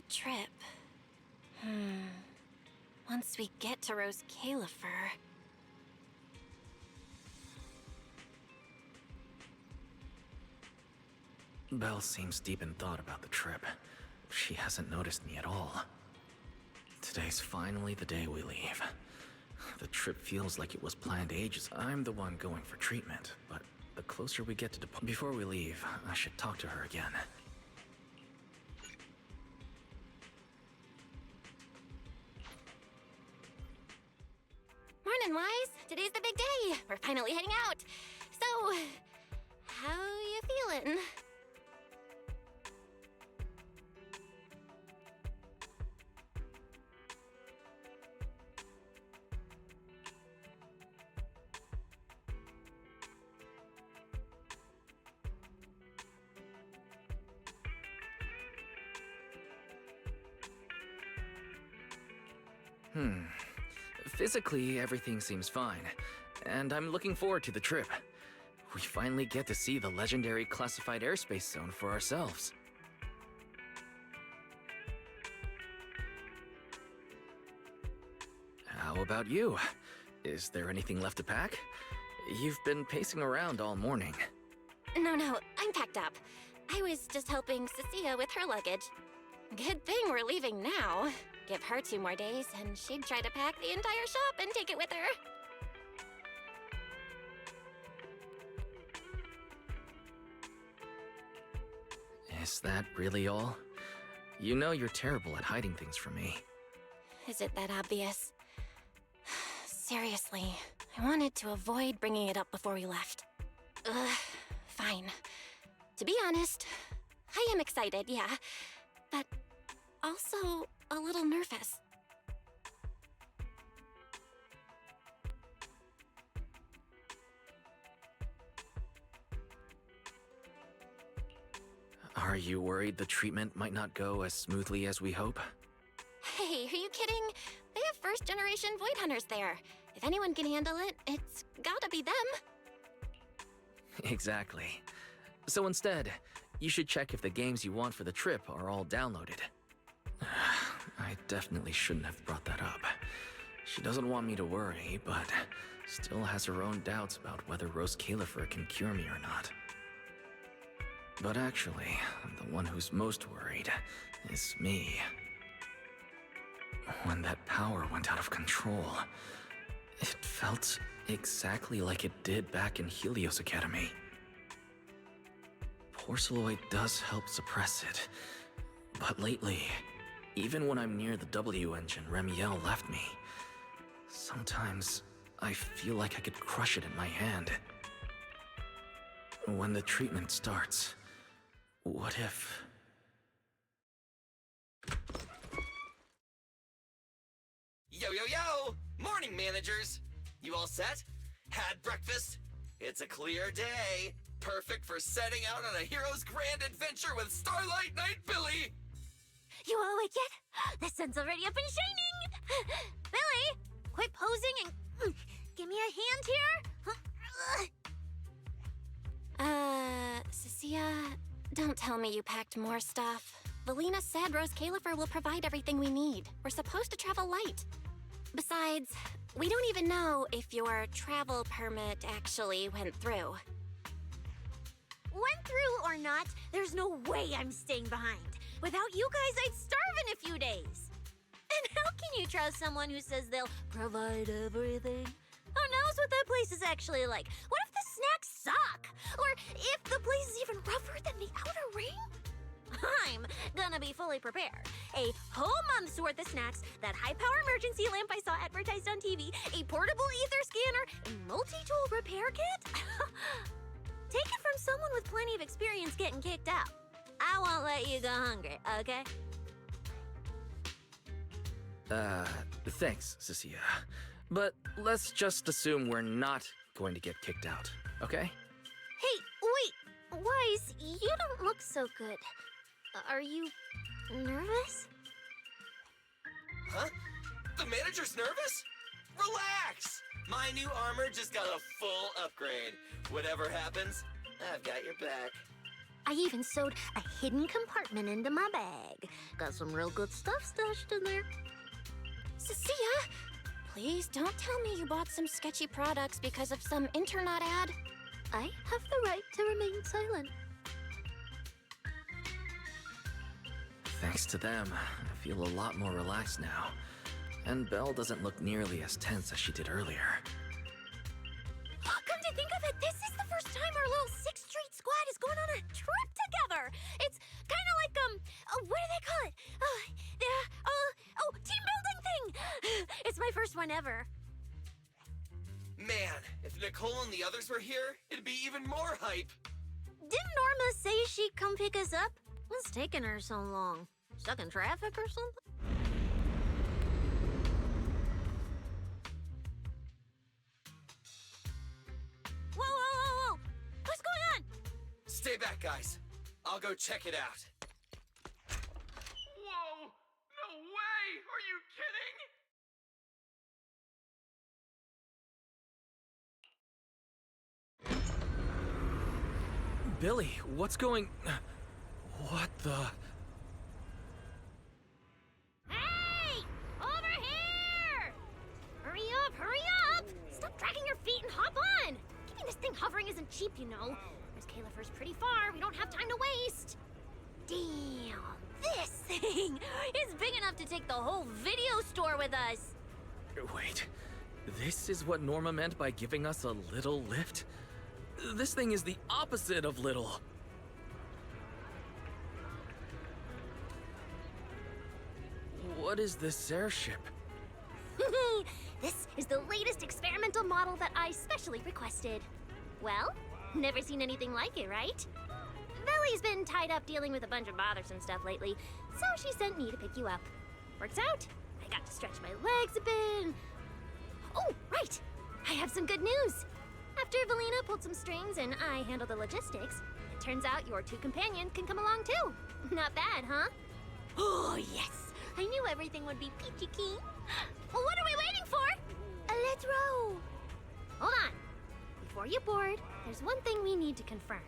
trip. Once we get to Rose Califer... Belle seems deep in thought about the trip. She hasn't noticed me at all. Today's finally the day we leave. The trip feels like it was planned ages. I'm the one going for treatment, but the closer we get to before we leave, I should talk to her again. Morning, Wise! Today's the big day! We're finally heading out! So, how you feeling? Physically, everything seems fine, and I'm looking forward to the trip. We finally get to see the legendary classified airspace zone for ourselves. How about you? Is there anything left to pack? You've been pacing around all morning. No, I'm packed up. I was just helping Cecilia with her luggage. Good thing we're leaving now. Give her 2 more days, and she'd try to pack the entire shop and take it with her. Is that really all? You know you're terrible at hiding things from me. Is it that obvious? Seriously, I wanted to avoid bringing it up before we left. Fine. To be honest, I am excited, yeah, but also a little nervous. Are you worried the treatment might not go as smoothly as we hope? Hey, are you kidding? They have first-generation Void Hunters there. If anyone can handle it, it's gotta be them. Exactly. So instead, you should check if the games you want for the trip are all downloaded. I definitely shouldn't have brought that up. She doesn't want me to worry, but still has her own doubts about whether Rose Califer can cure me or not. But actually, the one who's most worried is me. When that power went out of control, it felt exactly like it did back in Helios Academy. Porceloid does help suppress it, but lately, even when I'm near the W engine Remiel left me, sometimes I feel like I could crush it in my hand. When the treatment starts, what if... Yo, yo, yo! Morning, managers! You all set? Had breakfast? It's a clear day. Perfect for setting out on a hero's grand adventure with Starlight Knight Billy! You all awake yet? The sun's already up and shining! Billy, quit posing and give me a hand here. Cecilia, don't tell me you packed more stuff. Valina said Rose Califer will provide everything we need. We're supposed to travel light. Besides, we don't even know if your travel permit actually went through. Went through or not, there's no way I'm staying behind. Without you guys, I'd starve in a few days. And how can you trust someone who says they'll provide everything? Who knows what that place is actually like? What if the snacks suck? Or if the place is even rougher than the outer ring? I'm gonna be fully prepared. A whole month's worth of snacks, that high-power emergency lamp I saw advertised on TV, a portable ether scanner, a multi-tool repair kit? Take it from someone with plenty of experience getting kicked out. I won't let you go hungry, okay? Thanks, Cecilia. But let's just assume we're not going to get kicked out, okay? Hey, wait! Wise, you don't look so good. Are you nervous? Huh? The manager's nervous? Relax! My new armor just got a full upgrade. Whatever happens, I've got your back. I even sewed a hidden compartment into my bag. Got some real good stuff stashed in there. Cecilia, please don't tell me you bought some sketchy products because of some internet ad. I have the right to remain silent. Thanks to them, I feel a lot more relaxed now. And Belle doesn't look nearly as tense as she did earlier. Come to think of it, this is the first time our little 6th Street squad is going on a trip together. It's kind of like, what do they call it? Team building thing. It's my first one ever. Man, if Nicole and the others were here, it'd be even more hype. Didn't Norma say she'd come pick us up? What's taking her so long? Stuck in traffic or something? Whoa! What's going on? Stay back, guys. I'll go check it out. Whoa! No way! Are you kidding? Billy, what's going... What the... Hey! Over here! Hurry up! Stop dragging your feet and hop on! Keeping this thing hovering isn't cheap, you know. There's Califer's pretty far. We don't have time to waste. Damn, this thing is big enough to take the whole video store with us. Wait, this is what Norma meant by giving us a little lift? This thing is the opposite of little. What is this airship? This is the latest experimental model that I specially requested. Well, never seen anything like it, right? Belly's been tied up dealing with a bunch of bothersome stuff lately, so she sent me to pick you up. Works out. I got to stretch my legs a bit. Oh, right! I have some good news. After Valina pulled some strings and I handled the logistics, it turns out your 2 companions can come along too. Not bad, huh? Oh, yes! I knew everything would be peachy keen. Well, what are we waiting for? Let's row. Hold on. Before you board, there's one thing we need to confirm.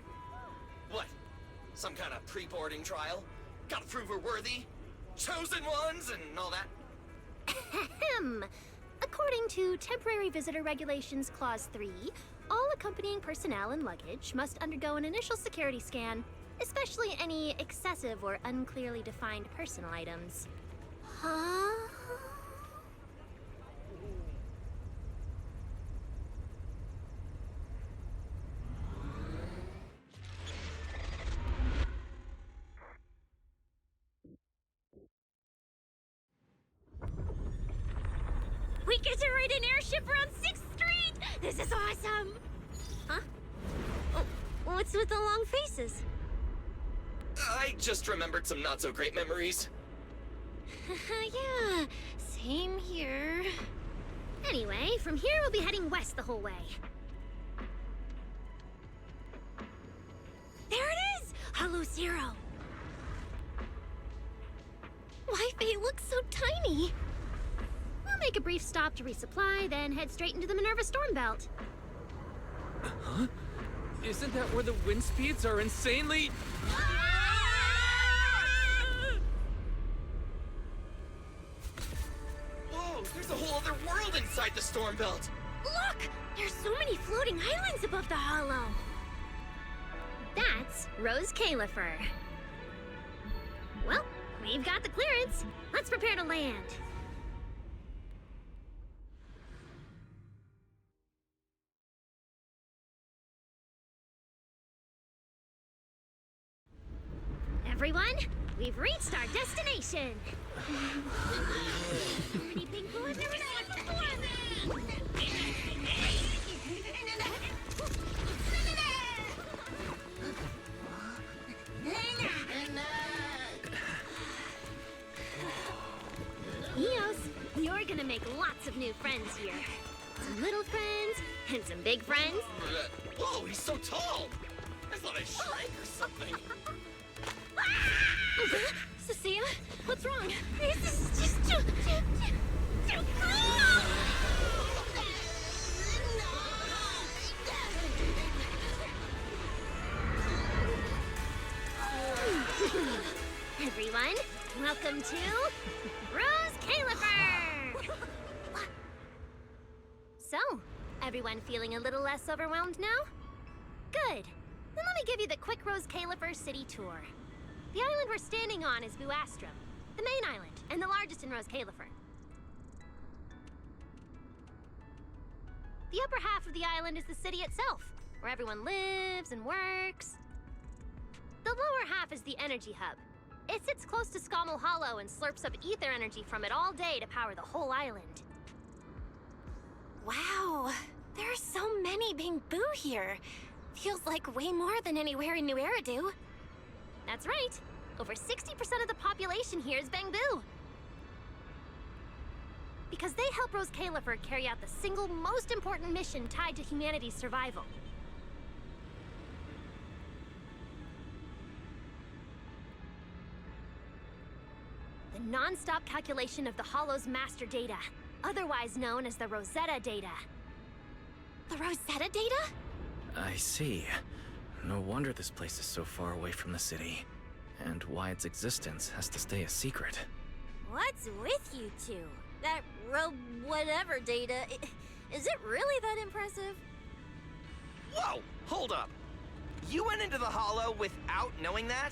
What? Some kind of pre-boarding trial? Gotta prove we're worthy? Chosen ones and all that? Ahem. According to Temporary Visitor Regulations Clause 3, all accompanying personnel and luggage must undergo an initial security scan, especially any excessive or unclearly defined personal items. Huh? We get to ride an airship around 6th Street! This is awesome! Huh? Oh, what's with the long faces? I just remembered some not-so-great memories. Yeah, same here. Anyway, from here we'll be heading west the whole way. There it is! Hollow Zero! Why, they look so tiny. We'll make a brief stop to resupply, then head straight into the Minerva Storm Belt. Huh? Isn't that where the wind speeds are insanely... Whoa, there's a whole other world inside the storm belt. Look! There's so many floating islands above the hollow. That's Rose Califer. Well, we've got the clearance. Let's prepare to land. Everyone, we've reached our destination. Pretty pink blue, I've never seen it before. Eos, you're gonna make lots of new friends here. Some little friends and some big friends. Whoa, he's so tall. I thought I shrank or something. Cecilia, what's wrong? This is just too cool! Welcome to Rose Califer! So, everyone feeling a little less overwhelmed now? Good. Then let me give you the quick Rose Califer city tour. The island we're standing on is Buastrum, the main island, and the largest in Rose Califer. The upper half of the island is the city itself, where everyone lives and works. The lower half is the energy hub. It sits close to Scommel Hollow and slurps up ether energy from it all day to power the whole island. Wow, there are so many Bamboo here. Feels like way more than anywhere in New Eridu. That's right. Over 60% of the population here is Bamboo. Because they help Rose Califer carry out the single most important mission tied to humanity's survival. The non-stop calculation of the Hollow's master data, otherwise known as the Rosetta data. The Rosetta data? I see. No wonder this place is so far away from the city. And why its existence has to stay a secret. What's with you two? That whatever data, is it really that impressive? Whoa! Hold up! You went into the Hollow without knowing that?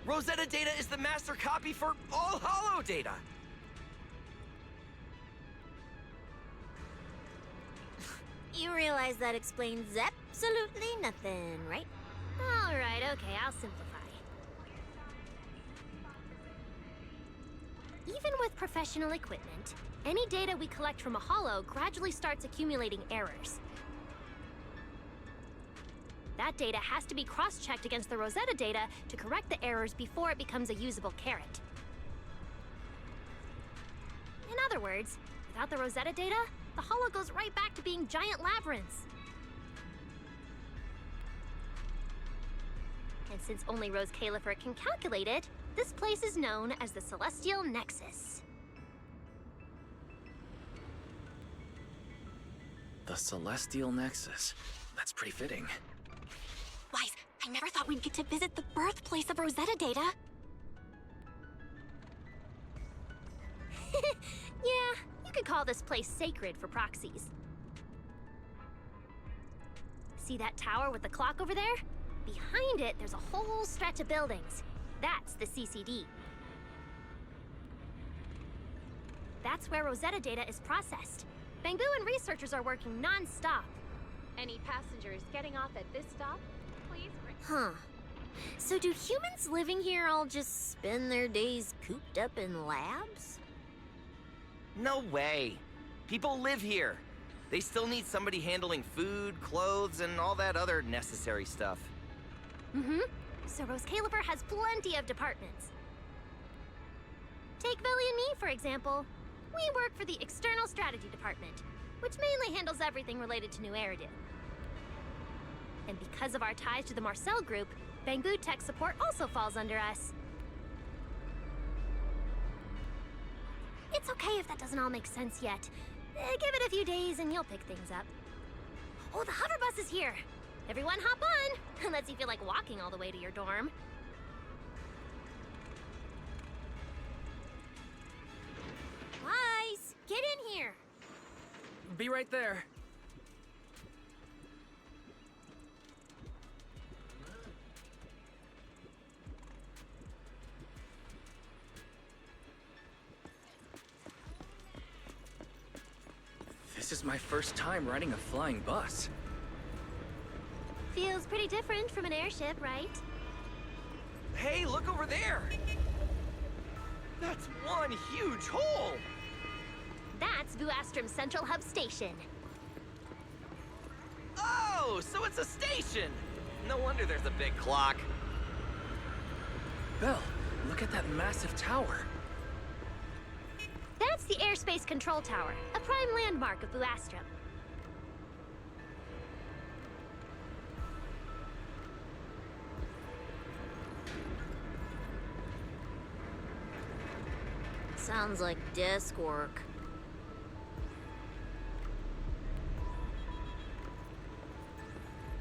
Rosetta data is the master copy for all Hollow data! You realize that explains absolutely nothing, right? Alright, okay, I'll simplify. Even with professional equipment, any data we collect from a Hollow gradually starts accumulating errors. That data has to be cross-checked against the Rosetta data to correct the errors before it becomes a usable carrot. In other words, without the Rosetta data, the Hollow goes right back to being giant labyrinths. And since only Rose Califer can calculate it, this place is known as the Celestial Nexus. The Celestial Nexus. That's pretty fitting. Wise, I never thought we'd get to visit the birthplace of Rosetta data. Yeah, you could call this place sacred for proxies. See that tower with the clock over there? Behind it, there's a whole stretch of buildings. That's the CCD. That's where Rosetta data is processed. Bamboo and researchers are working non-stop. Any passengers getting off at this stop? Please bring... Huh. So do humans living here all just spend their days cooped up in labs? No way! People live here. They still need somebody handling food, clothes, and all that other necessary stuff. Mm-hmm. So Rose Califer has plenty of departments. Take Velly and me, for example. We work for the External Strategy Department, which mainly handles everything related to New Eridu. And because of our ties to the Marcel Group, Bamboo Tech Support also falls under us. It's okay if that doesn't all make sense yet. Give it a few days and you'll pick things up. Oh, the hover bus is here! Everyone hop on! Lets you feel like walking all the way to your dorm. Wise, get in here! Be right there. This is my first time riding a flying bus. Feels pretty different from an airship, right? Hey, look over there! That's one huge hole! That's Buastrum Central Hub Station. Oh, so it's a station! No wonder there's a big clock. Belle, look at that massive tower. That's the Airspace Control Tower, a prime landmark of Buastrum. Sounds like desk work.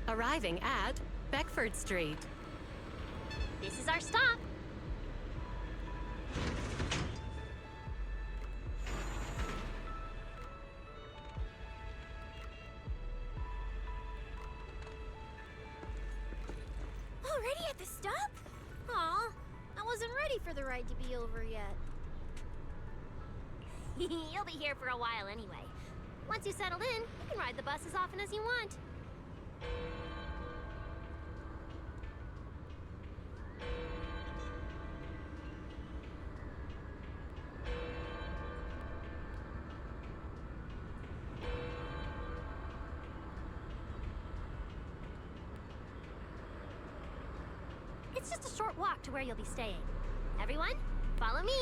Arriving at Beckford Street. This is our stop. already at the stop? Aw, I wasn't ready for the ride to be over yet. You'll be here for a while anyway. Once you settle in, you can ride the bus as often as you want. It's just a short walk to where you'll be staying. Everyone, follow me.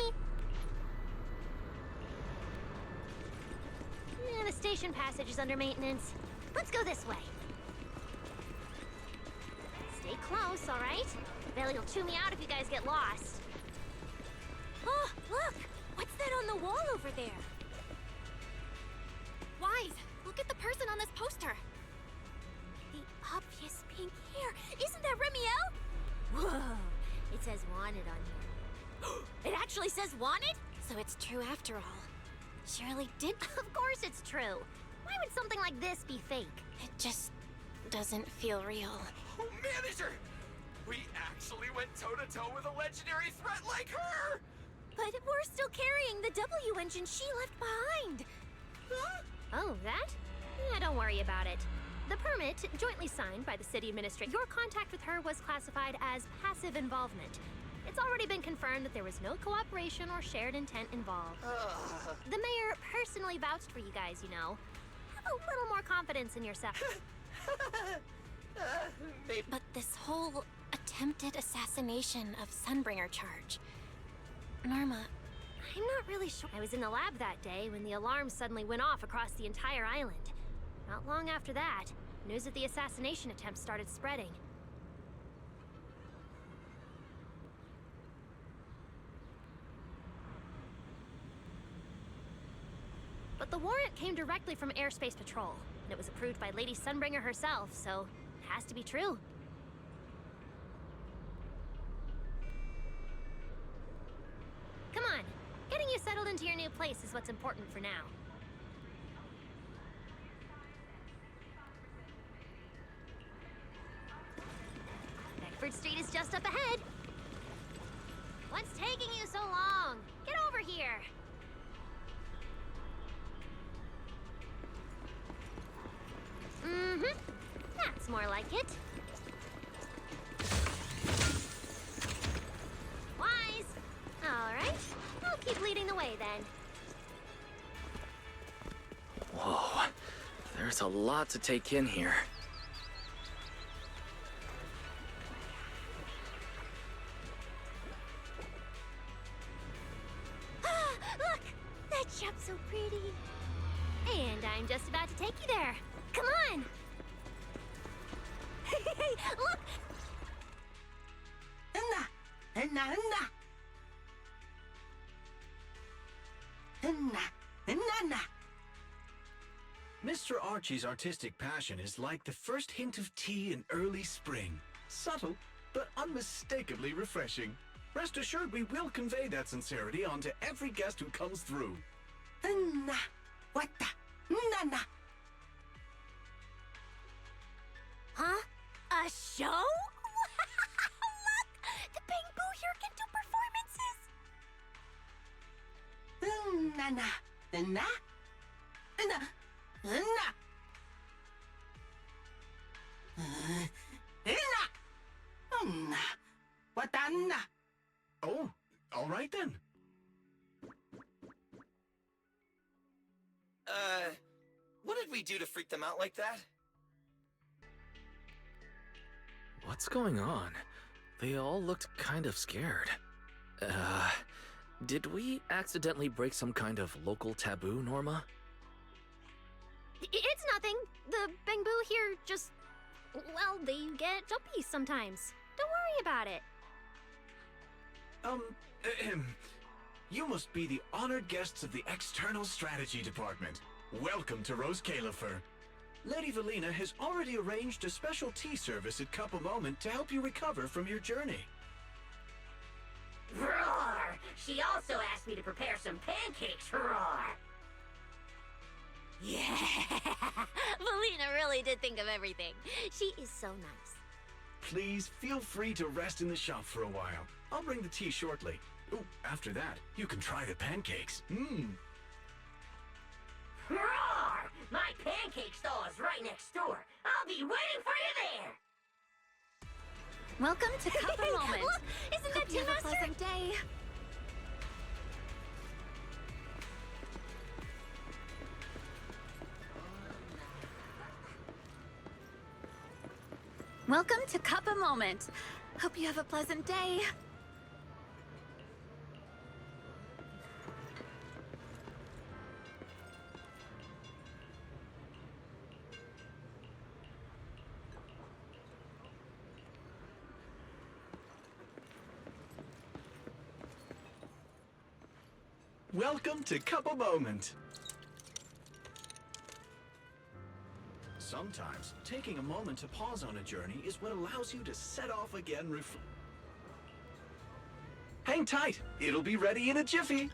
The station passage is under maintenance. Let's go this way. Stay close, all right? Bailey will chew me out if you guys get lost. Oh, look! What's that on the wall over there? Wise, look at the person on this poster. The obvious pink hair. Isn't that Remiel? Whoa! It says wanted on here. It actually says wanted? So it's true after all. Shirley did. Of course it's true. Why would something like this be fake? It just doesn't feel real. Oh, manager! We actually went toe-to-toe with a legendary threat like her! But we're still carrying the W engine she left behind. Huh? Oh, that? Yeah, don't worry about it. The permit, jointly signed by the city administrator, your contact with her was classified as passive involvement. It's already been confirmed that there was no cooperation or shared intent involved. The mayor personally vouched for you guys, you know. Have a little more confidence in yourself. Maybe. But this whole attempted assassination of Sunbringer charge. Norma, I'm not really sure. I was in the lab that day when the alarm suddenly went off across the entire island. Not long after that, news of the assassination attempt started spreading. But the warrant came directly from Airspace Patrol, and it was approved by Lady Sunbringer herself, so it has to be true. Come on, getting you settled into your new place is what's important for now. Bedford Street is just up ahead. What's taking you so long? Get over here. Mm-hmm. That's more like it. Wise. All right. I'll keep leading the way then. Whoa, there's a lot to take in here. Look! That shop's so pretty. And I'm just about to take you there. Come on! Hey, look! Mr. Archie's artistic passion is like the first hint of tea in early spring. Subtle, but unmistakably refreshing. Rest assured we will convey that sincerity onto every guest who comes through. Huh? A show? Look! The Bamboo here can do performances. Oh, all right then. What did we do to freak them out like that? What's going on? They all looked kind of scared. Did we accidentally break some kind of local taboo, Norma? It's nothing. The Bamboo here just... well, they get jumpy sometimes. Don't worry about it. You must be the honored guests of the External Strategy Department. Welcome to Rose Califer. Lady Valina has already arranged a special tea service at Cup a Moment to help you recover from your journey. Roar! She also asked me to prepare some pancakes, roar! Yeah! Valina really did think of everything. She is so nice. please feel free to rest in the shop for a while. I'll bring the tea shortly. Oh, after that, you can try the pancakes. Roar! My pancake stall is right next door. I'll be waiting for you there. Welcome to Cup of Moment. Look, isn't that Hope you Tea have a Master? pleasant day. Welcome to Cup of Moment. Hope you have a pleasant day. Welcome to Cup of Moment. Sometimes, taking a moment to pause on a journey is what allows you to set off again. Hang tight, it'll be ready in a jiffy.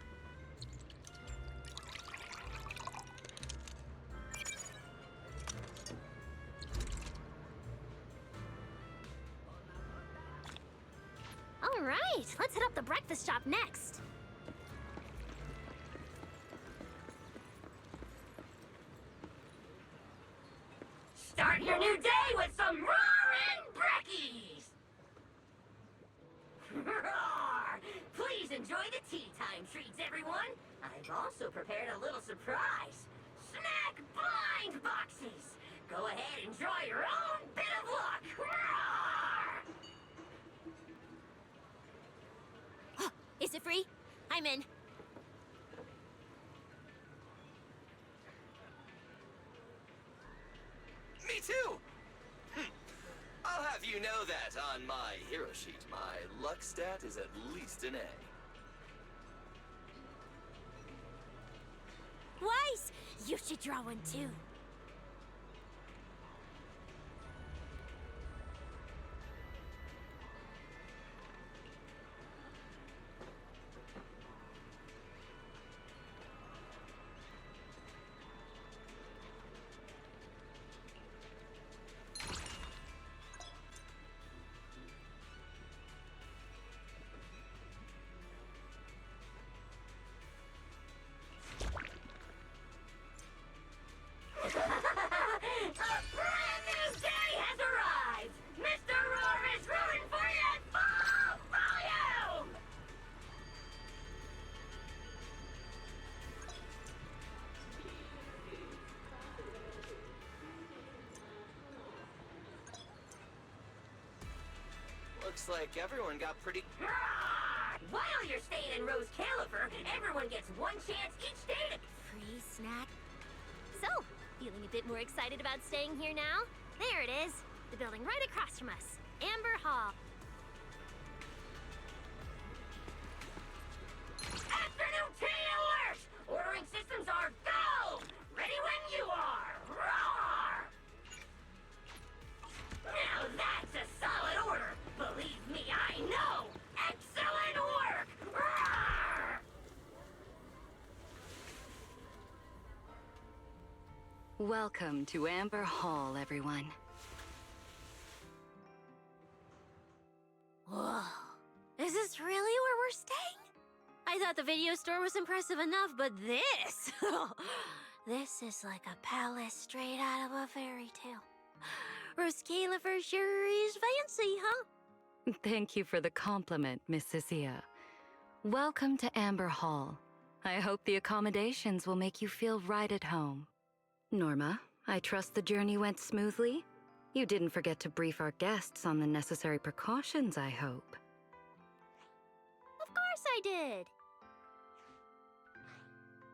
All right, let's hit up the breakfast shop next. Start your new day with some roaring brekkies! Roar! Please enjoy the tea time treats, everyone. I've also prepared a little surprise. Snack blind boxes. Go ahead and draw your own bit of luck. Roar! Is it free? I'm in. Me too! I'll have you know that on my hero sheet, my luck stat is at least an A. Weiss, you should draw one too. A brand new day has arrived! Mr. Roar is rooting for you at full volume! Looks like everyone got pretty... Roar! While you're staying in Rose Califer, everyone gets one chance each day to... Free snack. So, feeling a bit more excited about staying here now? There it is. The building right across from us. Amber Hall. Afternoon tea alert! Ordering systems are go! Ready when you are! Roar! Now that's a solid order! Believe me, I know! Excellent work! Roar! Welcome to Amber Hall, everyone. Whoa. Is this really where we're staying? I thought the video store was impressive enough, but this... this is like a palace straight out of a fairy tale. Rose Califer sure is fancy, huh? Thank you for the compliment, Miss Cecilia. Welcome to Amber Hall. I hope the accommodations will make you feel right at home. Norma, I trust the journey went smoothly? You didn't forget to brief our guests on the necessary precautions, I hope. Of course I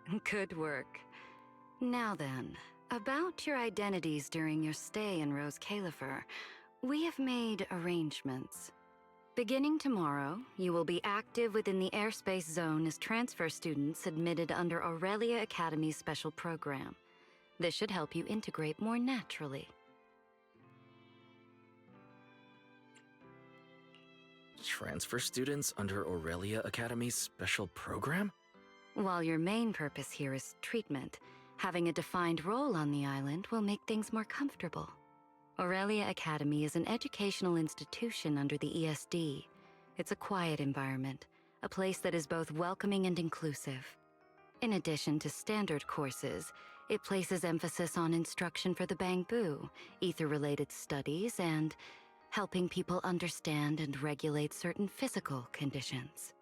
did. Good work. Now then, about your identities during your stay in Rose Califer, we have made arrangements. Beginning tomorrow, you will be active within the airspace zone as transfer students admitted under Aurelia Academy's special program. This should help you integrate more naturally. Transfer students under Aurelia Academy's special program? While your main purpose here is treatment, having a defined role on the island will make things more comfortable. Aurelia Academy is an educational institution under the ESD. It's a quiet environment, a place that is both welcoming and inclusive. In addition to standard courses, it places emphasis on instruction for the Bangbu, ether-related studies, and helping people understand and regulate certain physical conditions.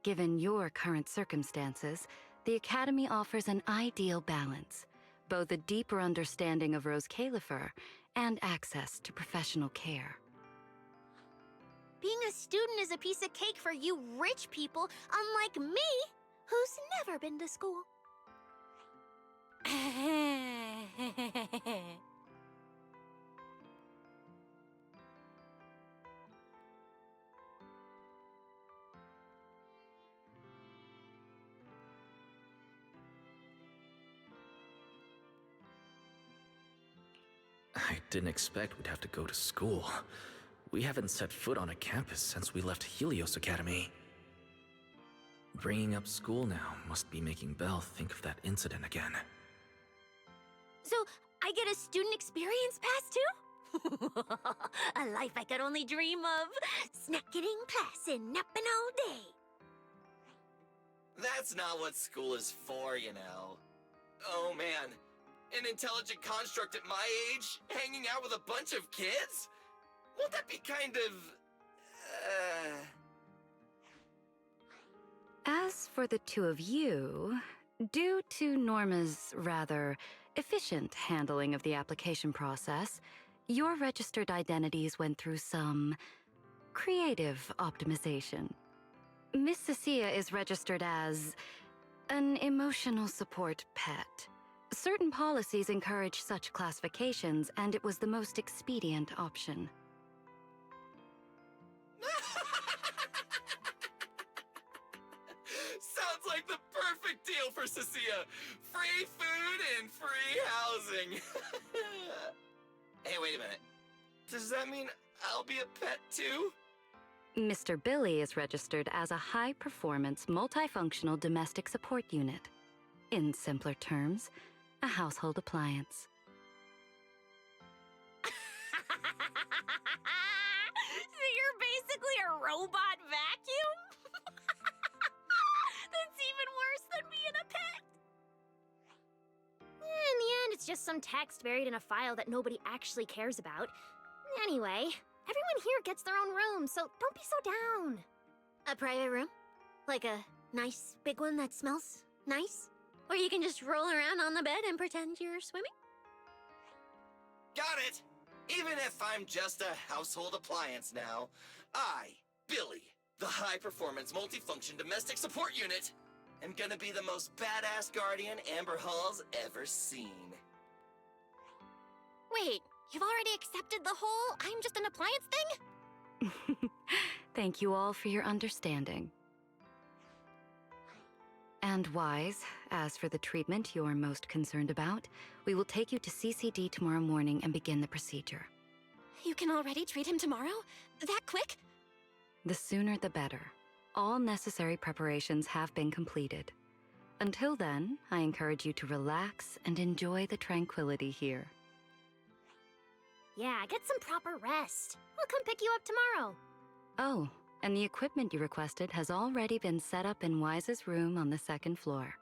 Given your current circumstances, the Academy offers an ideal balance, both a deeper understanding of Rose Califer and access to professional care. Being a student is a piece of cake for you rich people, unlike me, who's never been to school. I didn't expect we'd have to go to school. We haven't set foot on a campus since we left Helios Academy. Bringing up school now must be making Belle think of that incident again. So, I get a student experience pass too? A life I could only dream of. Snacking in class and napping all day. That's not what school is for, you know. Oh man, an intelligent construct at my age, hanging out with a bunch of kids? Won't that be kind of... As for the two of you, due to Norma's rather efficient handling of the application process, your registered identities went through some creative optimization. Miss Cecilia is registered as an emotional support pet. Certain policies encourage such classifications, and it was the most expedient option. Sounds like the perfect deal for Cecilia. Free food and free housing. Hey, wait a minute. Does that mean I'll be a pet too? Mr. Billy is registered as a high-performance, multifunctional domestic support unit. In simpler terms, a household appliance. So you're basically a robot vacuum? That's even worse than being a pet. In the end, it's just some text buried in a file that nobody actually cares about. Anyway, everyone here gets their own room, so don't be so down. A private room? Like a nice big one that smells nice? Or you can just roll around on the bed and pretend you're swimming? Got it! Even if I'm just a household appliance now, I, Billy, the high-performance multifunction domestic support unit, am gonna be the most badass guardian Amber Hall's ever seen. Wait, you've already accepted the whole I'm just an appliance thing? Thank you all for your understanding. And Wise, as for the treatment you're most concerned about, we will take you to CCD tomorrow morning and begin the procedure. You can already treat him tomorrow? That quick? The sooner the better. All necessary preparations have been completed. Until then, I encourage you to relax and enjoy the tranquility here. Yeah, get some proper rest. We'll come pick you up tomorrow. Oh, and the equipment you requested has already been set up in Wise's room on the second floor.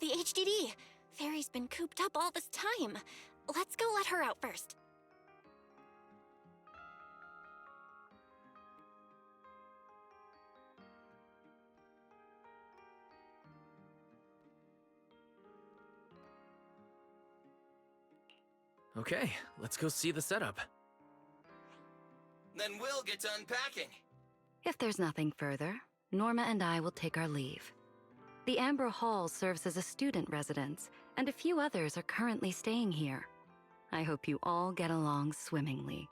The HDD. Fairy's been cooped up all this time. Let's go let her out first. Okay, let's go see the setup. Then we'll get to unpacking. If there's nothing further, Norma and I will take our leave. The Amber Hall serves as a student residence, and a few others are currently staying here. I hope you all get along swimmingly.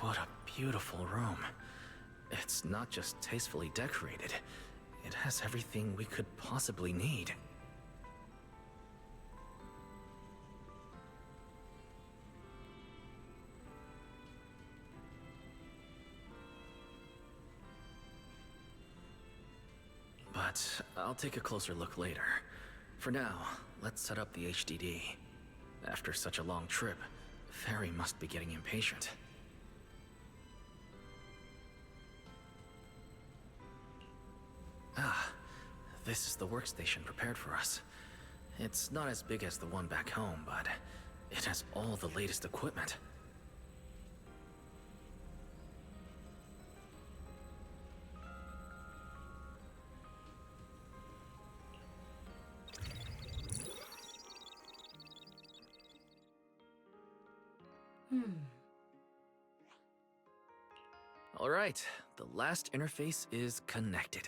What a beautiful room. It's not just tastefully decorated, it has everything we could possibly need. But I'll take a closer look later. For now, let's set up the HDD. After such a long trip, Fairy must be getting impatient. Ah, this is the workstation prepared for us. It's not as big as the one back home, but it has all the latest equipment. All right, the last interface is connected.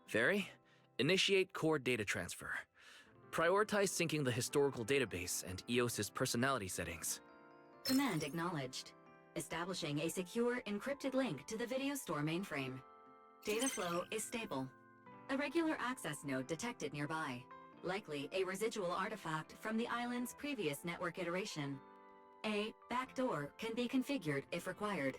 Fairy, initiate core data transfer. Prioritize syncing the historical database and EOS's personality settings. Command acknowledged. Establishing a secure, encrypted link to the video store mainframe. Data flow is stable. A regular access node detected nearby. Likely a residual artifact from the island's previous network iteration. A backdoor can be configured if required.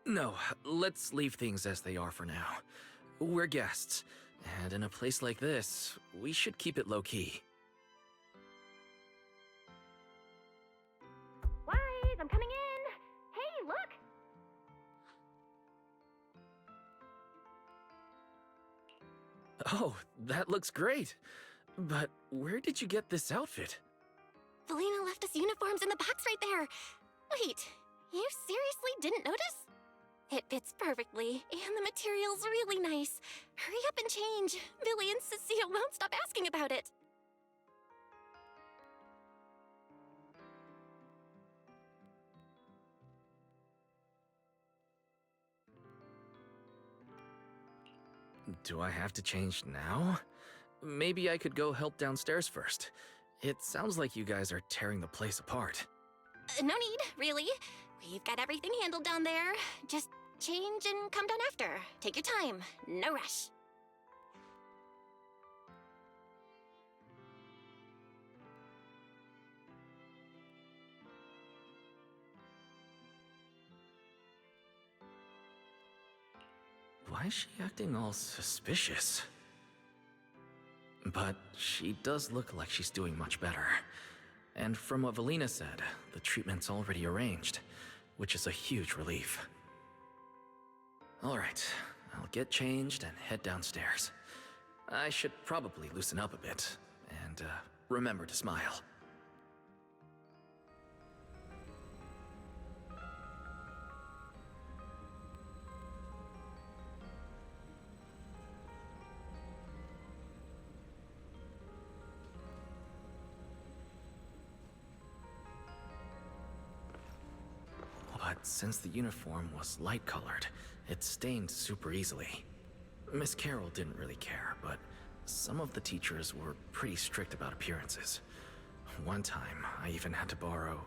No, let's leave things as they are for now. We're guests, and in a place like this, we should keep it low-key. Wise, I'm coming in. Hey, look! Oh, that looks great. But where did you get this outfit? Valina left us uniforms in the box right there. Wait, you seriously didn't notice? It fits perfectly, and the material's really nice. Hurry up and change. Billy and Cecile won't stop asking about it. Do I have to change now? Maybe I could go help downstairs first. It sounds like you guys are tearing the place apart. No need, really. We've got everything handled down there. Just change and come down after. Take your time. No rush. Why is she acting all suspicious? But she does look like she's doing much better. And from what Valina said, the treatment's already arranged, which is a huge relief. Alright, I'll get changed and head downstairs. I should probably loosen up a bit, and remember to smile. But since the uniform was light-colored, it stained super easily. Miss Carroll didn't really care, but some of the teachers were pretty strict about appearances. One time, I even had to borrow...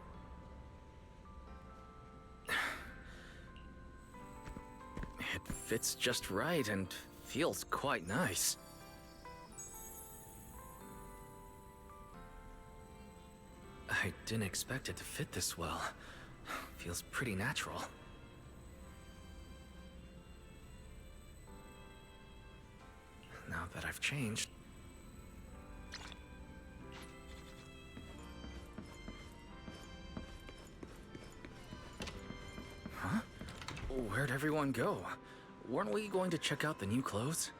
It fits just right and feels quite nice. I didn't expect it to fit this well. Feels pretty natural. Now that I've changed... Huh? Where'd everyone go? Weren't we going to check out the new clothes?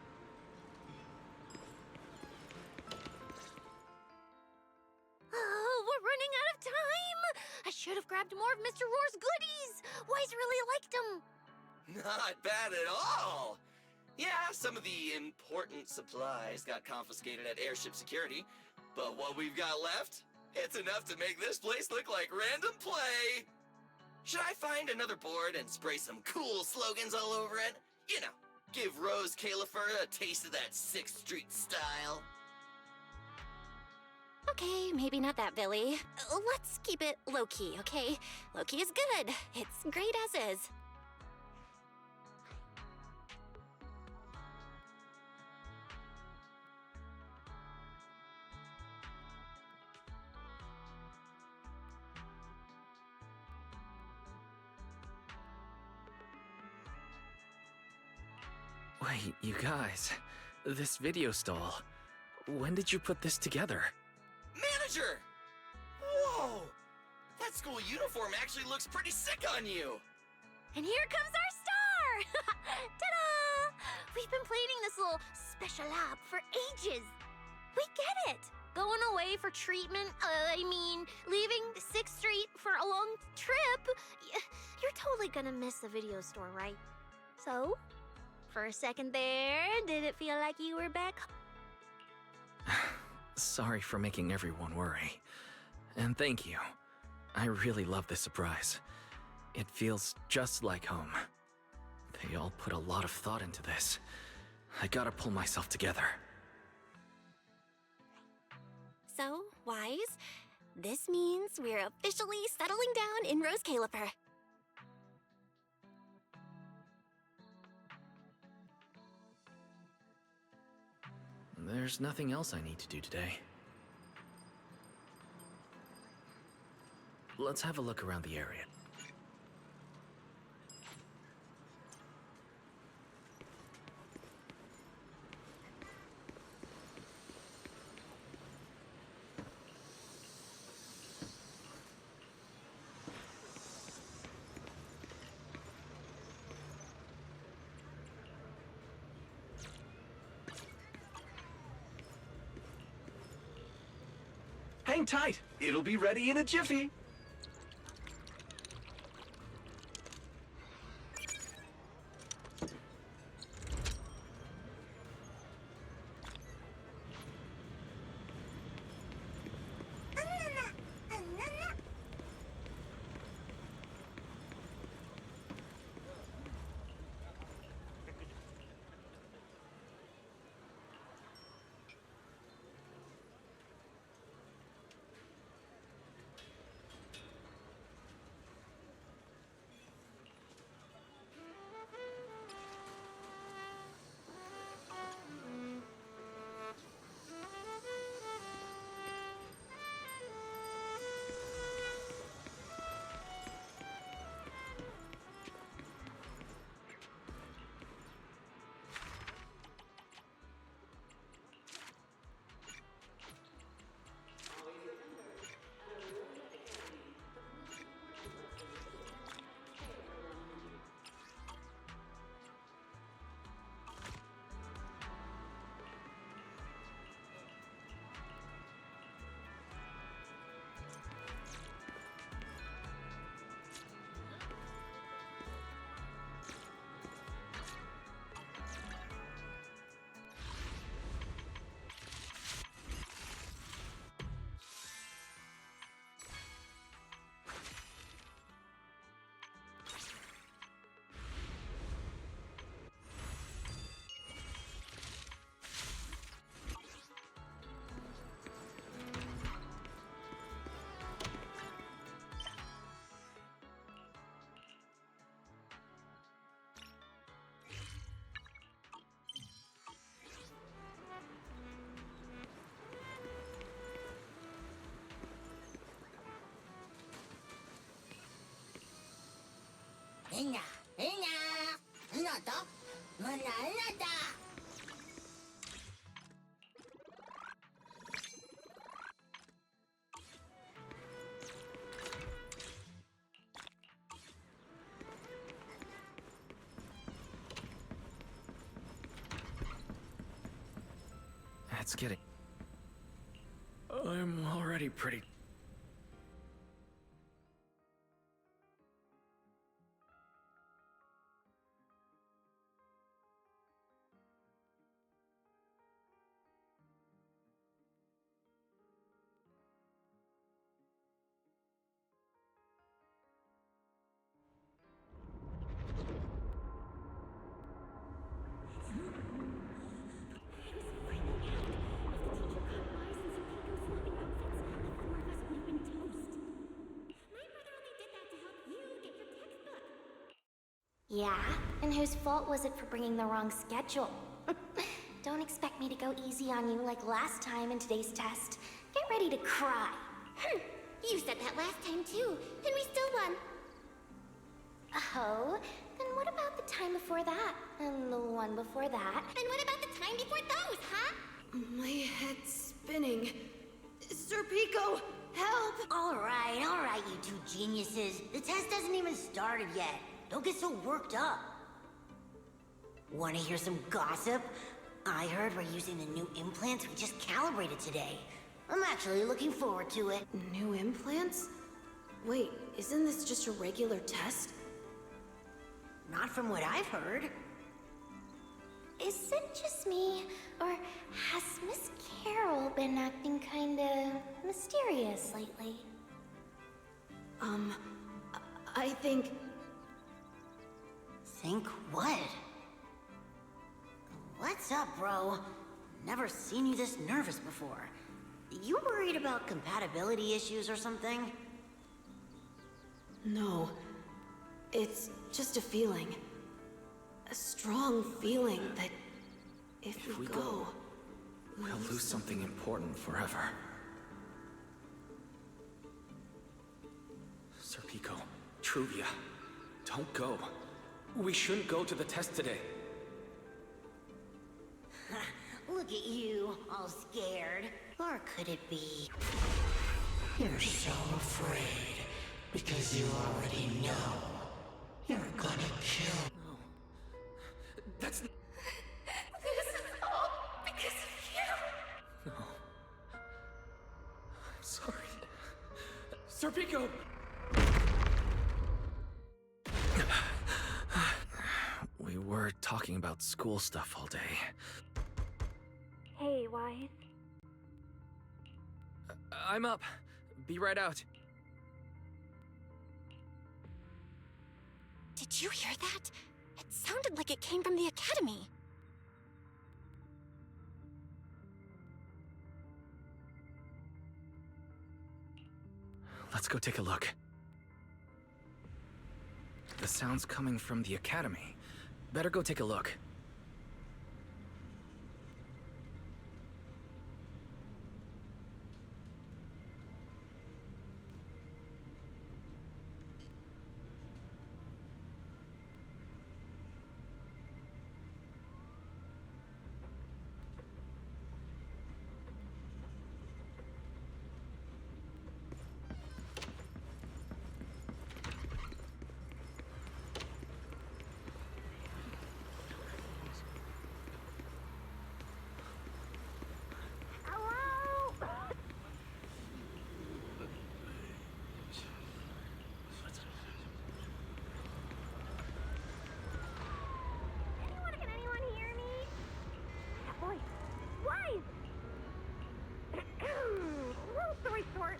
Oh, we're running out of time! I should have grabbed more of Mr. Roar's goodies! Wise really liked them! Not bad at all! Yeah, some of the important supplies got confiscated at airship security, but what we've got left, it's enough to make this place look like random play! Should I find another board and spray some cool slogans all over it? You know, Give Rose Califer a taste of that 6th Street style. Okay, maybe not that, Billy. Let's keep it low-key, okay? Low-key is good. It's great as is. Wait, you guys. This video stall. When did you put this together? Manager! Whoa! That school uniform actually looks pretty sick on you! And here comes our star! Ta-da! We've been planning this little special op for ages. We get it. Going away for treatment, leaving 6th Street for a long trip. You're totally gonna miss the video store, right? So, for a second there, did it feel like you were back home? Sorry for making everyone worry. And thank you. I really love this surprise. It feels just like home. They all put a lot of thought into this. I gotta pull myself together. So, Wise, this means we're officially settling down in Rose Califer. There's nothing else I need to do today. Let's have a look around the area. Hang tight. It'll be ready in a jiffy. It's getting... I'm already pretty... Yeah? And whose fault was it for bringing the wrong schedule? Don't expect me to go easy on you like last time in today's test. Get ready to cry. You said that last time too, and we still won. Oh, then what about the time before that? And the one before that? And what about the time before those, huh? My head's spinning. Sir Pico, help! All right, you two geniuses. The test hasn't even started yet. Don't get so worked up. Want to hear some gossip? I heard we're using the new implants we just calibrated today. I'm actually looking forward to it. New implants? Wait, isn't this just a regular test? Not from what I've heard. Is it just me, or has Miss Carol been acting kinda mysterious lately? I think... Think what? What's up, bro? Never seen you this nervous before. You worried about compatibility issues or something? No. It's just a feeling. A strong feeling that if we go, We'll lose something important forever. Sir Pico, Truvia, don't go. We shouldn't go to the test today. Look at you, all scared. Or could it be? You're so afraid because you already know you're gonna kill. That's... This is all because of you. No. I'm sorry. Sir Pico! We were talking about school stuff all day. Hey, Wise. I'm up. Be right out. Did you hear that? It sounded like it came from the academy. Let's go take a look. The sound's coming from the academy. Better go take a look.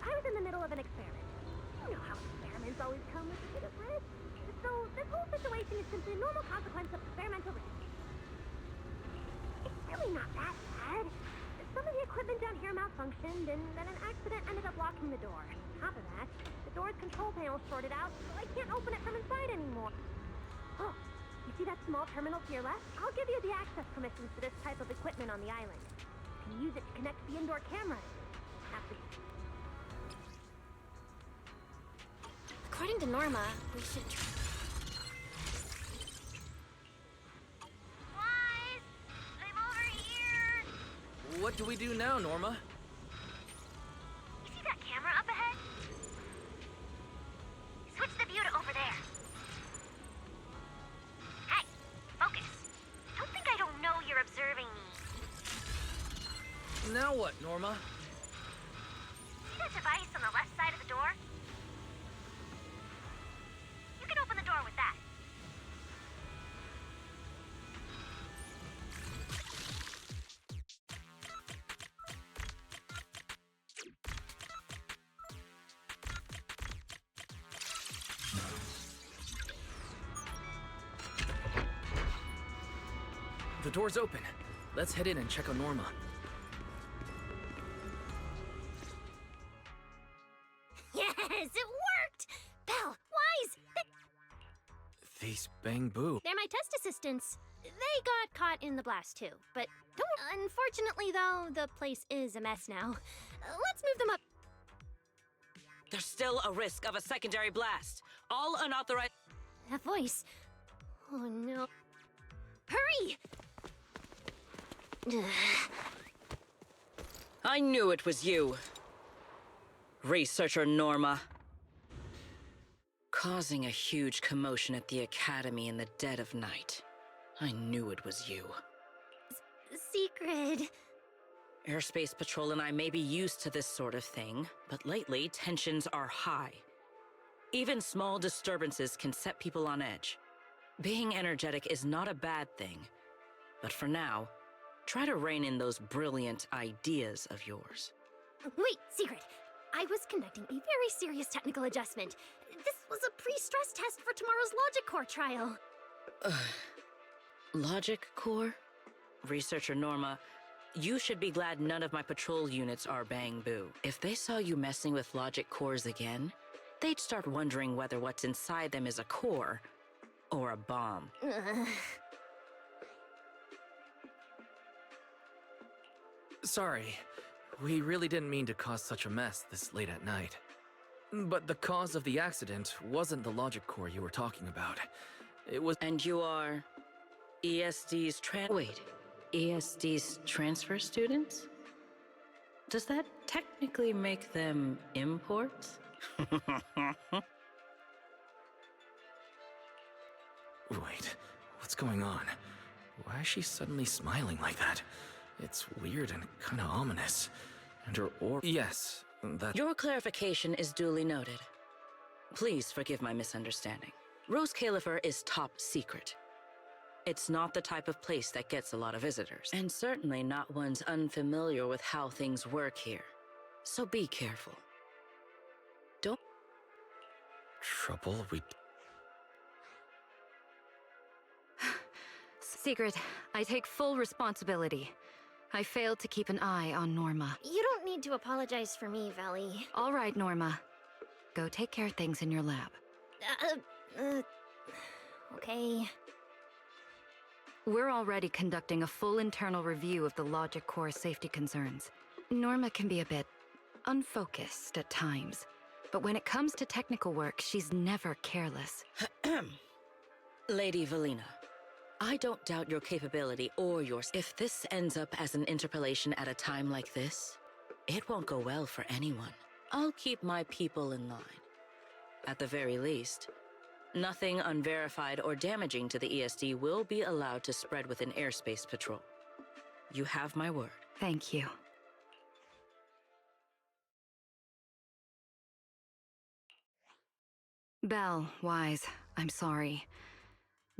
I was in the middle of an experiment. You know how experiments always come with a bit of risk. So this whole situation is simply a normal consequence of experimental risk. It's really not that bad. Some of the equipment down here malfunctioned, and then an accident ended up locking the door. On top of that, the door's control panel shorted out, so I can't open it from inside anymore. Oh, you see that small terminal to your left? I'll give you the access permissions for this type of equipment on the island. You can use it to connect the indoor cameras. After According to Norma, we should Wise! I'm over here! What do we do now, Norma? You see that camera up ahead? Switch the view to over there. Hey, focus. Don't think I don't know you're observing me. Now what, Norma? See that device on the left side of the door? You can open the door with that. The door's open. Let's head in and check on Norma. Yes, it worked! Belle, Wise, These Bangbu. They're my test assistants. They got caught in the blast too, but don't. Unfortunately, though, the place is a mess now. Let's move them up. There's still a risk of a secondary blast. All unauthorized. That voice. Oh no. Hurry! I knew it was you. Researcher Norma. Causing a huge commotion at the Academy in the dead of night. I knew it was you. Secret. Airspace Patrol and I may be used to this sort of thing, but lately tensions are high. Even small disturbances can set people on edge. Being energetic is not a bad thing, but for now, try to rein in those brilliant ideas of yours. Wait, Secret. I was conducting a very serious technical adjustment. This was a pre-stress test for tomorrow's Logic Core trial. Logic Core? Researcher Norma, you should be glad none of my patrol units are Bangbu. If they saw you messing with Logic Cores again, they'd start wondering whether what's inside them is a core or a bomb. Sorry, we really didn't mean to cause such a mess this late at night. But the cause of the accident wasn't the logic core you were talking about. It was— And you are ESD's ESD's transfer students? Does that technically make them imports? Wait, what's going on? Why is she suddenly smiling like that? It's weird and kinda ominous. And her Yes, that— Your clarification is duly noted. Please forgive my misunderstanding. Rose Califer is top secret. It's not the type of place that gets a lot of visitors, and certainly not ones unfamiliar with how things work here. So be careful. Don't— Trouble we— Secret, I take full responsibility. I failed to keep an eye on Norma. You don't need to apologize for me, Valley. All right, Norma. Go take care of things in your lab. Okay. We're already conducting a full internal review of the Logic Core safety concerns. Norma can be a bit unfocused at times, but when it comes to technical work, she's never careless. Lady Valina, I don't doubt your capability or yours. If this ends up as an interpellation at a time like this, it won't go well for anyone. I'll keep my people in line. At the very least, nothing unverified or damaging to the ESD will be allowed to spread within Airspace Patrol. You have my word. Thank you. Belle, Wise, I'm sorry.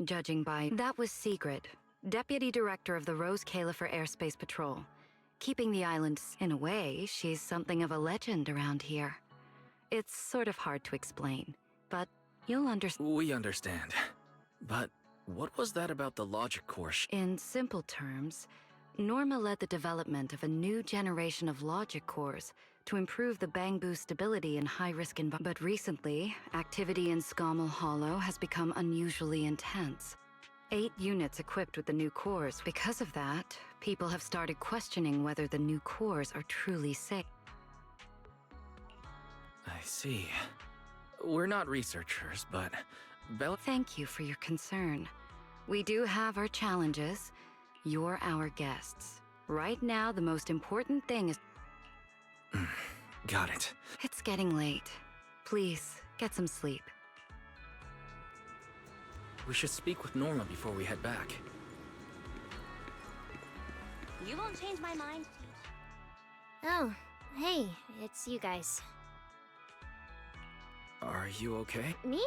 Judging by— That was Secret, Deputy Director of the Rose Califer Airspace Patrol. Keeping the islands— In a way, she's something of a legend around here. It's sort of hard to explain, but you'll understand. We understand. But what was that about the logic core? In simple terms, Norma led the development of a new generation of logic cores to improve the Bangbu stability in high-risk environments. But recently, activity in Scommel Hollow has become unusually intense. 8 units equipped with the new cores. Because of that, people have started questioning whether the new cores are truly safe. I see. We're not researchers, but Bella— Thank you for your concern. We do have our challenges. You're our guests. Right now, the most important thing is— Got it. It's getting late. Please, get some sleep. We should speak with Norma before we head back. You won't change my mind. Oh, hey, it's you guys. Are you okay? Me?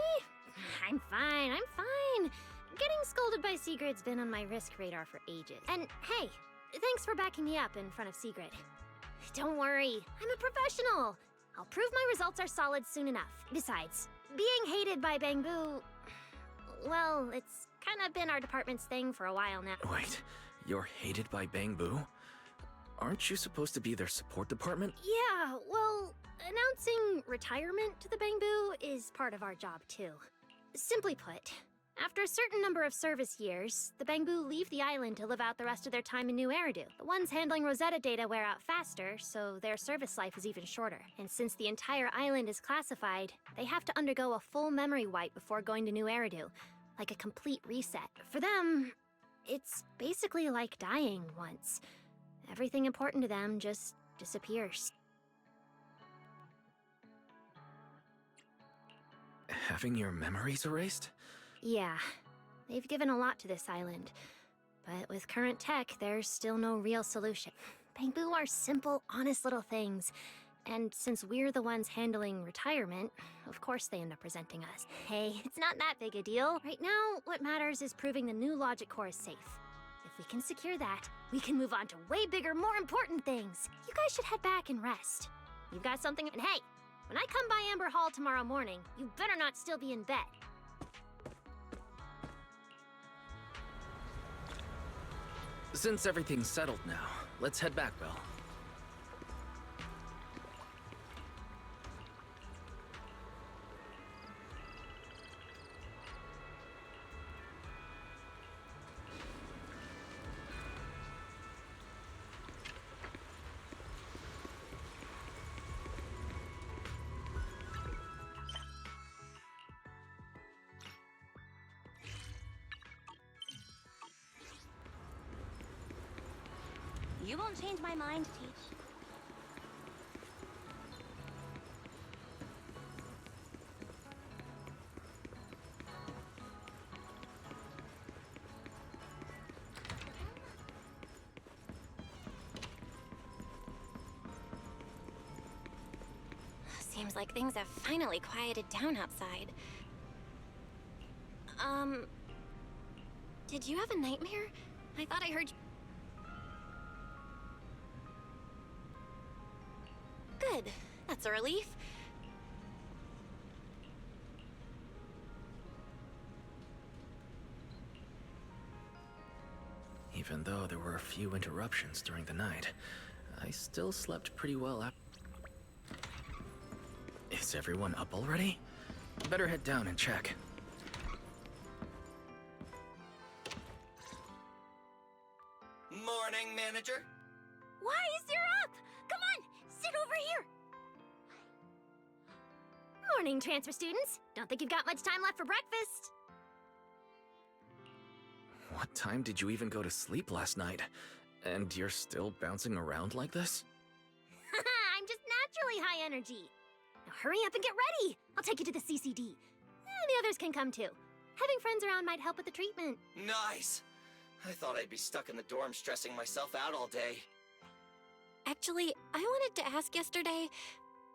I'm fine, I'm fine. Getting scolded by Secret's been on my risk radar for ages. And hey, thanks for backing me up in front of Secret. Don't worry, I'm a professional. I'll prove my results are solid soon enough. Besides, being hated by Bangbu, well, it's kind of been our department's thing for a while now. Wait, you're hated by Bangbu? Aren't you supposed to be their support department? Yeah, well, announcing retirement to the Bangbu is part of our job too. Simply put, After a certain number of service years, the Bangbu leave the island to live out the rest of their time in New Eridu. The ones handling Rosetta data wear out faster, so their service life is even shorter. And since the entire island is classified, they have to undergo a full memory wipe before going to New Eridu, like a complete reset. For them, it's basically like dying once. Everything important to them just disappears. Having your memories erased? Yeah, they've given a lot to this island. But with current tech, there's still no real solution. Bangbu are simple, honest little things. And since we're the ones handling retirement, of course they end up resenting us. Hey, it's not that big a deal. Right now, what matters is proving the new logic core is safe. If we can secure that, we can move on to way bigger, more important things. You guys should head back and rest. You've got something, and hey, when I come by Amber Hall tomorrow morning, you better not still be in bed. Since everything's settled now, let's head back, Belle. You won't change my mind, Teach. Seems like things have finally quieted down outside. Did you have a nightmare? I thought I heard you... Good. That's a relief. Even though there were a few interruptions during the night, I still slept pretty well after. Is everyone up already? Better head down and check. Morning, manager. Why is there up? Come on, sit over here. Morning, transfer students. Don't think you've got much time left for breakfast. What time did you even go to sleep last night? And you're still bouncing around like this? I'm just naturally high energy. Now hurry up and get ready. I'll take you to the CCD. The others can come too. Having friends around might help with the treatment. Nice. I thought I'd be stuck in the dorm stressing myself out all day. Actually, I wanted to ask yesterday,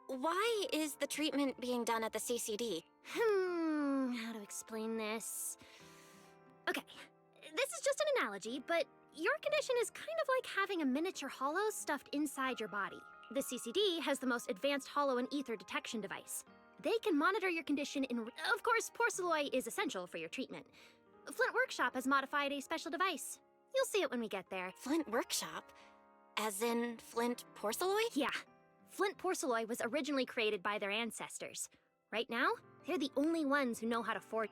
why is the treatment being done at the CCD? How to explain this? Okay, this is just an analogy, but your condition is kind of like having a miniature hollow stuffed inside your body. The CCD has the most advanced hollow and ether detection device. They can monitor your condition in... Of course, porcelloi is essential for your treatment. Flint Workshop has modified a special device. You'll see it when we get there. Flint Workshop? As in Flint porcelloi? Yeah. Flint porcelloi was originally created by their ancestors. Right now, they're the only ones who know how to forge...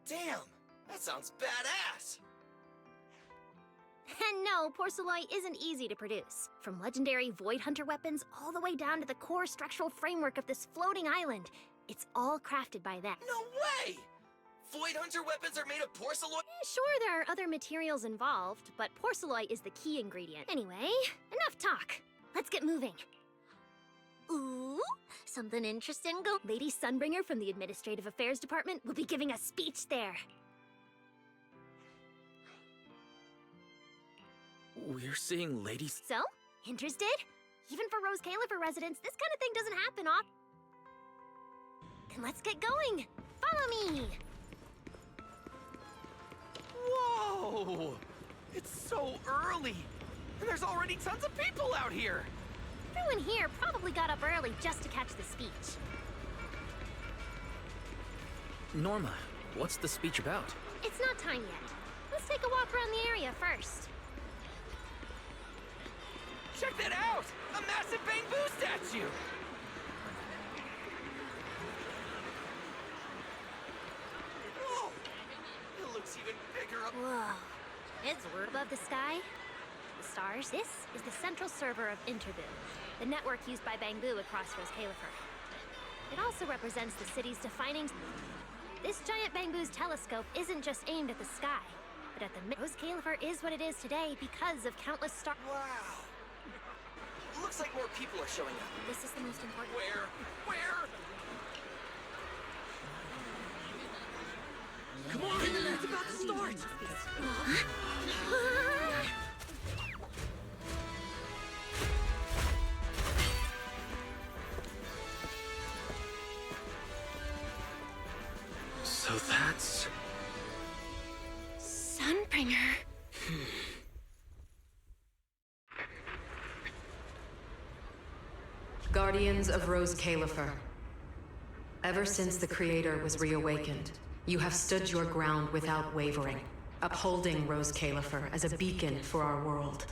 Damn, that sounds badass. And no, porcelloi isn't easy to produce. From legendary Void Hunter weapons all the way down to the core structural framework of this floating island, it's all crafted by them. No way! Void Hunter weapons are made of porcelloi? Sure, there are other materials involved, but porcelloi is the key ingredient. Anyway, enough talk. Let's get moving. Ooh, something interesting go. Lady Sunbringer from the Administrative Affairs Department will be giving a speech there. We're seeing ladies. So, interested? Even for Rose Califer residents, this kind of thing doesn't happen often. Then let's get going. Follow me. Whoa! It's so early! And there's already tons of people out here! Everyone here probably got up early just to catch the speech. Norma, what's the speech about? It's not time yet. Let's take a walk around the area first. Check that out! A massive Bangbu statue! Whoa! It's above the sky, the stars. This is the central server of Interboo, the network used by Bangbu across Rose Califer. It also represents the city's defining... This giant Bangbu's telescope isn't just aimed at the sky, but at the... Rose Califer is what it is today because of countless stars. Wow. Looks like more people are showing up. This is the most important... Where? Come on! It's about to start! So that's... Sunbringer. Guardians of Rose Califer. Ever since the Creator was reawakened, you have stood your ground without wavering, upholding Rose Califer as a beacon for our world.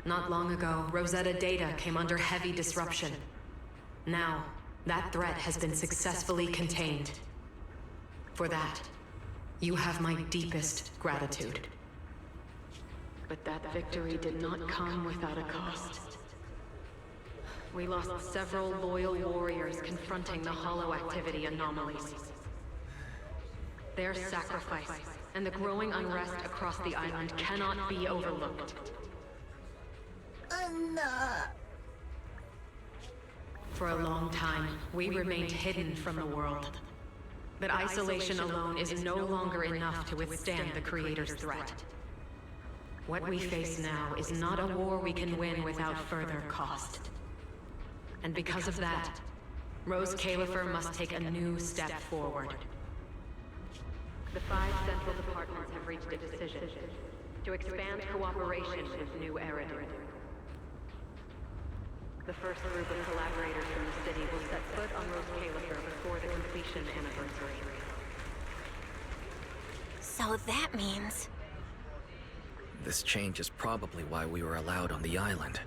Not long ago, Rosetta data came under heavy disruption. Now, that threat has been successfully contained. For that, you have my deepest gratitude. But that victory did not come without a cost. We lost several loyal warriors confronting the hollow activity anomalies. Their sacrifice and the growing unrest across the island cannot be overlooked. For a long time, we remained hidden from the world. But isolation alone is no longer enough to withstand the Creator's threat. What we face now is not a war we can win without further cost. And because of that, Rose Califer must take a new step forward. The 5 central departments have reached a decision to expand cooperation with New Eridu. The first group of collaborators from the city will set foot on Rose Califer before the completion anniversary. So that means... This change is probably why we were allowed on the island.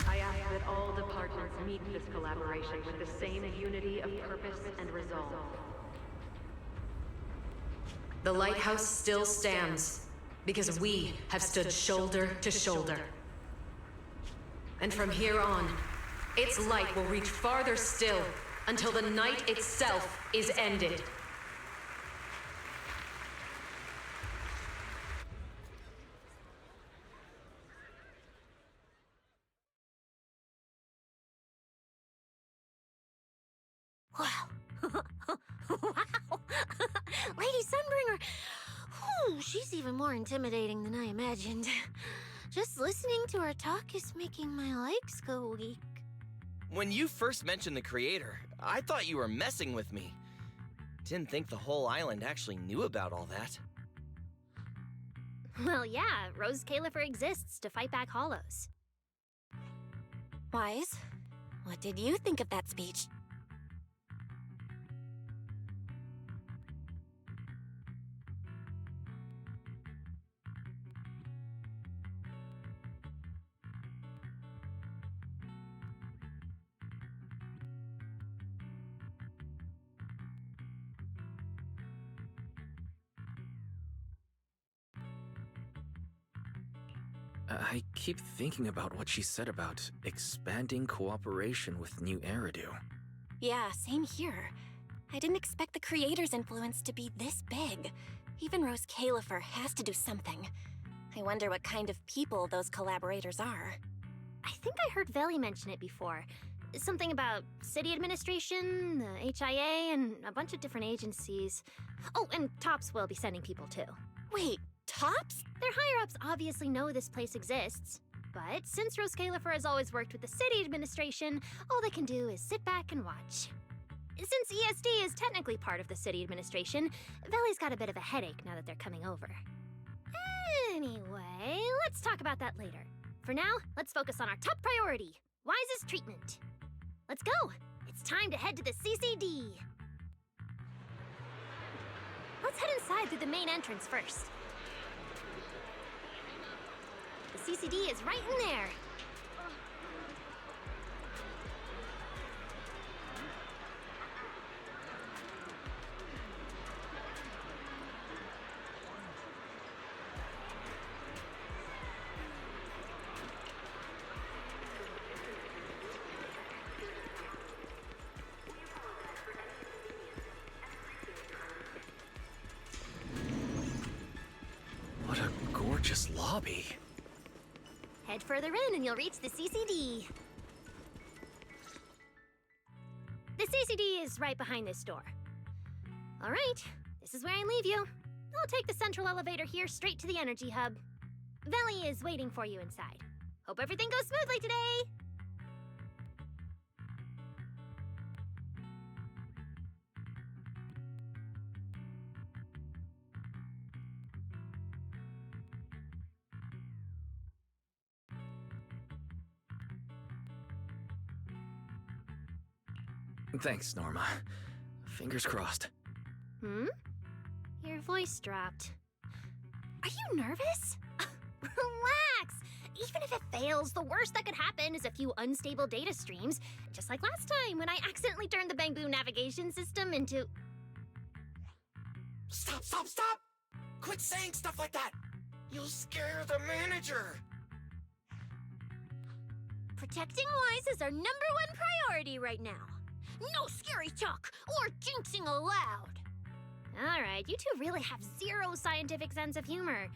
I ask that all departments meet this collaboration with the same unity of purpose and resolve. The lighthouse still stands because we have stood shoulder to shoulder. And from here on, its light will reach farther still until the night itself is ended. Wow. Wow. Lady Sunbringer. Whew, she's even more intimidating than I imagined. Just listening to her talk is making my legs go weak. When you first mentioned the Creator, I thought you were messing with me. Didn't think the whole island actually knew about all that. Well, yeah, Rose Califer exists to fight back hollows. Wise, what did you think of that speech? I keep thinking about what she said about expanding cooperation with New Eridu. Yeah, same here. I didn't expect the Creator's influence to be this big. Even Rose Califer has to do something. I wonder what kind of people those collaborators are. I think I heard Veli mention it before. Something about city administration, the HIA, and a bunch of different agencies. Oh, and Tops will be sending people too. Wait, Tops? Their higher-ups obviously know this place exists. But since Rose Califer has always worked with the city administration, all they can do is sit back and watch. Since ESD is technically part of the city administration, Veli's got a bit of a headache now that they're coming over. Anyway, let's talk about that later. For now, let's focus on our top priority, Wise's treatment. Let's go! It's time to head to the CCD! Let's head inside through the main entrance first. The CCD is right in there. lobby. Head further in and you'll reach the CCD. The CCD is right behind this door. All right, this is where I leave you. I'll take the central elevator here straight to the energy hub. Veli is waiting for you inside. Hope everything goes smoothly today. Thanks, Norma. Fingers crossed. Your voice dropped. Are you nervous? Relax! Even if it fails, the worst that could happen is a few unstable data streams, just like last time when I accidentally turned the Bang Boom navigation system into... Stop, stop, stop! Quit saying stuff like that! You'll scare the manager! Protecting Wise is our #1 priority right now. No scary talk or jinxing allowed. Alright, you two really have zero scientific sense of humor.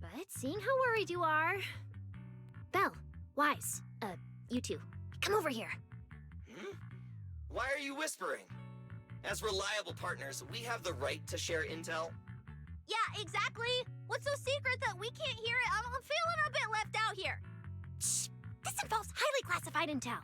But seeing how worried you are... Belle, Wise, you two, come over here. Why are you whispering? As reliable partners, we have the right to share intel. Yeah, exactly. What's so secret that we can't hear it? I'm feeling a bit left out here. Shh! This involves highly classified intel.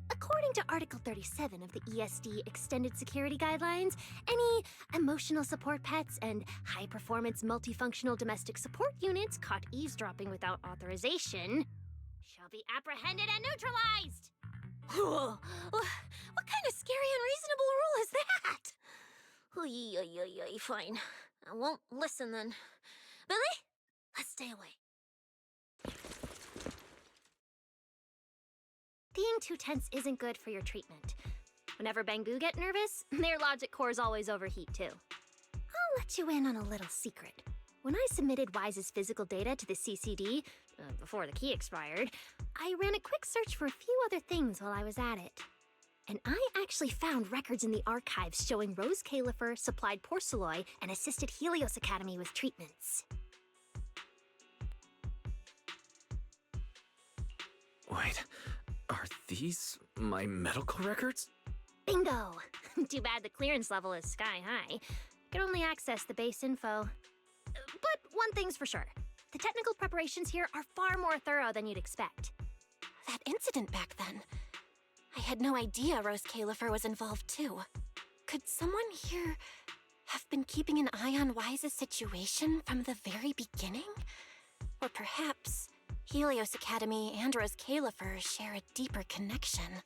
According to Article 37 of the ESD Extended Security Guidelines, any emotional support pets and high-performance multifunctional domestic support units caught eavesdropping without authorization shall be apprehended and neutralized. What kind of scary unreasonable rule is that? Fine. I won't listen then. Billy, let's stay away. Being too tense isn't good for your treatment. Whenever Bangbu get nervous, their logic cores always overheat too. I'll let you in on a little secret. When I submitted Wise's physical data to the CCD, before the key expired, I ran a quick search for a few other things while I was at it. And I actually found records in the archives showing Rose Califer supplied Porceloy and assisted Helios Academy with treatments. Wait, are these my medical records? Bingo! Too bad the clearance level is sky high. Can only access the base info. But one thing's for sure. The technical preparations here are far more thorough than you'd expect. That incident back then. I had no idea Rose Califer was involved too. Could someone here have been keeping an eye on Wise's situation from the very beginning? Or perhaps Helios Academy and Rose Califer share a deeper connection.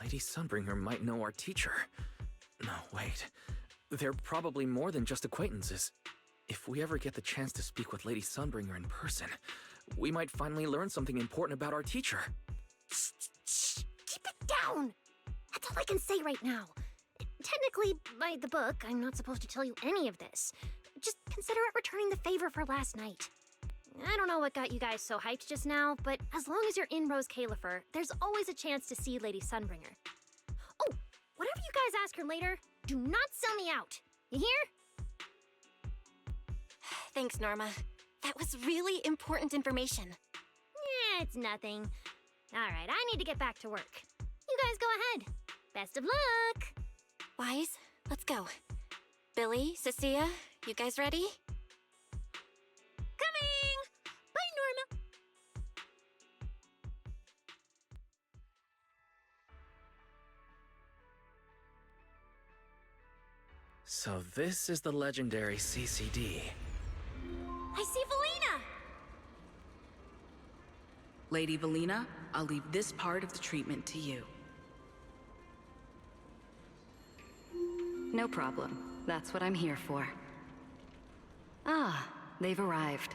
Lady Sunbringer might know our teacher. No, wait. They're probably more than just acquaintances. If we ever get the chance to speak with Lady Sunbringer in person, we might finally learn something important about our teacher. Shh! Keep it down! That's all I can say right now. Technically, by the book, I'm not supposed to tell you any of this. Just consider it returning the favor for last night. I don't know what got you guys so hyped just now, but as long as you're in Rose Califer, there's always a chance to see Lady Sunbringer. Oh, whatever you guys ask her later, do not sell me out. You hear? Thanks, Norma. That was really important information. Yeah, it's nothing. Alright, I need to get back to work. You guys go ahead. Best of luck! Wise, let's go. Billy, Cecilia, you guys ready? Coming! Bye, Norma! So this is the legendary CCD. I see Valina! Lady Valina, I'll leave this part of the treatment to you. No problem. That's what I'm here for. Ah, they've arrived.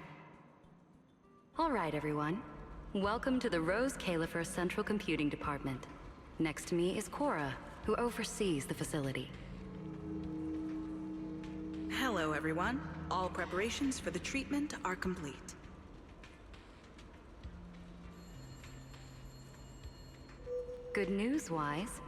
All right, everyone. Welcome to the Rose Califer Central Computing Department. Next to me is Cora, who oversees the facility. Hello, everyone. All preparations for the treatment are complete. Good news, Wise.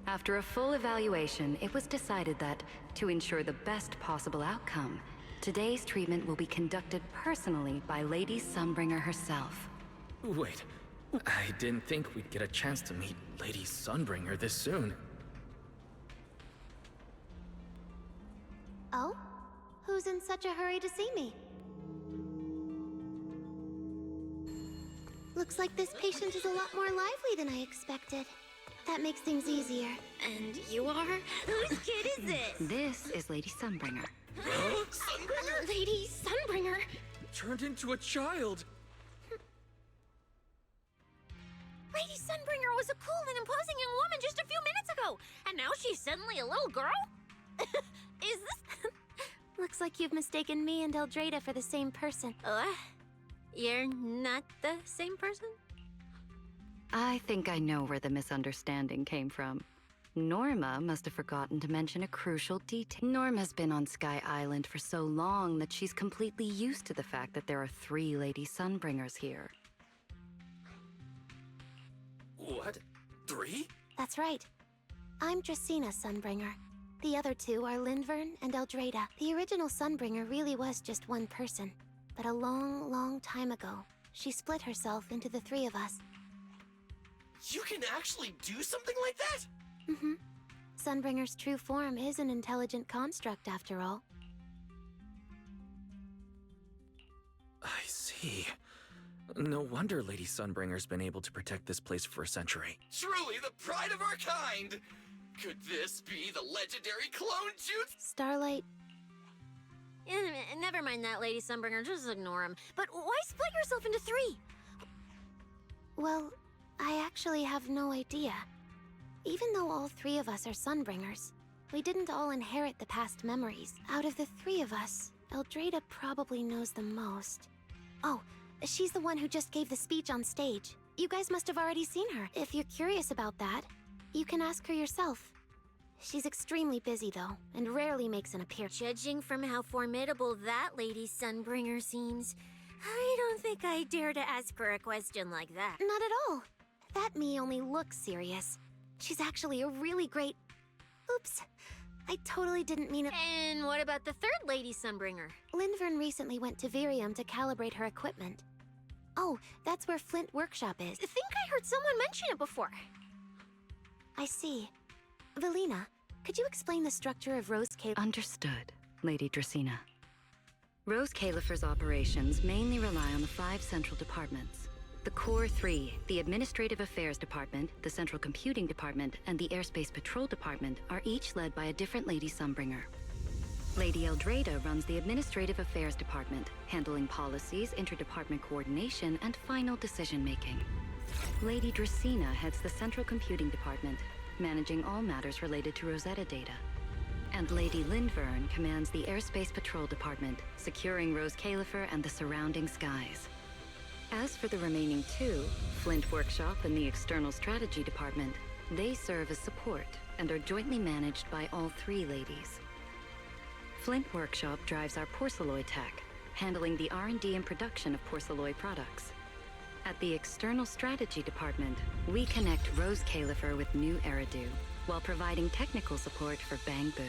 After a full evaluation, it was decided that, to ensure the best possible outcome, today's treatment will be conducted personally by Lady Sunbringer herself. Wait, I didn't think we'd get a chance to meet Lady Sunbringer this soon. Oh? Who's in such a hurry to see me? Looks like this patient is a lot more lively than I expected. That makes things easier. And you are? Whose kid is this? This is Lady Sunbringer. Sunbringer? Lady Sunbringer? Turned into a child! Lady Sunbringer was a cool and imposing young woman just a few minutes ago, and now she's suddenly a little girl? Is this... Looks like you've mistaken me and Eldrada for the same person. You're not the same person? I think I know where the misunderstanding came from. Norma must have forgotten to mention a crucial detail. Norma's been on Sky Island for so long that she's completely used to the fact that there are 3 Lady Sunbringers here. What? 3? That's right. I'm Dracena Sunbringer. The other 2 are Lindvern and Eldrada. The original Sunbringer really was just one person. But a long, long time ago, she split herself into the 3 of us. You can actually do something like that? Mm-hmm. Sunbringer's true form is an intelligent construct, after all. I see. No wonder Lady Sunbringer's been able to protect this place for a century. Truly the pride of our kind! Could this be the legendary clone Jude? Starlight... Never mind that, Lady Sunbringer. Just ignore him. But why split yourself into 3? Well, I actually have no idea. Even though all 3 of us are Sunbringers, we didn't all inherit the past memories. Out of the 3 of us, Eldrada probably knows the most. Oh, she's the one who just gave the speech on stage. You guys must have already seen her. If you're curious about that, you can ask her yourself. She's extremely busy, though, and rarely makes an appearance. Judging from how formidable that Lady Sunbringer seems, I don't think I dare to ask her a question like that. Not at all. That me only looks serious. She's actually a really great... Oops. I totally didn't mean it. And what about the 3rd Lady Sunbringer? Lindvern recently went to Virium to calibrate her equipment. Oh, that's where Flint Workshop is. I think I heard someone mention it before. I see. Velina, could you explain the structure of Rose Califer? Understood, Lady Dracena. Rose Califer's operations mainly rely on the 5 central departments. The Core 3, the Administrative Affairs Department, the Central Computing Department, and the Airspace Patrol Department are each led by a different Lady Sunbringer. Lady Eldrada runs the Administrative Affairs Department, handling policies, interdepartment coordination, and final decision-making. Lady Dracena heads the Central Computing Department, managing all matters related to Rosetta data. And Lady Lindvern commands the Airspace Patrol Department, securing Rose Califer and the surrounding skies. As for the remaining 2, Flint Workshop and the External Strategy Department, they serve as support and are jointly managed by all 3 ladies. Flint Workshop drives our porcelloid tech, handling the R&D and production of porcelloid products. At the External Strategy Department, we connect Rose Califer with new Eridu, while providing technical support for Bangbu.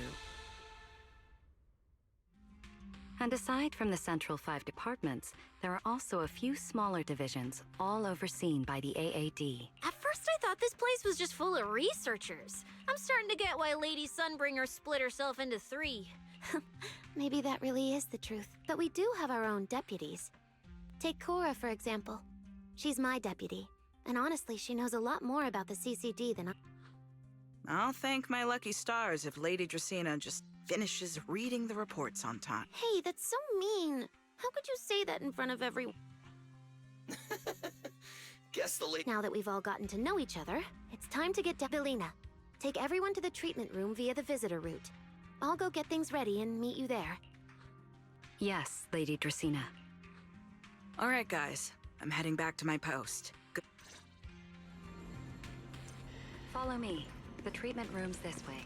And aside from the central 5 departments, there are also a few smaller divisions, all overseen by the AAD. At first I thought this place was just full of researchers. I'm starting to get why Lady Sunbringer split herself into 3. Maybe that really is the truth. But we do have our own deputies. Take Cora, for example. She's my deputy, and honestly, she knows a lot more about the CCD than I... I'll thank my lucky stars if Lady Dracena just finishes reading the reports on time. Hey, that's so mean. How could you say that in front of everyone? Guess the lady... Now that we've all gotten to know each other, it's time to get to Velina. Take everyone to the treatment room via the visitor route. I'll go get things ready and meet you there. Yes, Lady Dracena. All right, guys. I'm heading back to my post. Follow me. The treatment room's this way.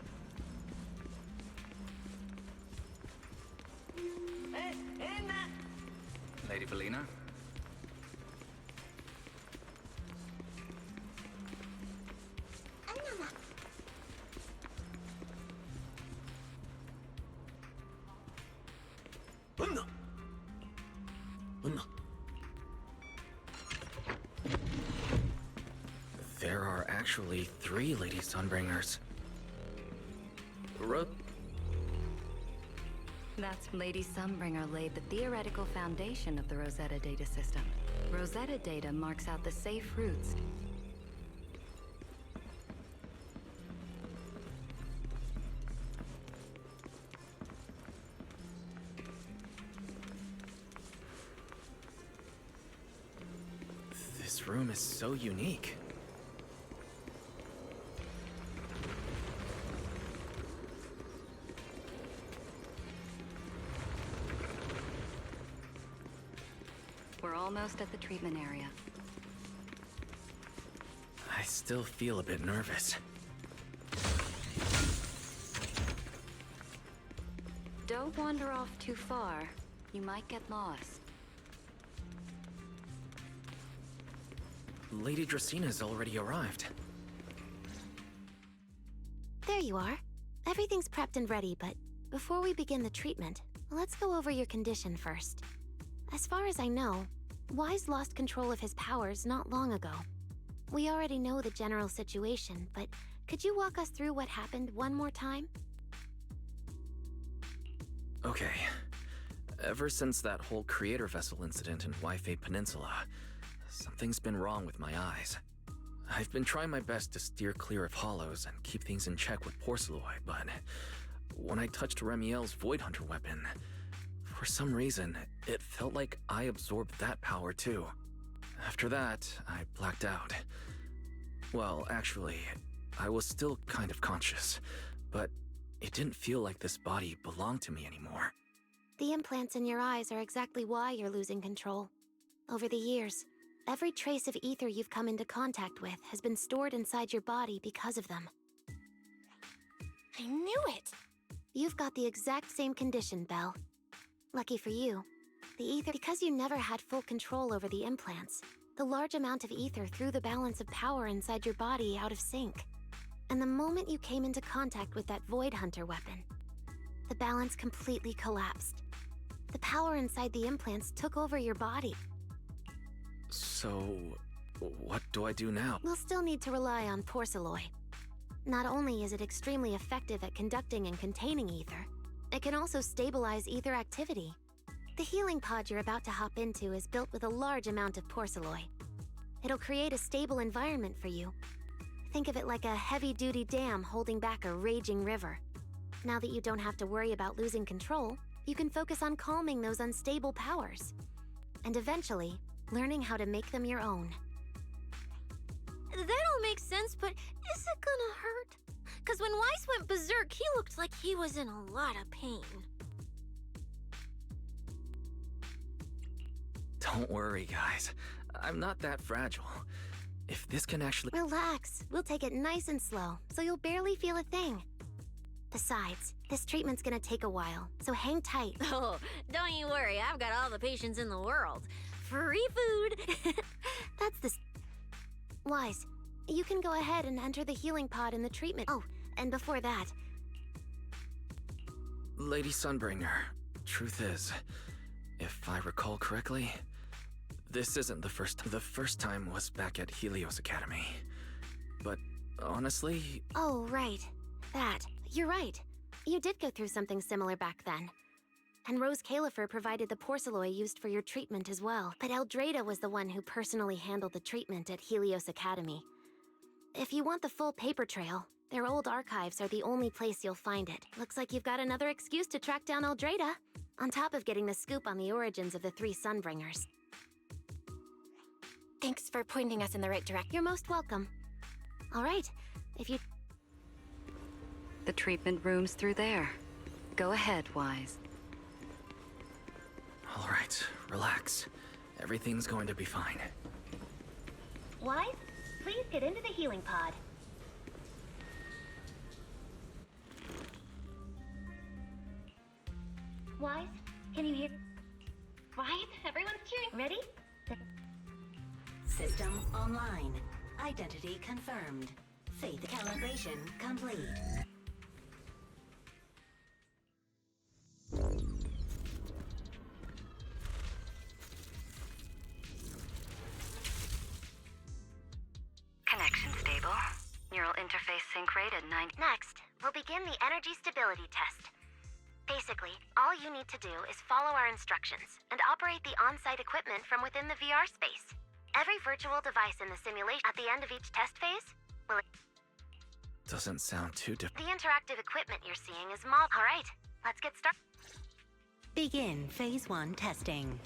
Lady Valina. There are actually 3 Lady Sunbringers. That's Lady Sunbringer laid the theoretical foundation of the Rosetta data system. Rosetta data marks out the safe routes. This room is so unique. We're almost at the treatment area. I still feel a bit nervous. Don't wander off too far. You might get lost. Lady Dracena's already arrived. There you are. Everything's prepped and ready, but before we begin the treatment, let's go over your condition first. As far as I know, Wise lost control of his powers not long ago. We already know the general situation, but could you walk us through what happened one more time? Okay. Ever since that whole creator vessel incident in Waifei Peninsula, something's been wrong with my eyes. I've been trying my best to steer clear of hollows and keep things in check with Porceloi, but when I touched Remiel's Void Hunter weapon, for some reason, it felt like I absorbed that power too. After that, I blacked out. Well, actually, I was still kind of conscious, but it didn't feel like this body belonged to me anymore. The implants in your eyes are exactly why you're losing control. Over the years, every trace of ether you've come into contact with has been stored inside your body because of them. I knew it! You've got the exact same condition, Belle. Lucky for you, the ether, because you never had full control over the implants, the large amount of ether threw the balance of power inside your body out of sync. And the moment you came into contact with that Void Hunter weapon, the balance completely collapsed. The power inside the implants took over your body. So, what do I do now? We'll still need to rely on Porceloi. Not only is it extremely effective at conducting and containing ether, it can also stabilize ether activity. The healing pod you're about to hop into is built with a large amount of Porceloi. It'll create a stable environment for you. Think of it like a heavy-duty dam holding back a raging river. Now that you don't have to worry about losing control, you can focus on calming those unstable powers. And eventually, learning how to make them your own. That all makes sense, but is it gonna hurt? Because when Weiss went berserk, he looked like he was in a lot of pain. Don't worry, guys. I'm not that fragile. If this can actually— Relax. We'll take it nice and slow, so you'll barely feel a thing. Besides, this treatment's gonna take a while, so hang tight. Oh, don't you worry. I've got all the patience in the world. Free food. That's the... Wise, you can go ahead and enter the healing pod in the treatment. Oh, and before that... Lady Sunbringer, truth is, if I recall correctly, this isn't the first time. The first time was back at Helios Academy. But honestly... Oh, right. That. You're right. You did go through something similar back then. And Rose Califer provided the Porceloi used for your treatment as well. But Eldrada was the one who personally handled the treatment at Helios Academy. If you want the full paper trail, their old archives are the only place you'll find it. Looks like you've got another excuse to track down Eldrada, on top of getting the scoop on the origins of the 3 Sunbringers. Thanks for pointing us in the right direction. You're most welcome. All right, if you... The treatment room's through there. Go ahead, Wise. All right, relax. Everything's going to be fine. Wise, please get into the healing pod. Wise, can you hear? Wise, everyone's ready? System online. Identity confirmed. Faith calibration complete. Connection stable. Neural interface sync rate at 90. Next, we'll begin the energy stability test. Basically, all you need to do is follow our instructions and operate the on-site equipment from within the VR space. Every virtual device in the simulation at the end of each test phase will... Doesn't sound too The interactive equipment you're seeing is All right, let's get started. Begin Phase 1 testing.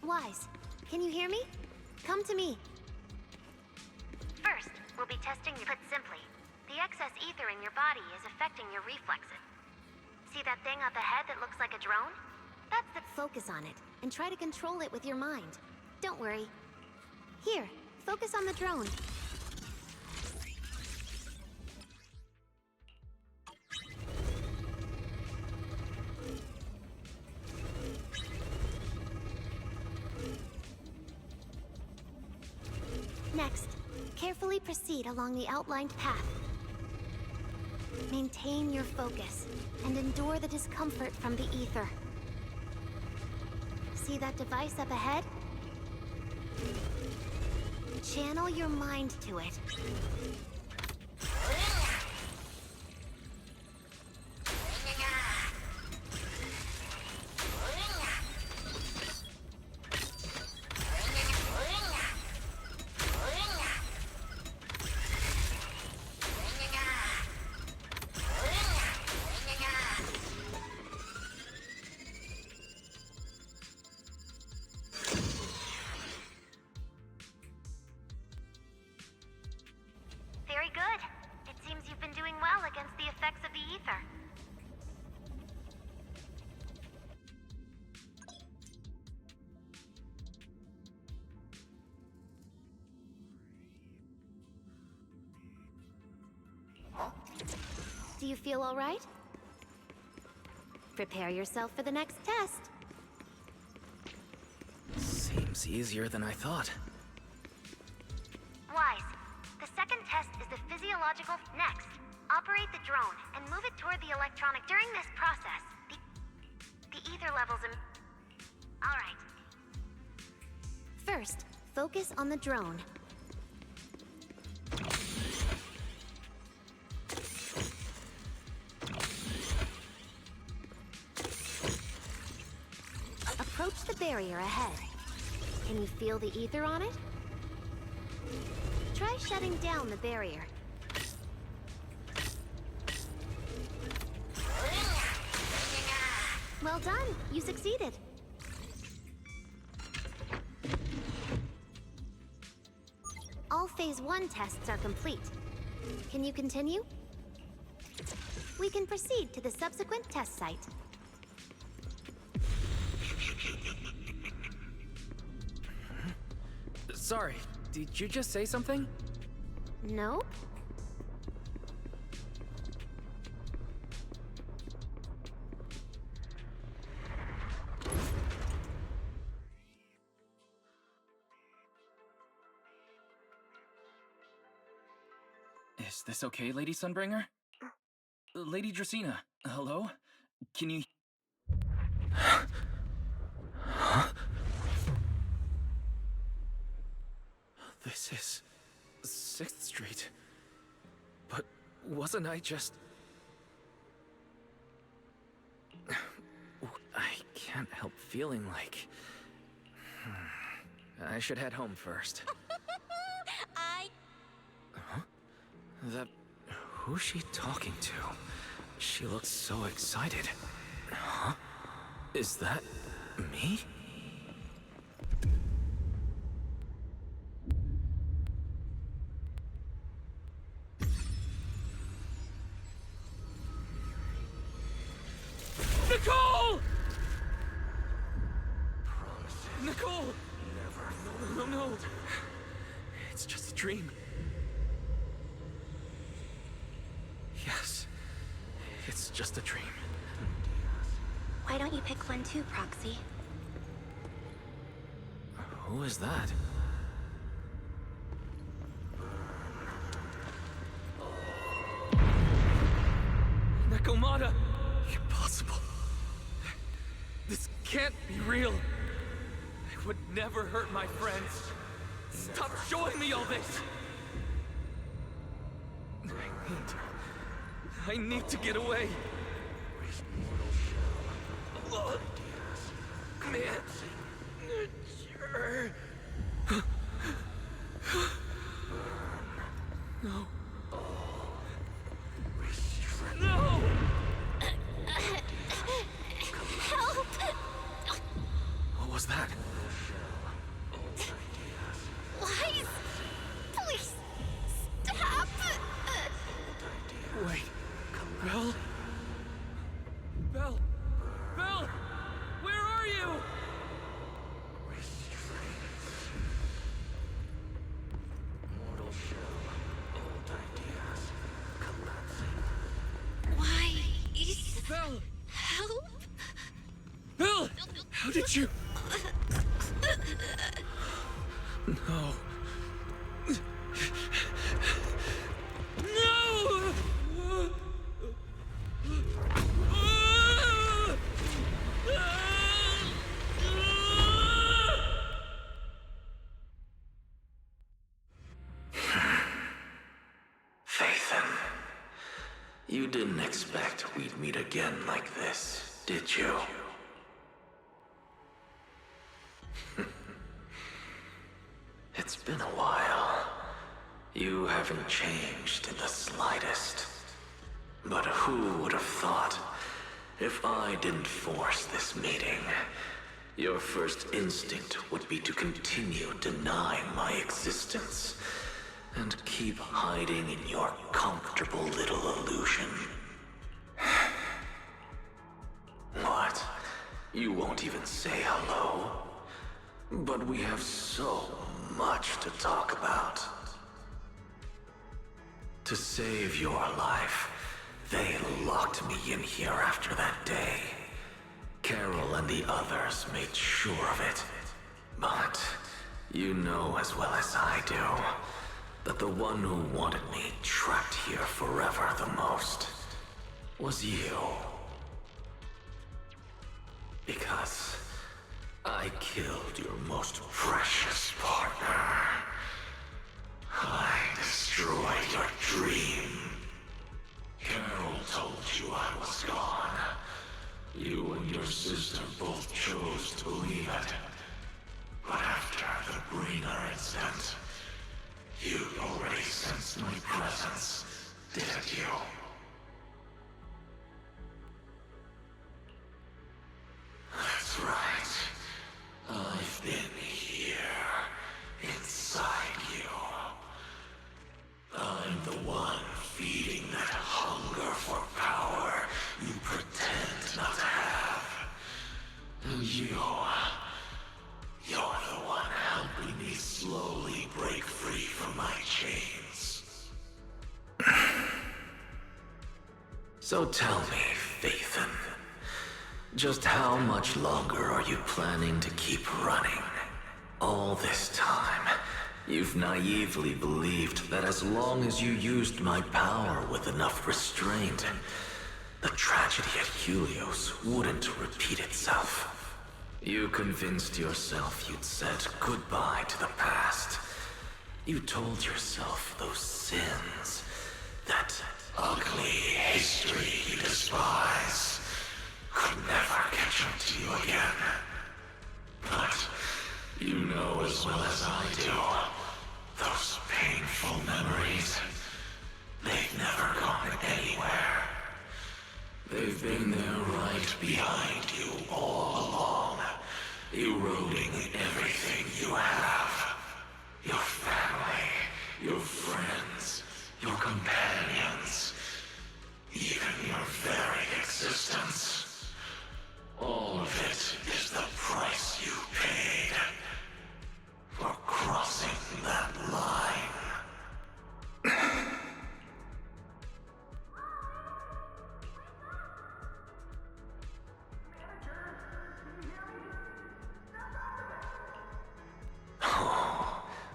Wise, can you hear me? Come to me. First, we'll be testing you. Put simply, the excess ether in your body is affecting your reflexes. See that thing up ahead that looks like a drone? That's the... Focus on it, and try to control it with your mind. Don't worry. Here, focus on the drone. Next, carefully proceed along the outlined path. Maintain your focus and endure the discomfort from the ether. See that device up ahead? Channel your mind to it. Very good. It seems you've been doing well against the effects of the ether. Do you feel all right? Prepare yourself for the next test. Seems easier than I thought. Wise. The second test is the physiological. Next, operate the drone and move it toward the electronic. During this process, the ether levels All right. First, focus on the drone. Approach the barrier ahead. Can you feel the ether on it? Try shutting down the barrier. Well done, you succeeded. All Phase 1 tests are complete. Can you continue? We can proceed to the subsequent test site. Sorry, did you just say something? Nope. Is this okay, Lady Sunbringer? Lady Dracaena, hello? Can you... Huh? This is 6th Street. But wasn't I just... I can't help feeling like... I should head home first. Huh? Who's she talking to? She looks so excited. Huh? Is that me? Nicole! Nicole! Never. No. It's just a dream. Yes. It's just a dream. Why don't you pick one too, Proxy? Who is that? Nakomata! Impossible. This can't be real. I would never hurt my friends. Stop showing me all this! I need to get away. Man. No. No! Help! What was that? Why? Please, stop! Wait. Belle? Belle! Belle! Where are you? Why is... Belle! Help? Belle! How did you... No. No! Phaethon, you didn't expect we'd meet again like this, did you? It's been a while. You haven't changed in the slightest. But who would have thought, if I didn't force this meeting, your first instinct would be to continue denying my existence and keep hiding in your comfortable little illusion. What? You won't even say hello? But we have so much to talk about. To save your life, they locked me in here after that day. Carol and the others made sure of it. But you know as well as I do that the one who wanted me trapped here forever the most was you. Because I killed your most precious partner. I destroyed your dream. Carol told you I was gone. You and your sister both chose to believe it. But after the Bringer incident, you already sensed my presence, didn't you? That's right. I've been here, inside you. I'm the one feeding that hunger for power you pretend not to have. And you're the one helping me slowly break free from my chains. So tell me, Phaethon, just how much longer are you planning to keep running? All this time, you've naively believed that as long as you used my power with enough restraint, the tragedy at Helios wouldn't repeat itself. You convinced yourself you'd said goodbye to the past. You told yourself those sins, that ugly history you despise, could never catch up to you again. But you know as well as I do, those painful memories, they've never gone anywhere. They've been there right behind you all along, eroding everything you have. Your family, your friends, your companions, even your very existence. All of it is the price you paid for crossing that line.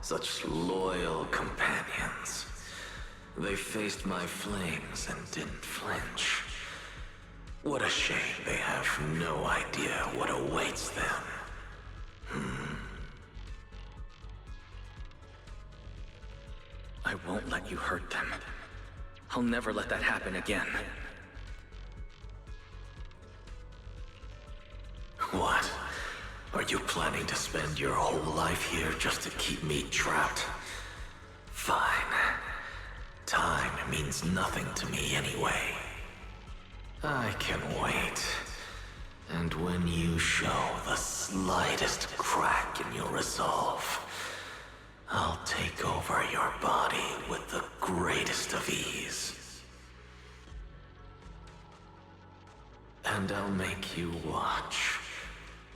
Such loyal companions. They faced my flames and didn't flinch. What a shame they have no idea what awaits them. I won't let you hurt them. I'll never let that happen again. What? Are you planning to spend your whole life here just to keep me trapped? Fine. Time means nothing to me anyway. I can wait. And when you show the slightest crack in your resolve, I'll take over your body with the greatest of ease. And I'll make you watch.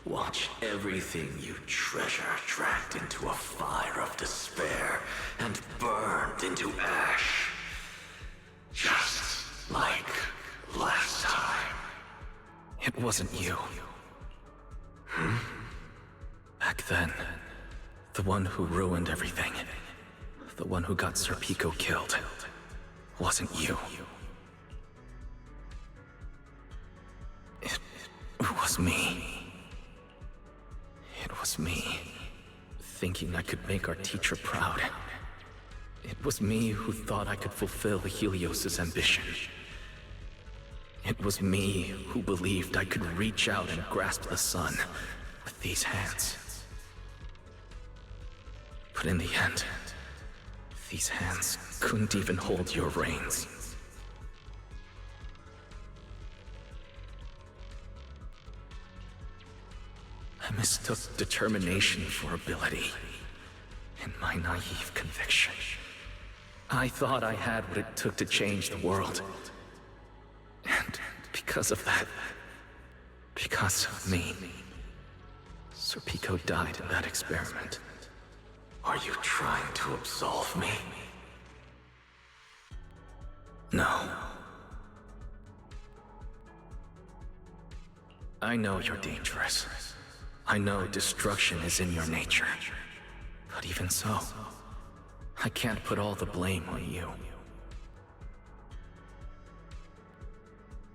Watch everything you treasure dragged into a fire of despair and burned into ash. Just like last time. It wasn't you. Back then, the one who ruined everything, the one who got Sir Pico killed, wasn't you. It was me. It was me, thinking I could make our teacher proud. It was me who thought I could fulfill Helios's ambition. It was me who believed I could reach out and grasp the sun with these hands. But in the end, these hands couldn't even hold your reins. I mistook determination for ability. In my naive conviction, I thought I had what it took to change the world. And because of that, because of me, Sir Pico died in that experiment. Are you trying to absolve me? No. I know you're dangerous. I know destruction is in your nature. But even so, I can't put all the blame on you.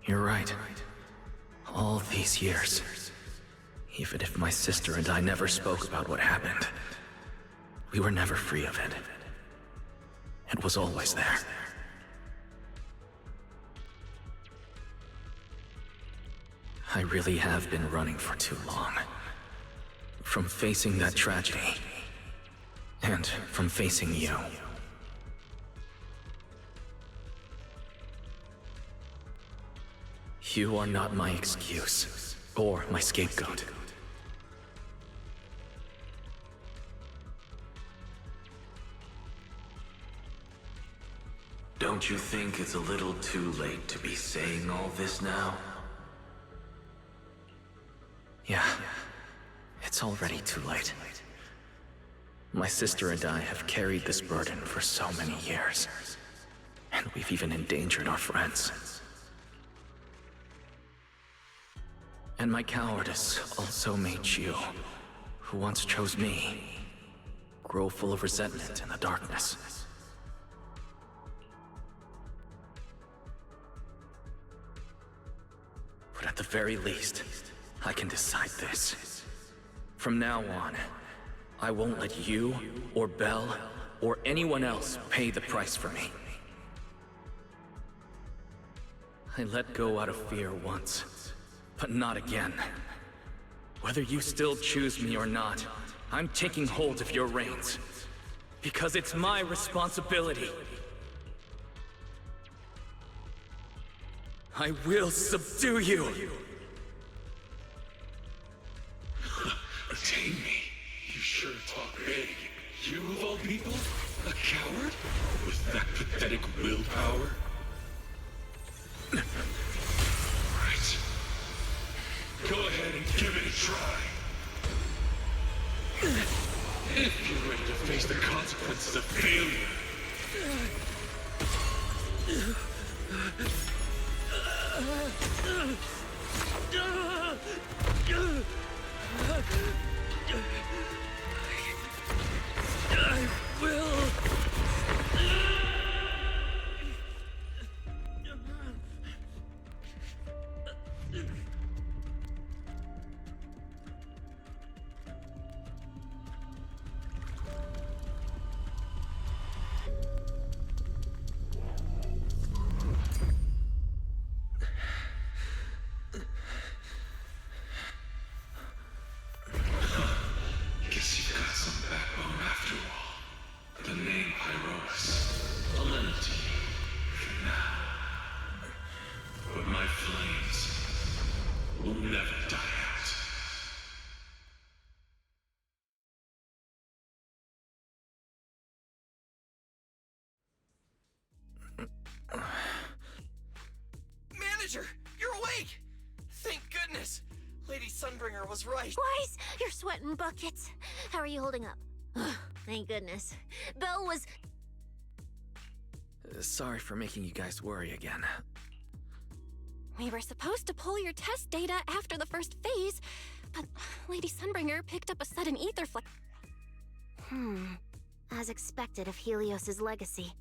You're right. All these years, even if my sister and I never spoke about what happened, we were never free of it. It was always there. I really have been running for too long. From facing that tragedy, and from facing you. You are not my excuse, or my scapegoat. Don't you think it's a little too late to be saying all this now? Yeah, it's already too late. My sister and I have carried this burden for so many years, and we've even endangered our friends. And my cowardice also made you, who once chose me, grow full of resentment in the darkness. But at the very least, I can decide this. From now on, I won't let you, or Belle, or anyone else pay the price for me. I let go out of fear once, but not again. Whether you still choose me or not, I'm taking hold of your reins. Because it's my responsibility. I will subdue you! Retain me? You sure talk big. You of all people? A coward? With that pathetic willpower? Right. Go ahead and give it a try. If you're ready to face the consequences of failure. I Manager, you're awake! Thank goodness! Lady Sunbringer was right. Wise, you're sweating buckets. How are you holding up? Thank goodness. Belle was... Sorry for making you guys worry again. We were supposed to pull your test data after the first phase, but Lady Sunbringer picked up a sudden ether flex. As expected of Helios's legacy.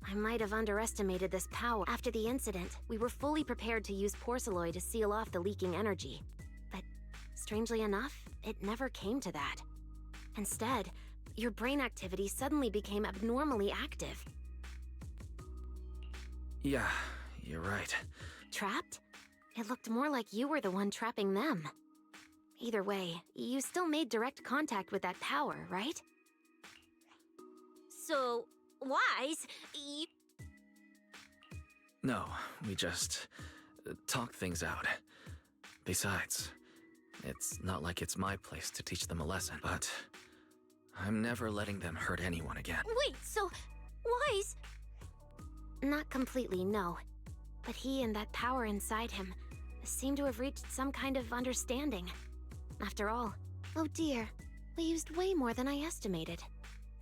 I might have underestimated this power. After the incident, we were fully prepared to use Porceloid to seal off the leaking energy. But strangely enough, it never came to that. Instead, your brain activity suddenly became abnormally active. Yeah, you're right. Trapped? It looked more like you were the one trapping them. Either way, you still made direct contact with that power, right? So, Wise, No, we just talked things out. Besides, it's not like it's my place to teach them a lesson, but I'm never letting them hurt anyone again. Wait, so, Wise... Not completely, no. But he and that power inside him seem to have reached some kind of understanding. After all, oh dear, we used way more than I estimated.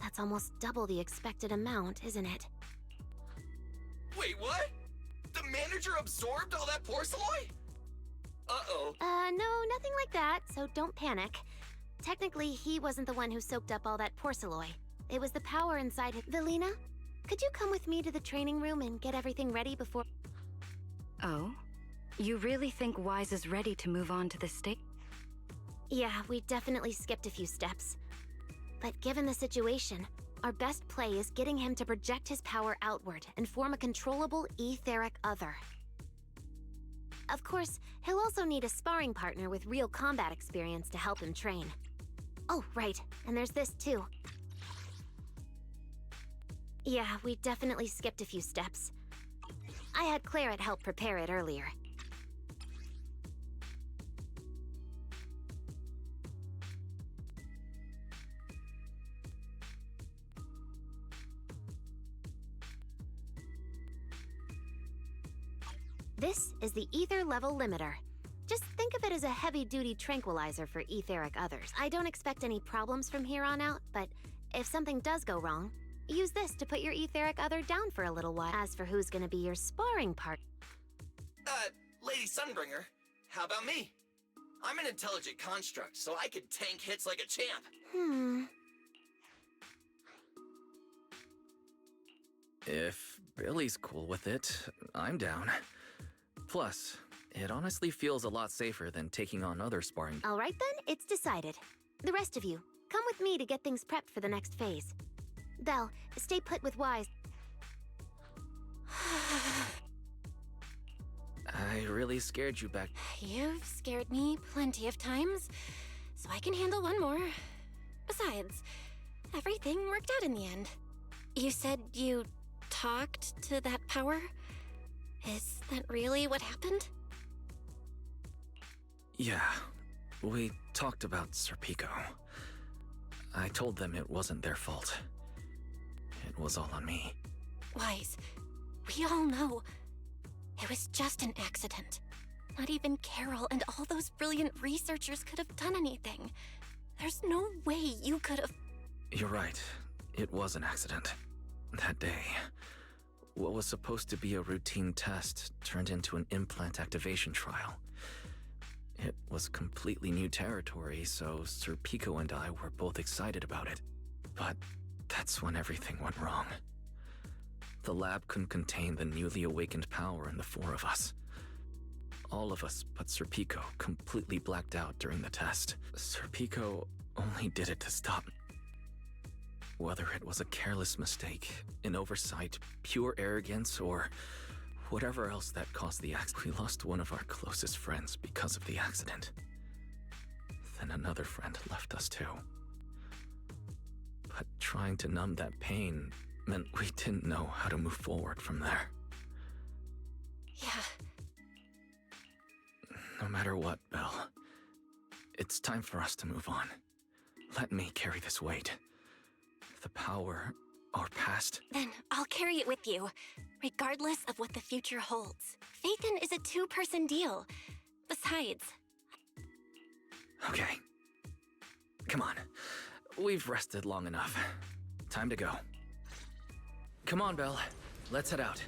That's almost double the expected amount, isn't it? Wait, what? The manager absorbed all that porcelain? Uh-oh. No, nothing like that, so don't panic. Technically, he wasn't the one who soaked up all that porceloid. It was the power inside him. Velina, could you come with me to the training room and get everything ready before... Oh? You really think Wise is ready to move on to the stage? Yeah, we definitely skipped a few steps. But given the situation, our best play is getting him to project his power outward and form a controllable etheric other. Of course, he'll also need a sparring partner with real combat experience to help him train. Oh, right, and there's this too. Yeah, we definitely skipped a few steps. I had Claret help prepare it earlier. This is the ether level limiter. Just think of it as a heavy-duty tranquilizer for etheric others. I don't expect any problems from here on out, but if something does go wrong, use this to put your etheric other down for a little while. As for who's gonna be your sparring partner... Lady Sunbringer, how about me? I'm an intelligent construct, so I could tank hits like a champ. If Billy's cool with it, I'm down. Plus, it honestly feels a lot safer than taking on other sparring. All right then, it's decided. The rest of you, come with me to get things prepped for the next phase. Belle, stay put with Wise. I really scared you back. You've scared me plenty of times, so I can handle one more. Besides, everything worked out in the end. You said you talked to that power? Is that really what happened? Yeah, we talked about Serpico. I told them it wasn't their fault. It was all on me. Wise, we all know it was just an accident. Not even Carol and all those brilliant researchers could have done anything. There's no way you could have... You're right. It was an accident. That day, what was supposed to be a routine test turned into an implant activation trial. It was completely new territory, so Sir Pico and I were both excited about it. But that's when everything went wrong. The lab couldn't contain the newly awakened power in the four of us. All of us but Sir Pico completely blacked out during the test. Sir Pico only did it to stop me. Whether it was a careless mistake, an oversight, pure arrogance, or whatever else that caused the accident, we lost one of our closest friends because of the accident. Then another friend left us too. But trying to numb that pain meant we didn't know how to move forward from there. Yeah. No matter what, Belle, it's time for us to move on. Let me carry this weight. The power Our past? Then I'll carry it with you, regardless of what the future holds. Phaethon is a two-person deal. Besides... Okay. Come on. We've rested long enough. Time to go. Come on, Belle. Let's head out.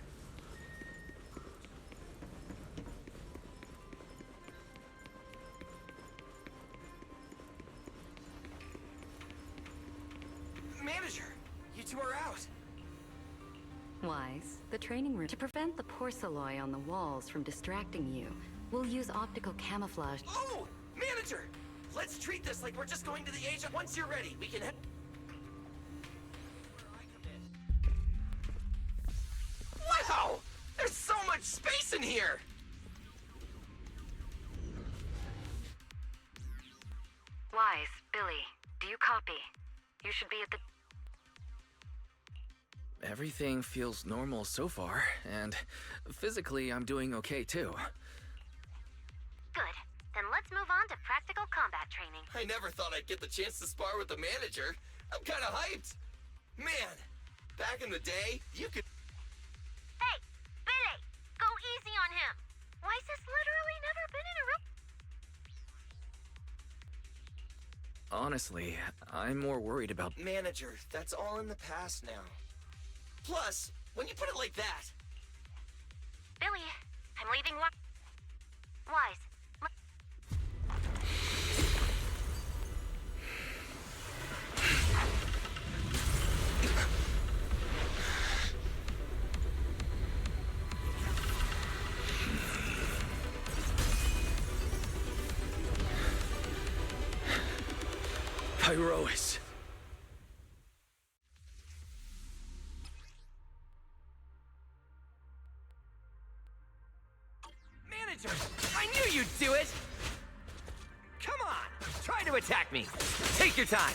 Manager, you two are out. Wise, the training room. To prevent the porcelain on the walls from distracting you, we'll use optical camouflage. Oh, manager! Let's treat this like we're just going to the agent. Once you're ready, we can head... Wow! There's so much space in here! Wise, Billy, do you copy? You should be at the... Everything feels normal so far, and physically I'm doing okay too. Good. Then let's move on to practical combat training. I never thought I'd get the chance to spar with the manager. I'm kinda hyped. Man, back in the day, you could... Hey, Billy! Go easy on him! Weiss has literally never been in a room... Honestly, I'm more worried about... Manager, that's all in the past now. Plus, when you put it like that... Billy, I'm leaving Weiss. Pyrois. Manager, I knew you'd do it! Come on, try to attack me. Take your time.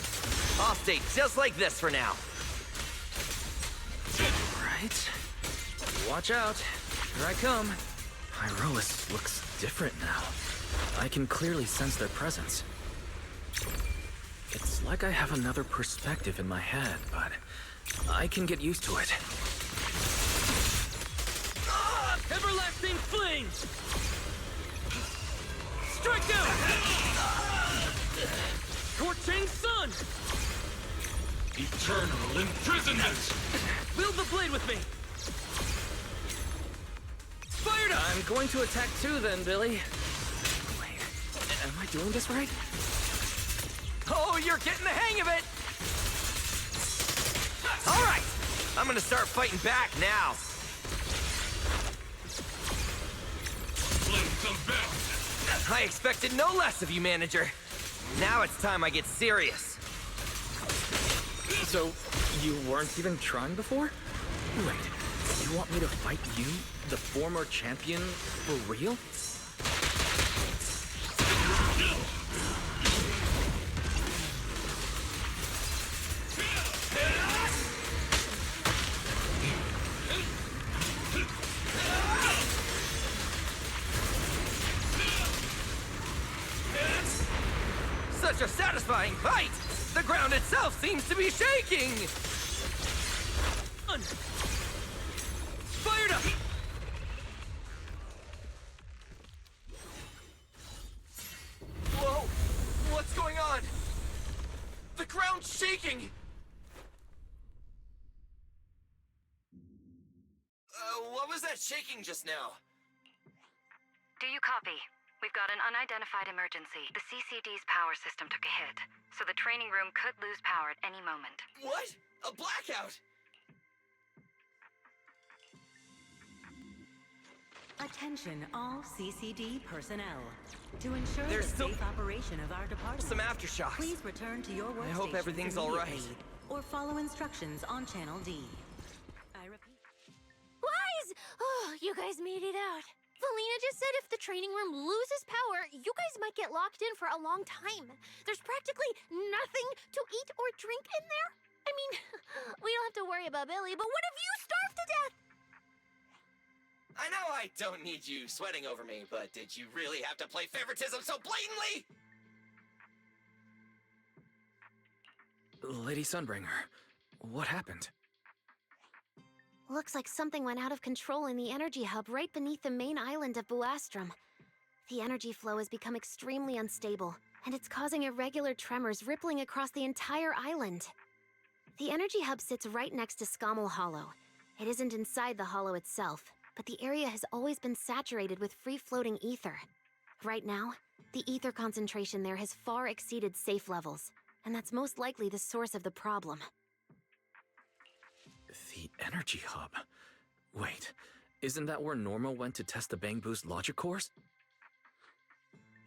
I'll stay just like this for now. Right. Watch out. Here I come. Pyrois looks different now. I can clearly sense their presence. It's like I have another perspective in my head, but I can get used to it. Everlasting fling! Strike down! Scorching sun! Eternal imprisonment! Wield the blade with me! Fired up! I'm going to attack too then, Billy. Wait, am I doing this right? Oh, you're getting the hang of it! All right, I'm gonna start fighting back now. Flames unbound! I expected no less of you, manager. Now it's time I get serious. So, you weren't even trying before? Wait, you want me to fight you, the former champion, for real? Such a satisfying fight! The ground itself seems to be shaking! Fired up! Whoa! What's going on? The ground's shaking! What was that shaking just now? Do you copy? We've got an unidentified emergency. The CCD's power system took a hit, so the training room could lose power at any moment. What? A blackout? Attention all CCD personnel. To ensure There's the still safe operation of our department, some aftershocks. please return to your workstations I hope everything's all right. immediately, or follow instructions on Channel D. I repeat. Weiss! Oh, you guys made it out. Valina just said if the training room loses power, you guys might get locked in for a long time. There's practically nothing to eat or drink in there. I mean, we don't have to worry about Billy, but what if you starve to death? I know I don't need you sweating over me, but did you really have to play favoritism so blatantly? Lady Sunbringer, what happened? Looks like something went out of control in the energy hub right beneath the main island of Buastrom. The energy flow has become extremely unstable, and it's causing irregular tremors rippling across the entire island. The energy hub sits right next to Scommel Hollow. It isn't inside the hollow itself, but the area has always been saturated with free-floating ether. Right now, the ether concentration there has far exceeded safe levels, and that's most likely the source of the problem. The energy hub? Wait, isn't that where Norma went to test the Bang Boost logic cores?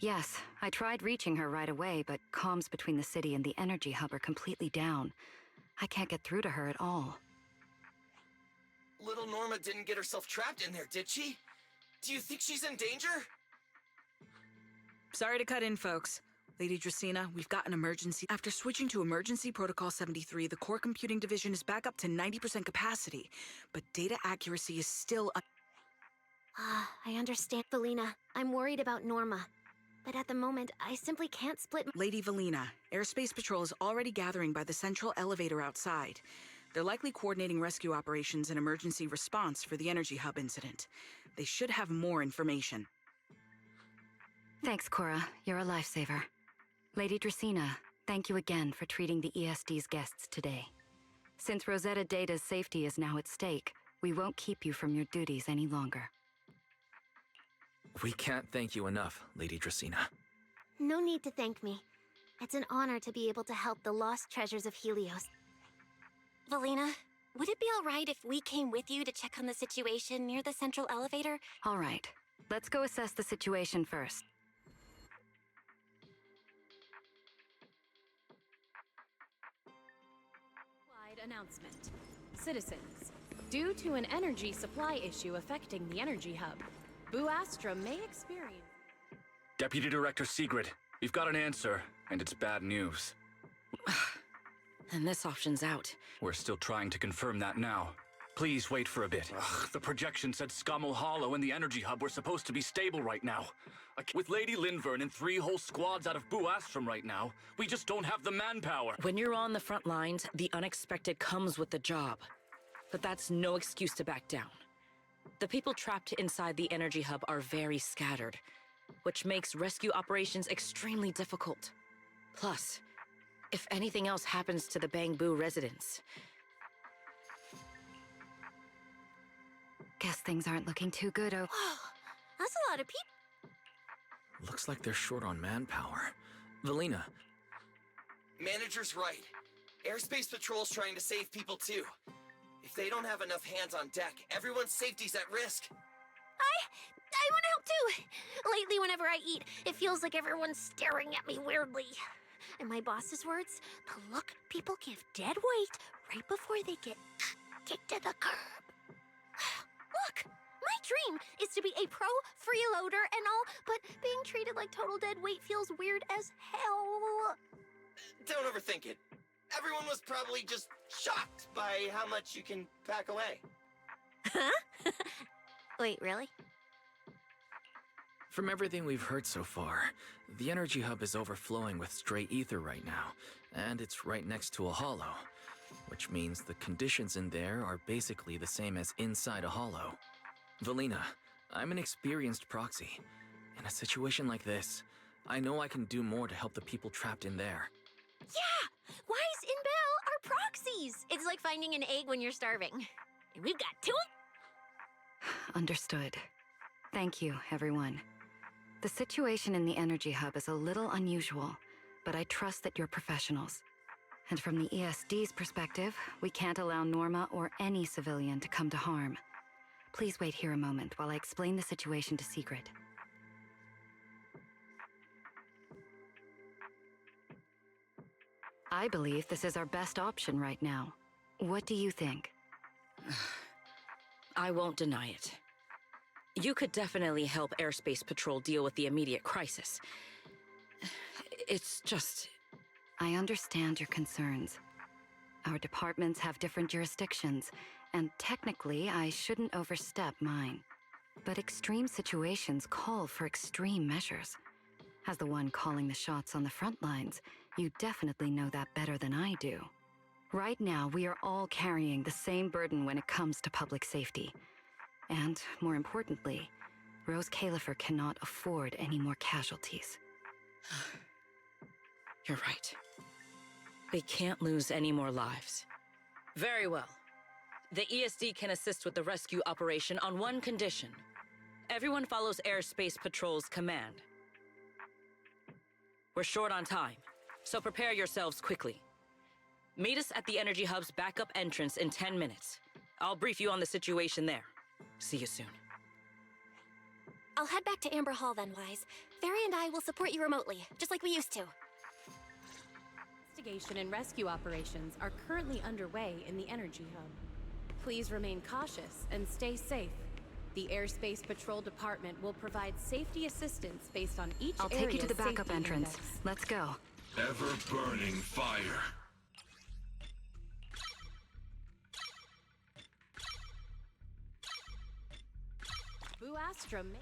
Yes, I tried reaching her right away, but comms between the city and the energy hub are completely down. I can't get through to her at all. Little Norma didn't get herself trapped in there, did she? Do you think she's in danger? Sorry to cut in, folks. Lady Dracaena, we've got an emergency. After switching to Emergency Protocol 73, the core computing division is back up to 90% capacity, but data accuracy is still I understand, Valina. I'm worried about Norma. But at the moment, I simply can't split Lady Valina, Airspace Patrol is already gathering by the central elevator outside. They're likely coordinating rescue operations and emergency response for the energy hub incident. They should have more information. Thanks, Cora. You're a lifesaver. Lady Dracaena, thank you again for treating the ESD's guests today. Since Rosetta Data's safety is now at stake, we won't keep you from your duties any longer. We can't thank you enough, Lady Dracaena. No need to thank me. It's an honor to be able to help the lost treasures of Helios. Valina, would it be alright if we came with you to check on the situation near the central elevator? All right. Let's go assess the situation first. Announcement. Citizens, due to an energy supply issue affecting the energy hub, Buastrom may experience... Deputy Director Sigrid, we've got an answer, and it's bad news. And this option's out. We're still trying to confirm that now. Please wait for a bit. The projection said Scommel Hollow and the energy hub were supposed to be stable right now. With Lady Linvern and 3 whole squads out of Buastrom right now, we just don't have the manpower. When you're on the front lines, the unexpected comes with the job. But that's no excuse to back down. The people trapped inside the energy hub are very scattered, which makes rescue operations extremely difficult. Plus, if anything else happens to the Bang Boo residents... Guess things aren't looking too good, That's a lot of people. Looks like they're short on manpower. Valina. Manager's right. Airspace Patrol's trying to save people too. If they don't have enough hands on deck, everyone's safety's at risk. I want to help too. Lately, whenever I eat, it feels like everyone's staring at me weirdly. In my boss's words, the look people give dead weight right before they get kicked to the curb. Look, my dream is to be a pro freeloader and all, but being treated like total dead weight feels weird as hell. Don't overthink it. Everyone was probably just shocked by how much you can pack away. Huh? Wait, really? From everything we've heard so far, the energy hub is overflowing with stray ether right now, and it's right next to a hollow, which means the conditions in there are basically the same as inside a hollow. Valina, I'm an experienced proxy. In a situation like this, I know I can do more to help the people trapped in there. Yeah! Wise and Belle are proxies! It's like finding an egg when you're starving. And we've got 2 Understood. Thank you, everyone. The situation in the energy hub is a little unusual, but I trust that you're professionals. And from the ESD's perspective, we can't allow Norma or any civilian to come to harm. Please wait here a moment while I explain the situation to Sigrid. I believe this is our best option right now. What do you think? I won't deny it. You could definitely help Airspace Patrol deal with the immediate crisis. It's just... I understand your concerns. Our departments have different jurisdictions, and technically I shouldn't overstep mine. But extreme situations call for extreme measures. As the one calling the shots on the front lines, you definitely know that better than I do. Right now, we are all carrying the same burden when it comes to public safety. And, more importantly, Rose Califer cannot afford any more casualties. You're right. We can't lose any more lives. Very well. The ESD can assist with the rescue operation on one condition. Everyone follows Airspace Patrol's command. We're short on time, so prepare yourselves quickly. Meet us at the Energy Hub's backup entrance in 10 minutes. I'll brief you on the situation there. See you soon. I'll head back to Amber Hall then, Wise. Fairy and I will support you remotely, just like we used to. Investigation and rescue operations are currently underway in the Energy Hub. Please remain cautious and stay safe. The Airspace Patrol Department will provide safety assistance based on each I'll take you to the area's backup safety entrance. index. Let's go. Ever-burning fire. Boo Astra may...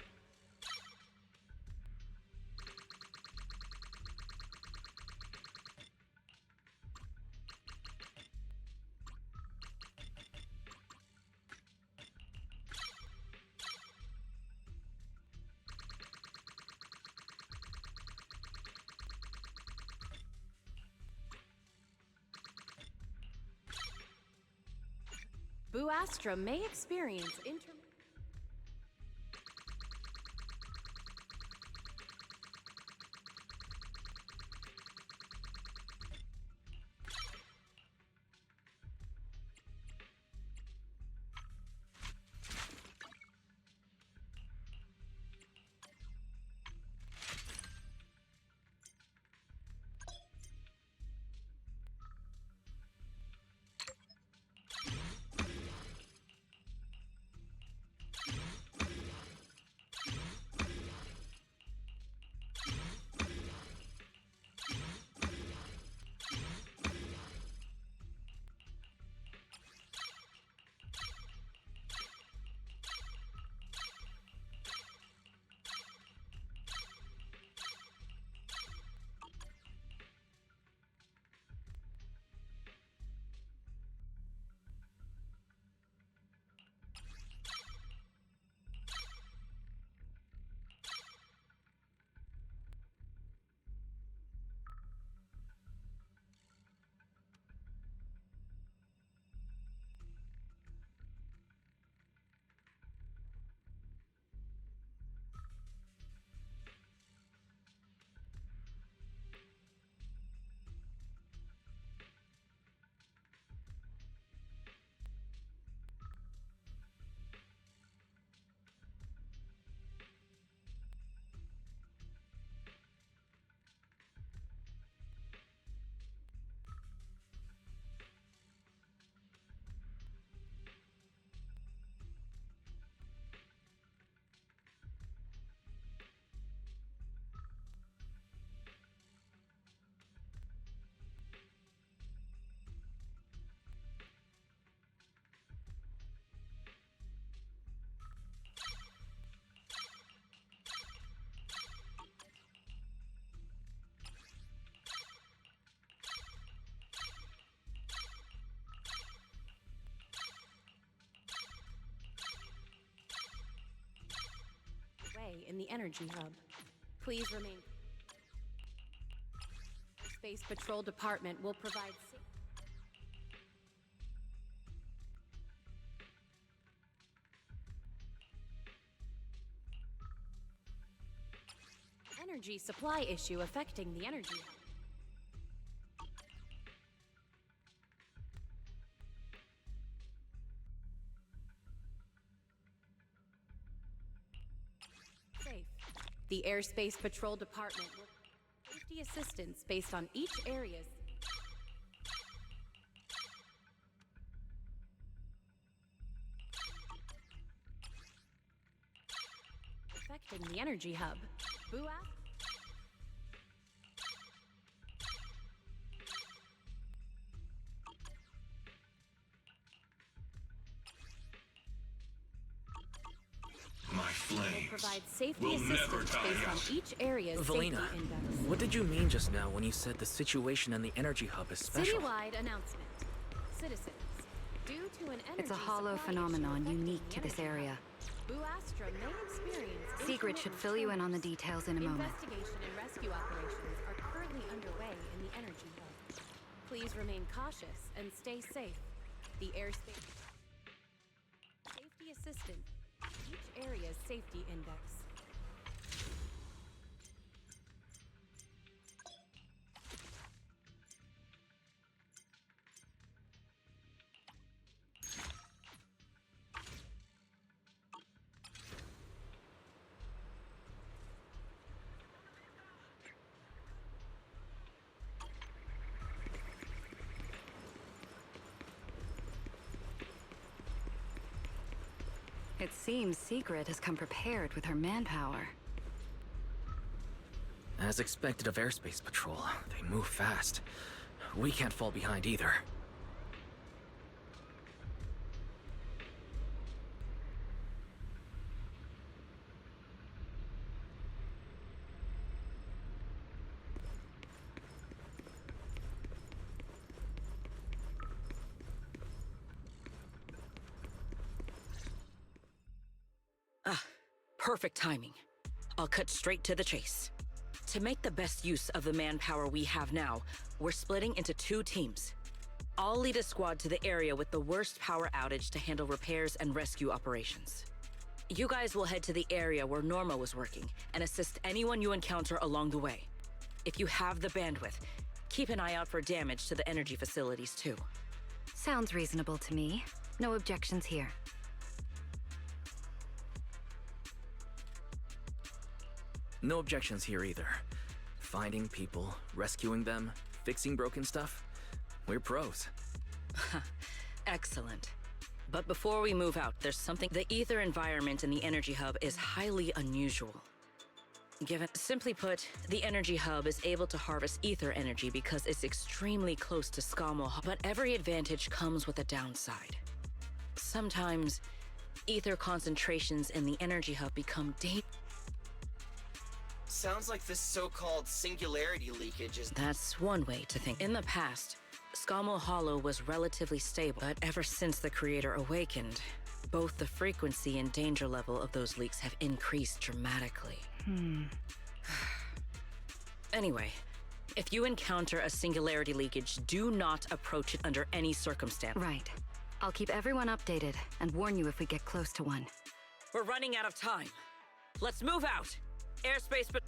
Boo Astra may experience in the Energy Hub. Please remain. Space Patrol Department will provide energy supply issue affecting the Energy Hub. The Airspace Patrol Department will provide safety assistance based on each area's affecting the Energy Hub. Boo My flames provide safety will never assistance die based on out. each area's Valina, safety index. what did you mean just now when you said the situation in the Energy Hub is special? Citywide announcement. citizens. Due to an energy It's a hollow supply phenomenon issue unique affecting to this the energy area. hub, Boo Astra may experience Secret should fill you in on the details in a moment. Investigation and rescue operations are currently underway in the energy hub. Please remain cautious and stay safe. The airspace safety assistant. Each area's safety index. It seems Secret has come prepared with her manpower. As expected of airspace patrol, they move fast. We can't fall behind either. Perfect timing. I'll cut straight to the chase. To make the best use of the manpower we have now, we're splitting into 2 teams. I'll lead a squad to the area with the worst power outage to handle repairs and rescue operations. You guys will head to the area where Norma was working and assist anyone you encounter along the way. If you have the bandwidth, keep an eye out for damage to the energy facilities too. Sounds reasonable to me. No objections here. No objections here either. Finding people, rescuing them, fixing broken stuff. We're pros. Excellent. But before we move out, there's something. The ether environment in the energy hub is highly unusual. Simply put, the energy hub is able to harvest ether energy because it's extremely close to Skamo, but every advantage comes with a downside. Sometimes, ether concentrations in the energy hub become dangerous. Sounds like this so-called singularity leakage is... That's one way to think. In the past, Skamo Hollow was relatively stable, but ever since the Creator awakened, both the frequency and danger level of those leaks have increased dramatically. Anyway, if you encounter a singularity leakage, do not approach it under any circumstance. Right. I'll keep everyone updated and warn you if we get close to one. We're running out of time. Let's move out! Airspace, but...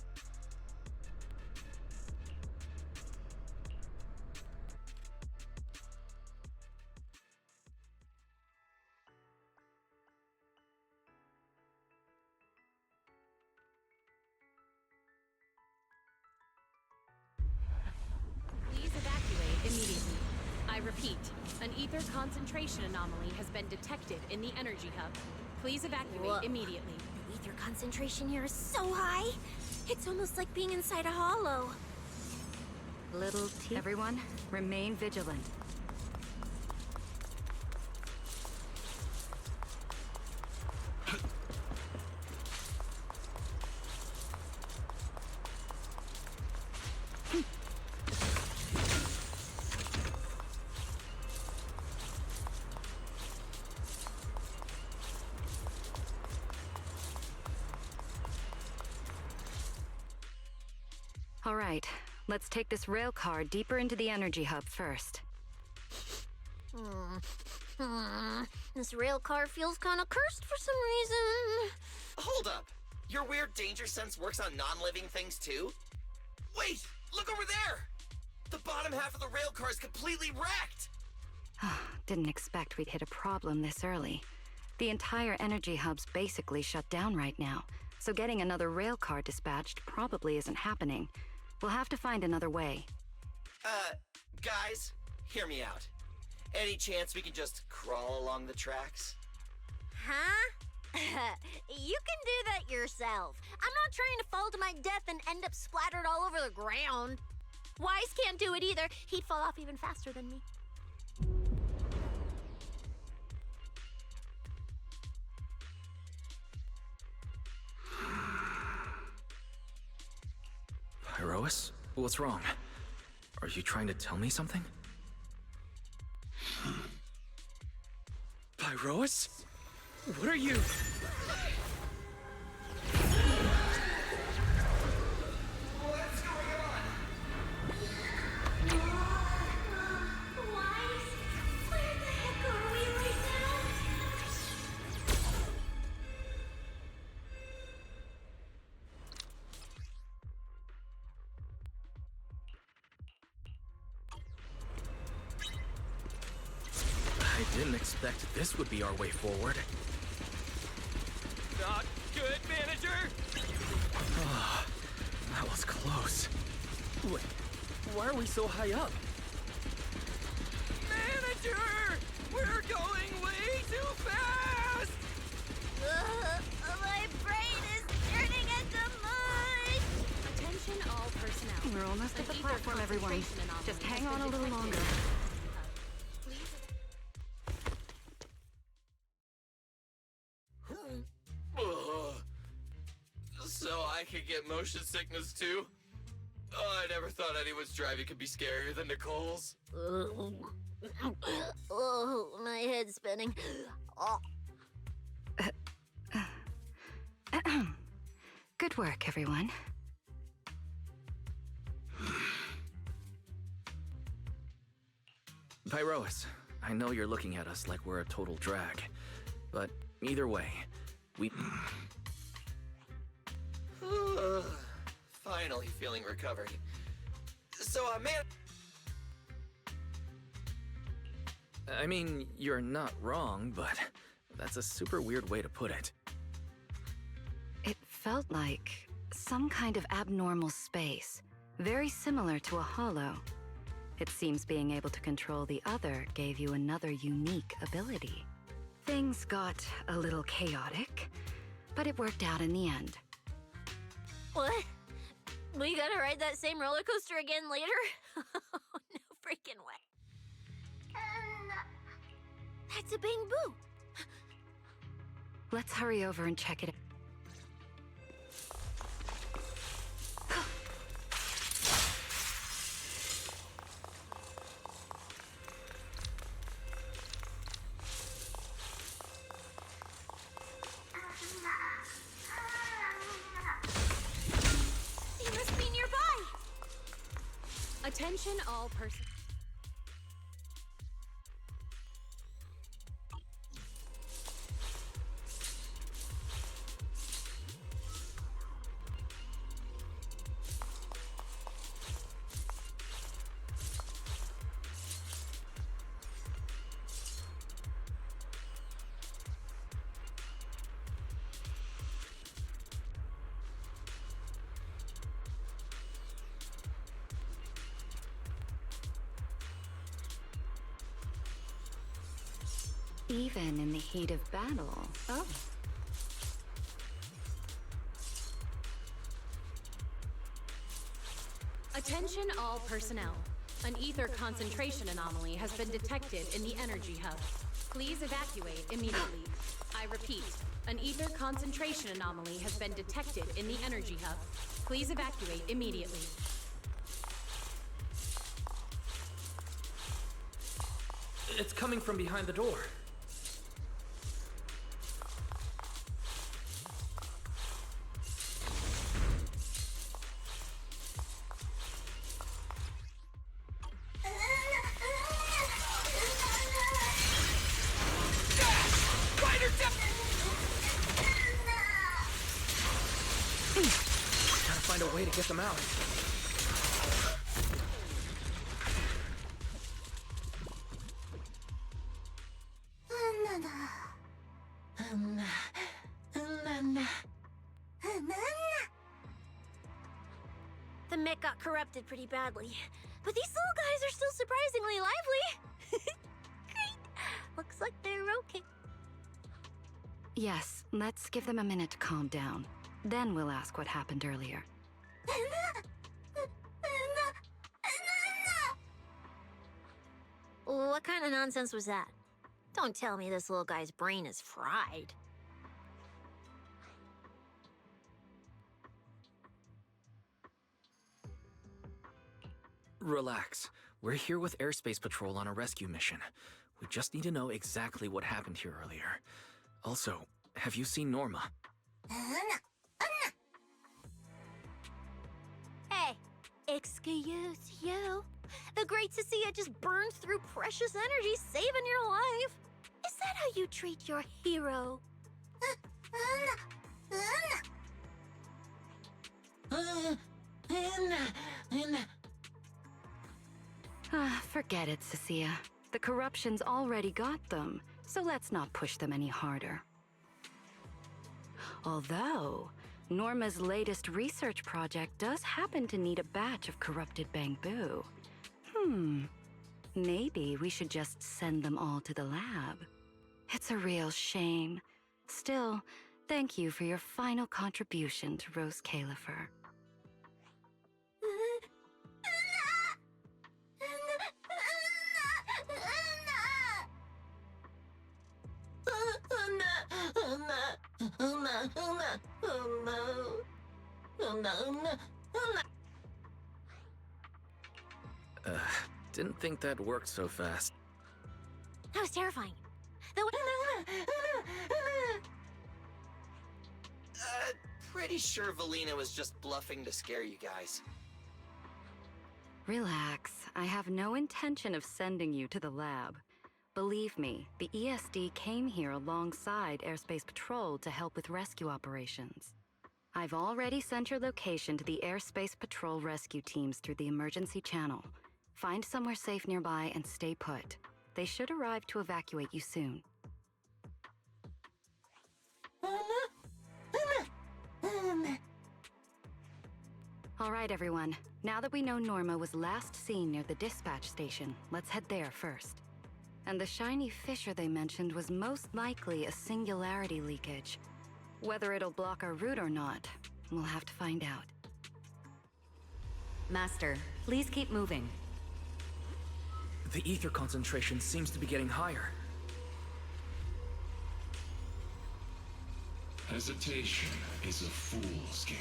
Please evacuate immediately. I repeat, an ether concentration anomaly has been detected in the energy hub. Please evacuate immediately. The ether concentration here is so high. It's almost like being inside a hollow. Little T. Everyone, remain vigilant. All right, let's take this rail car deeper into the energy hub first. This rail car feels kind of cursed for some reason. Hold up! Your weird danger sense works on non-living things too? Wait! Look over there! The bottom half of the rail car is completely wrecked! Didn't expect we'd hit a problem this early. The entire energy hub's basically shut down right now, so getting another rail car dispatched probably isn't happening. We'll have to find another way. Guys, hear me out. Any chance we can just crawl along the tracks? Huh? You can do that yourself. I'm not trying to fall to my death and end up splattered all over the ground. Wise can't do it either. He'd fall off even faster than me. Herois? What's wrong? Are you trying to tell me something? Pyroas? What are you? What's going on? Wise? Where the heck are we right now? I didn't expect this would be our way forward. Not good, manager! Ah, that was close. Wait, why are we so high up? Manager! We're going way too fast! My brain is turning into mush! Attention all personnel. We're almost at the An ether platform, everyone. concentration anomaly Just has hang been on a little detected. longer. Ugh. So I could get motion sickness too? Oh, I never thought anyone's driving could be scarier than Nicole's. Oh, my head's spinning. Oh. Good work, everyone. Pyroas, I know you're looking at us like we're a total drag, but either way, we... Finally feeling recovered. So, man... I mean, you're not wrong, but that's a super weird way to put it. It felt like some kind of abnormal space, very similar to a hollow. It seems being able to control the other gave you another unique ability. Things got a little chaotic, but it worked out in the end. What? We gotta ride that same roller coaster again later? No freaking way. That's a Bang Boo. Let's hurry over and check it out. He must be nearby. Attention all personnel. Even in the heat of battle. Oh. Attention all personnel. An ether concentration anomaly has been detected in the energy hub. Please evacuate immediately. I repeat, an ether concentration anomaly has been detected in the energy hub. Please evacuate immediately. It's coming from behind the door. Gotta find a way to get them out. The mech got corrupted pretty badly, but these little guys are still surprisingly lively. Great. Looks like they're okay. Yes, let's give them a minute to calm down. Then we'll ask what happened earlier. What kind of nonsense was that? Don't tell me this little guy's brain is fried. Relax. We're here with Airspace Patrol on a rescue mission. We just need to know exactly what happened here earlier. Also, have you seen Norma? Hey, excuse you. The Great Cecilia just burned through precious energy saving your life. Is that how you treat your hero? Forget it, Cecilia. The corruption's already got them, so let's not push them any harder. Although, Norma's latest research project does happen to need a batch of corrupted bamboo. Maybe we should just send them all to the lab. It's a real shame. Still, thank you for your final contribution to Rose Califer. Didn't think that worked so fast. That was terrifying. Though Pretty sure Valina was just bluffing to scare you guys. Relax. I have no intention of sending you to the lab. Believe me, the ESD came here alongside Airspace Patrol to help with rescue operations. I've already sent your location to the Airspace Patrol rescue teams through the emergency channel. Find somewhere safe nearby and stay put. They should arrive to evacuate you soon. All right, everyone. Now that we know Norma was last seen near the dispatch station, let's head there first. And the shiny fissure they mentioned was most likely a singularity leakage. Whether it'll block our route or not, we'll have to find out. Master, please keep moving. The ether concentration seems to be getting higher. Hesitation is a fool's game.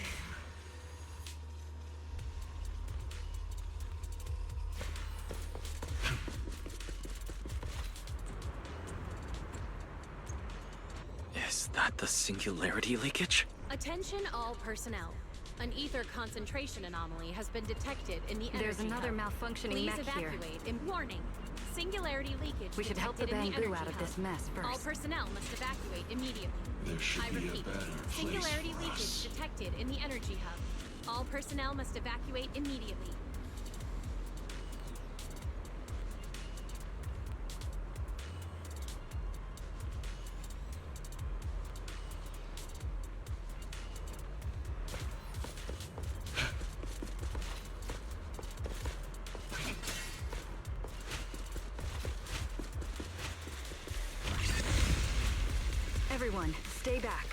Is that the singularity leakage? Attention all personnel. An ether concentration anomaly has been detected in the energy There's another hub. malfunctioning Please mech here. evacuate. Warning. Singularity leakage We should help the detected in bamboo energy out of hub. this mess first. All personnel must evacuate immediately. There should I be repeat. a better place Singularity for leakage us. detected in the energy hub. All personnel must evacuate immediately. Everyone, stay back.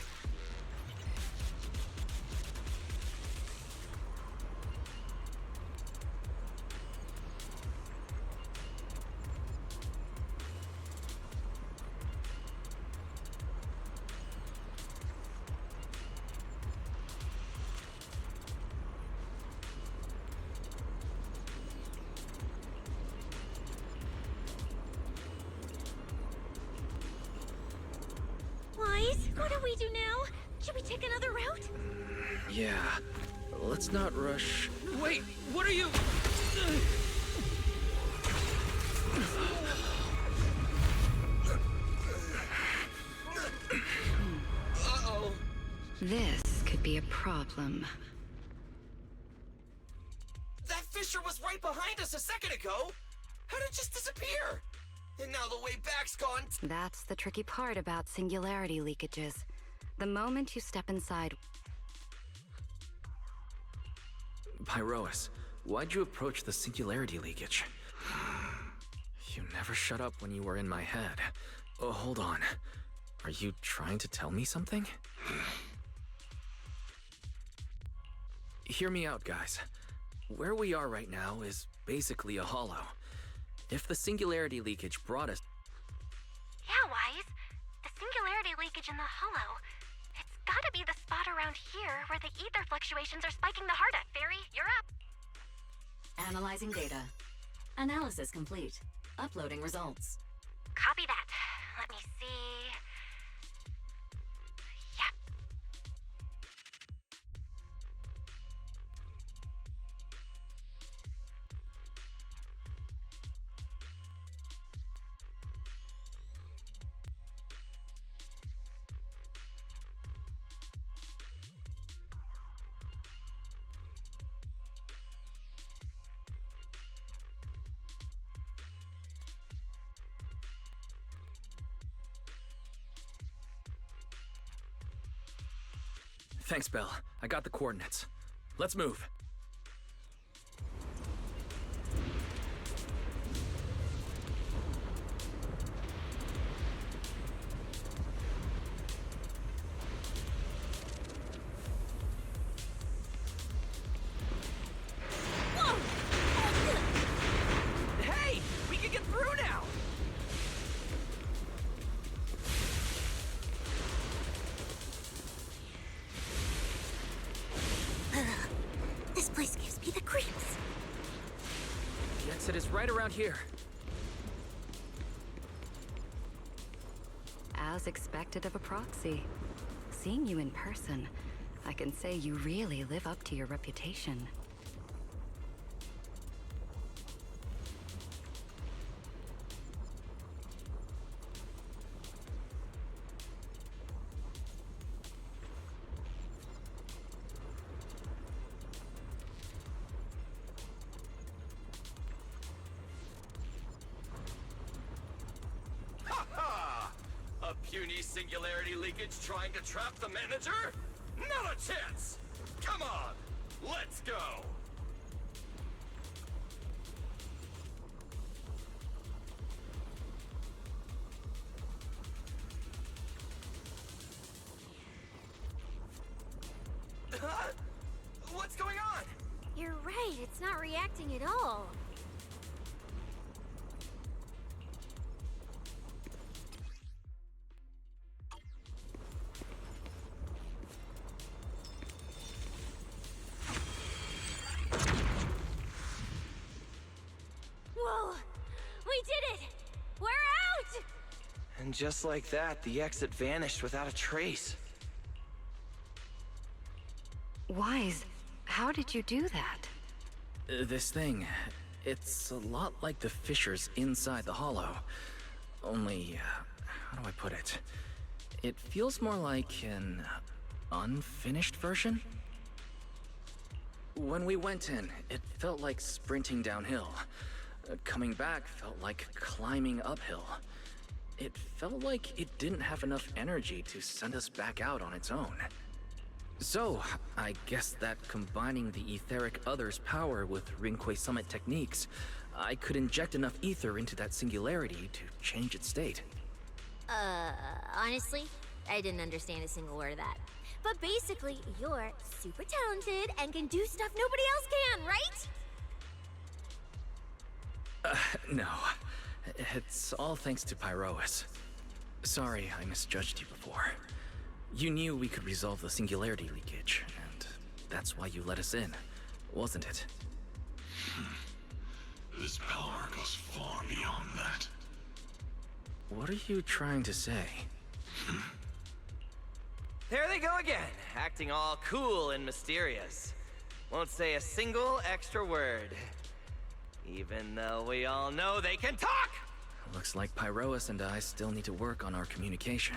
Wise, what do we do now? Should we take another route? Yeah. Let's not rush. Wait, what are you? Uh-oh. This could be a problem. That fissure was right behind us a second ago. How did it just disappear? And now the way back's gone. That's the tricky part about singularity leakages. The moment you step inside... Pyrois, why'd you approach the singularity leakage? You never shut up when you were in my head. Oh, hold on. Are you trying to tell me something? Hear me out, guys. Where we are right now is basically a hollow. If the singularity leakage brought us... Yeah, Wise. The singularity leakage in the hollow. It's gotta be the spot around here where the ether fluctuations are spiking the hardest. Fairy, you're up. Analyzing data. Analysis complete. Uploading results. Thanks, Belle. I got the coordinates. Let's move. Hey! We can get through now! This place gives me the creeps. The exit is right around here. As expected of a proxy. Seeing you in person, I can say you really live up to your reputation. Ha ha! A puny singularity leakage trying to trap the manager? Not a chance! Come on, let's go! What's going on? You're right, it's not reacting at all. Whoa! We did it! We're out! And just like that, the exit vanished without a trace. Wise, how did you do that? This thing, it's a lot like the fissures inside the hollow. Only, how do I put it? It feels more like an unfinished version? When we went in, it felt like sprinting downhill. Coming back felt like climbing uphill. It felt like it didn't have enough energy to send us back out on its own. So, I guess that combining the etheric other's power with Rinque Summit techniques, I could inject enough ether into that singularity to change its state. Honestly, I didn't understand a single word of that. But basically, you're super talented and can do stuff nobody else can, right? No. It's all thanks to Pyroas. Sorry I misjudged you before. You knew we could resolve the singularity leakage, and that's why you let us in, wasn't it? This power goes far beyond that. What are you trying to say? There they go again, acting all cool and mysterious. Won't say a single extra word. Even though we all know they can talk! Looks like Pyroas and I still need to work on our communication.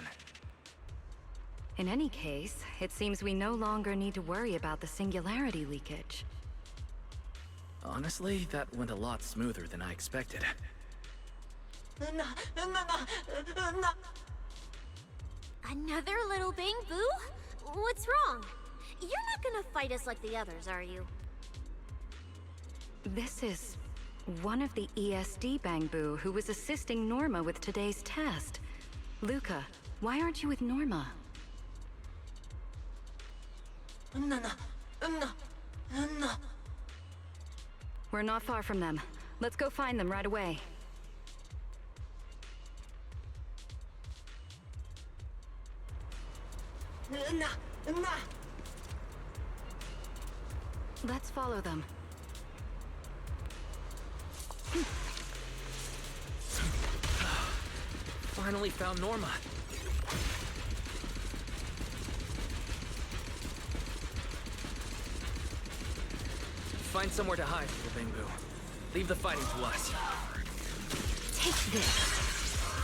In any case, it seems we no longer need to worry about the singularity leakage. Honestly, that went a lot smoother than I expected. Another little bang boo? What's wrong? You're not gonna fight us like the others, are you? This is one of the ESD Bangbu who was assisting Norma with today's test. Luca, why aren't you with Norma? We're not far from them. Let's go find them right away. Let's follow them. Finally found Norma. Find somewhere to hide, little Bangbu. Leave the fighting to us. Take this.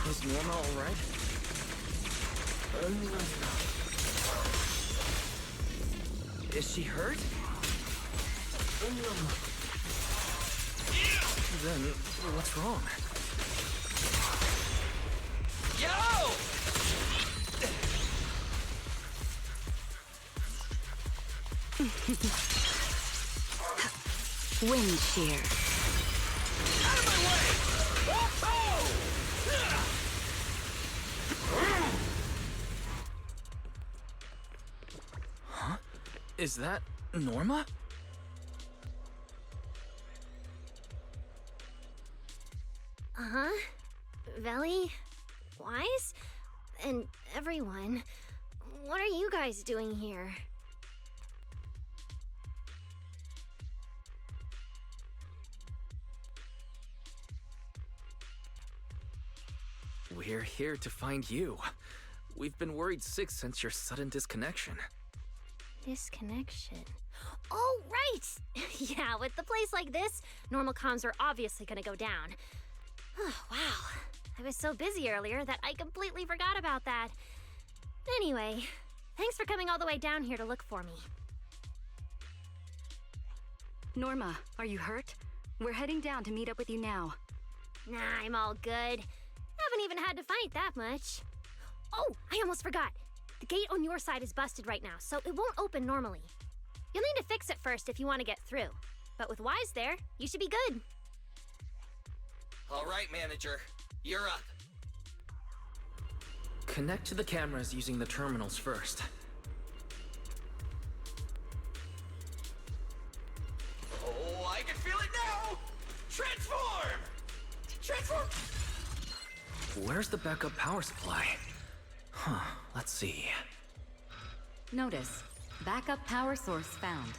Is Norma all right? Is she hurt? Then, what's wrong? Yo! Wind shear. Out of my way! Huh? Is that Norma? Uh-huh. Veli, Wise, and everyone. What are you guys doing here? We're here to find you. We've been worried sick since your sudden disconnection. Disconnection. Oh, right! Yeah, with the place like this, normal comms are obviously gonna go down. Oh, wow. I was so busy earlier that I completely forgot about that. Anyway, thanks for coming all the way down here to look for me. Norma, are you hurt? We're heading down to meet up with you now. Nah, I'm all good. Haven't even had to fight that much. Oh, I almost forgot. The gate on your side is busted right now, so it won't open normally. You'll need to fix it first if you want to get through. But with Wise there, you should be good. All right, manager. You're up. Connect to the cameras using the terminals first. Oh, I can feel it now! Transform! Transform! Where's the backup power supply? Huh, let's see. Notice, backup power source found.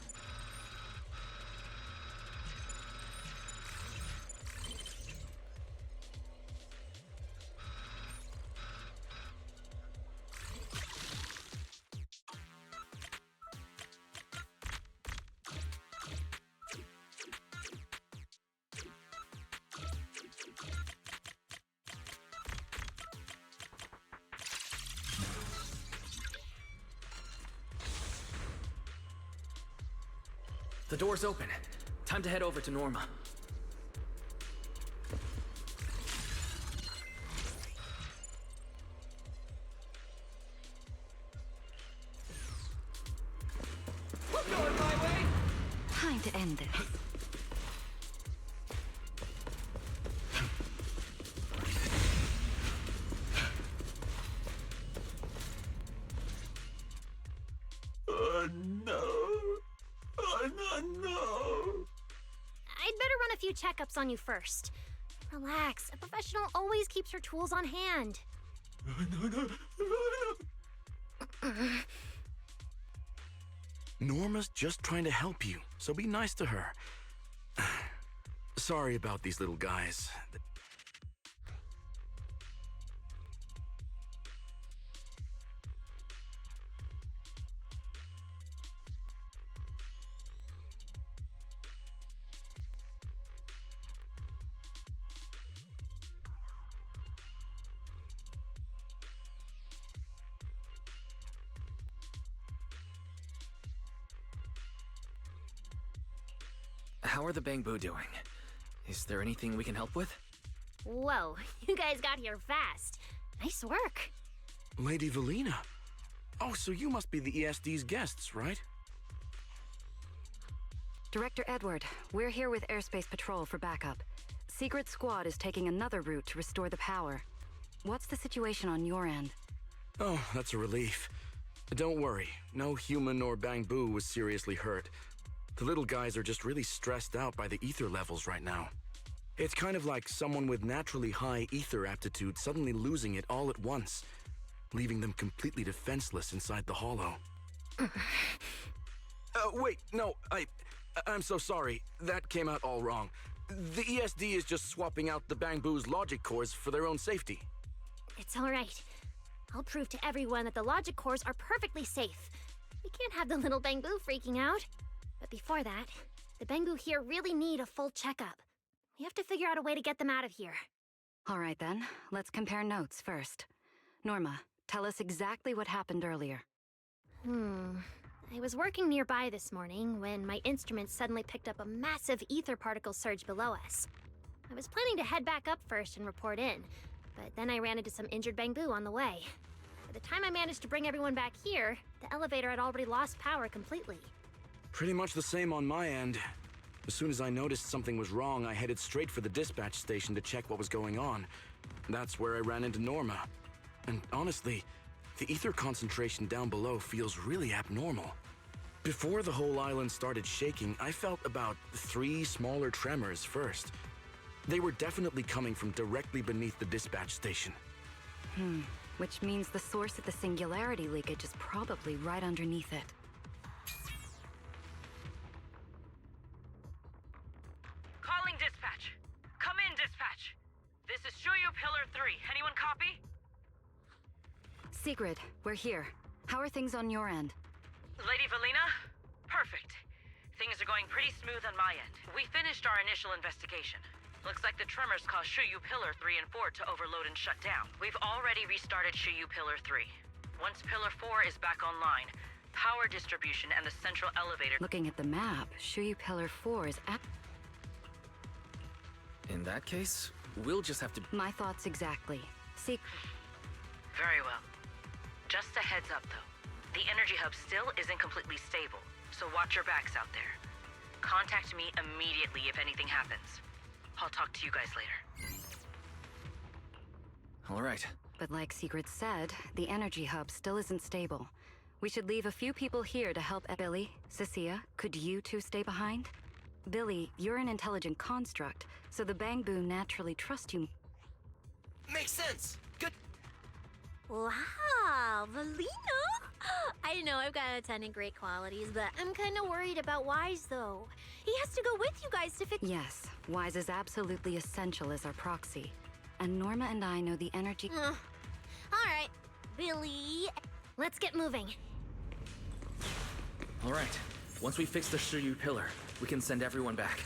The door's open. Time to head over to Norma. Going my way! Time to end this. No. No. I'd better run a few checkups on you first. Relax. A professional always keeps her tools on hand. Norma's just trying to help you, so be nice to her. Sorry about these little guys. How are the Bangbu doing? Is there anything we can help with? Whoa, you guys got here fast. Nice work. Lady Valina. Oh, so you must be the ESD's guests, right? Director Edward, we're here with Airspace Patrol for backup. Secret Squad is taking another route to restore the power. What's the situation on your end? Oh, that's a relief. Don't worry, no human or Bangbu was seriously hurt. The little guys are just really stressed out by the ether levels right now. It's kind of like someone with naturally high ether aptitude suddenly losing it all at once, leaving them completely defenseless inside the hollow. Wait, no, I'm so sorry. That came out all wrong. The ESD is just swapping out the Bangbu's logic cores for their own safety. It's all right. I'll prove to everyone that the logic cores are perfectly safe. We can't have the little Bangbu freaking out. But before that, the Bangbu here really need a full checkup. We have to figure out a way to get them out of here. All right then, let's compare notes first. Norma, tell us exactly what happened earlier. I was working nearby this morning when my instruments suddenly picked up a massive ether particle surge below us. I was planning to head back up first and report in, but then I ran into some injured Bangbu on the way. By the time I managed to bring everyone back here, the elevator had already lost power completely. Pretty much the same on my end. As soon as I noticed something was wrong, I headed straight for the dispatch station to check what was going on. That's where I ran into Norma. And honestly, the ether concentration down below feels really abnormal. Before the whole island started shaking, I felt about 3 smaller tremors first. They were definitely coming from directly beneath the dispatch station. Which means the source of the singularity leakage is probably right underneath it. Calling dispatch. Come in, dispatch. This is Shuyu Pillar 3. Anyone copy? Sigrid, we're here. How are things on your end? Lady Valina? Perfect. Things are going pretty smooth on my end. We finished our initial investigation. Looks like the tremors caused Shuyu Pillar 3 and 4 to overload and shut down. We've already restarted Shuyu Pillar 3. Once Pillar 4 is back online, power distribution and the central elevator... Looking at the map, Shuyu Pillar 4 is at... In that case, we'll just have to... My thoughts exactly. Very well. Just a heads up, though. The energy hub still isn't completely stable, so watch your backs out there. Contact me immediately if anything happens. I'll talk to you guys later. All right. But like Sigrid said, the energy hub still isn't stable. We should leave a few people here to help. Billy, Cecilia, could you two stay behind? Billy, you're an intelligent construct, so the Bangbu naturally trust you. Makes sense. Good. Wow, Valina? I know I've got a ton of great qualities, but I'm kind of worried about Wise, though. He has to go with you guys to fix... Yes, Wise is absolutely essential as our proxy. And Norma and I know the energy... All right, Billy. Let's get moving. All right. Once we fix the Shiryu pillar, we can send everyone back.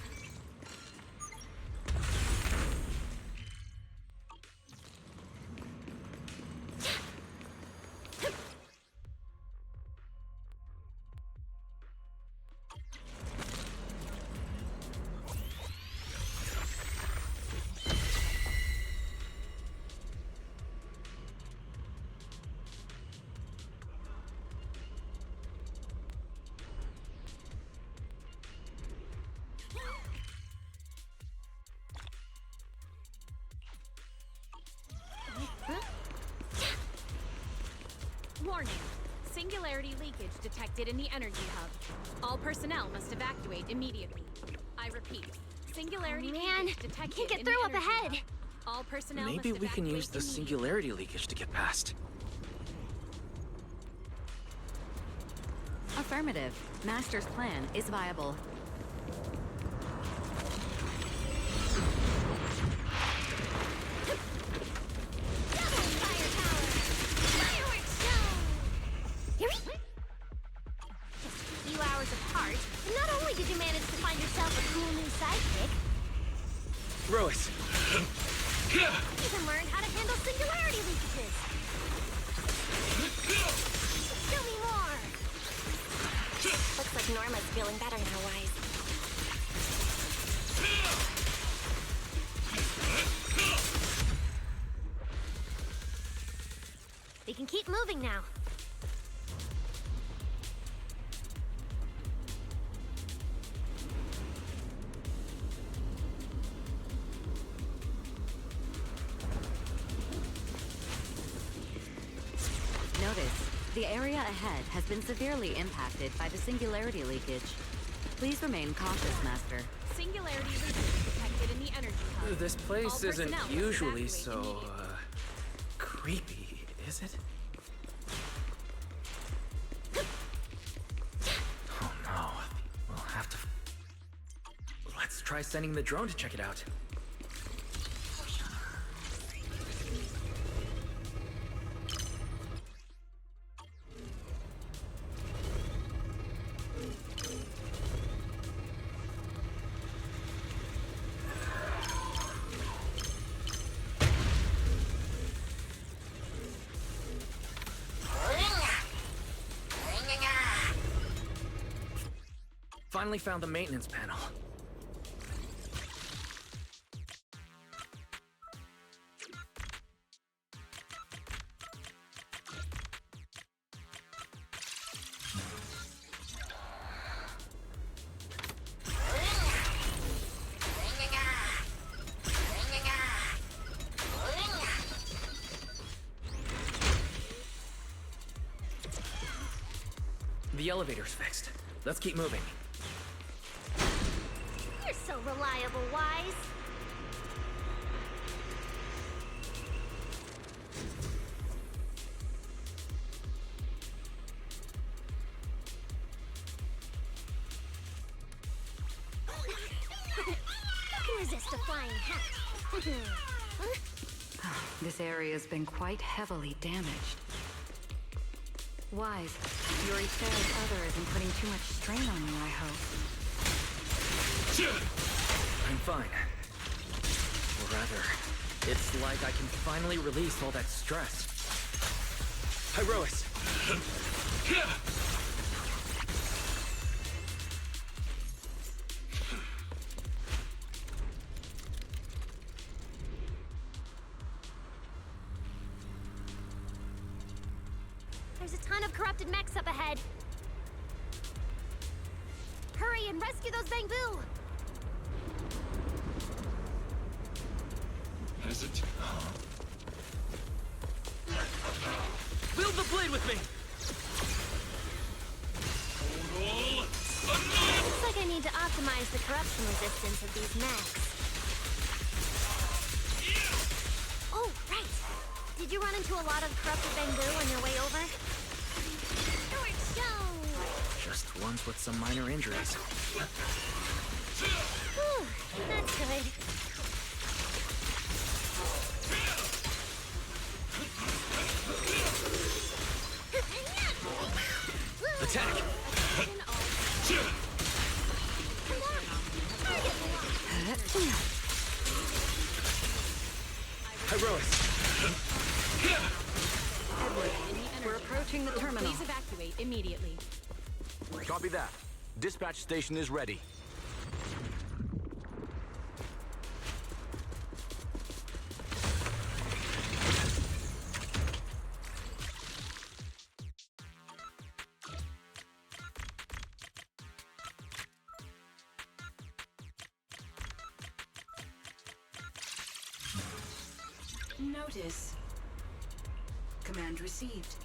Warning. Singularity leakage detected in the energy hub. All personnel must evacuate immediately. I repeat. Singularity leakage detected can't get in through the up energy ahead. hub. All personnel Maybe must we can evacuate use the singularity leakage to get past. Affirmative. Master's plan is viable. Royce! You can learn how to handle singularity leakages. Show me more. Looks like Norma's feeling better now, Wise. We can keep moving now. Notice, the area ahead has been severely impacted by the singularity leakage. Please remain cautious, Master. Singularity leakage detected in the energy hub. This place All isn't personnel must usually evacuate so, immediately. creepy, is it? Oh no. We'll have to... Let's try sending the drone to check it out. Finally found the maintenance panel. The elevator's fixed. Let's keep moving. You're so reliable, Wise. Who can resist a flying hat? This area's been quite heavily damaged. Wise, Yuri Fair's other isn't putting too much strain on you, I hope. I'm fine. Or rather, it's like I can finally release all that stress. Hyrois! There's a ton of corrupted mechs up ahead. Hurry and rescue those Bangbu! Hesitant. Wield the blade with me! Looks like I need to optimize the corruption resistance of these mechs. Oh, right! Did you run into a lot of corrupted Bangbu on your way over? Just ones with some minor injuries. Whew, that's good. Attack! Hyrois! Edward, We're approaching the terminal. please evacuate immediately. Copy that. Dispatch station is ready. Notice. Command received.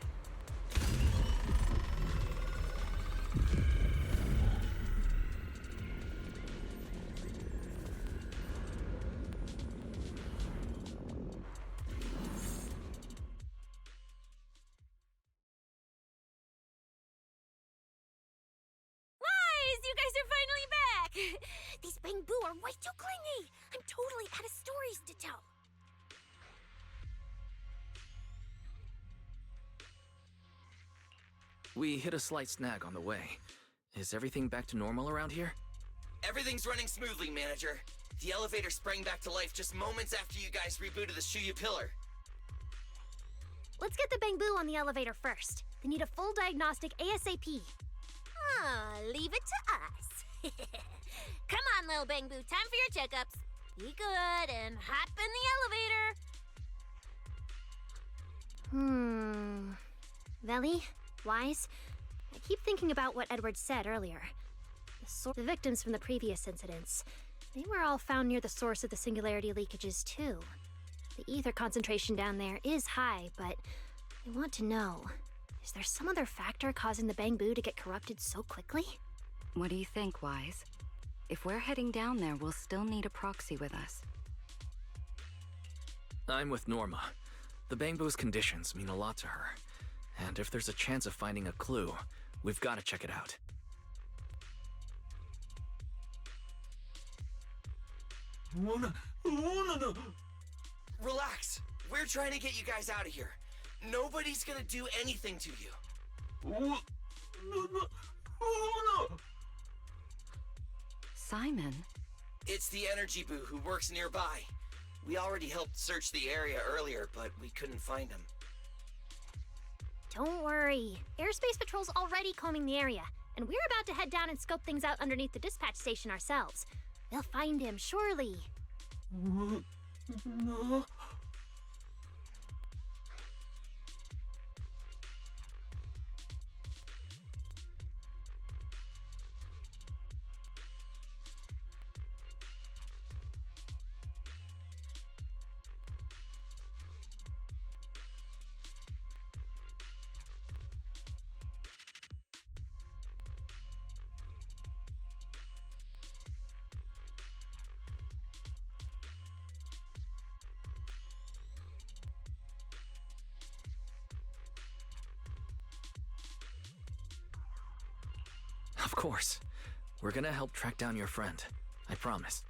You guys are finally back! These Bangbu are way too clingy! I'm totally out of stories to tell. We hit a slight snag on the way. Is everything back to normal around here? Everything's running smoothly, Manager. The elevator sprang back to life just moments after you guys rebooted the Shuya pillar. Let's get the Bangbu on the elevator first. They need a full diagnostic ASAP. Leave it to us. Come on, little Bangbu, time for your checkups. Be good and hop in the elevator. Veli, Wise, I keep thinking about what Edward said earlier. The victims from the previous incidents, they were all found near the source of the singularity leakages too. The ether concentration down there is high, but I want to know, is there some other factor causing the Bangbu to get corrupted so quickly? What do you think, Wise? If we're heading down there, we'll still need a proxy with us. I'm with Norma. The Bangbu's conditions mean a lot to her. And if there's a chance of finding a clue, we've got to check it out. Relax. We're trying to get you guys out of here. Nobody's gonna do anything to you. Simon? It's the Energy Boo who works nearby. We already helped search the area earlier, but we couldn't find him. Don't worry. Airspace Patrol's already combing the area, and we're about to head down and scope things out underneath the dispatch station ourselves. They'll find him, surely. Of course. We're gonna help track down your friend. I promise.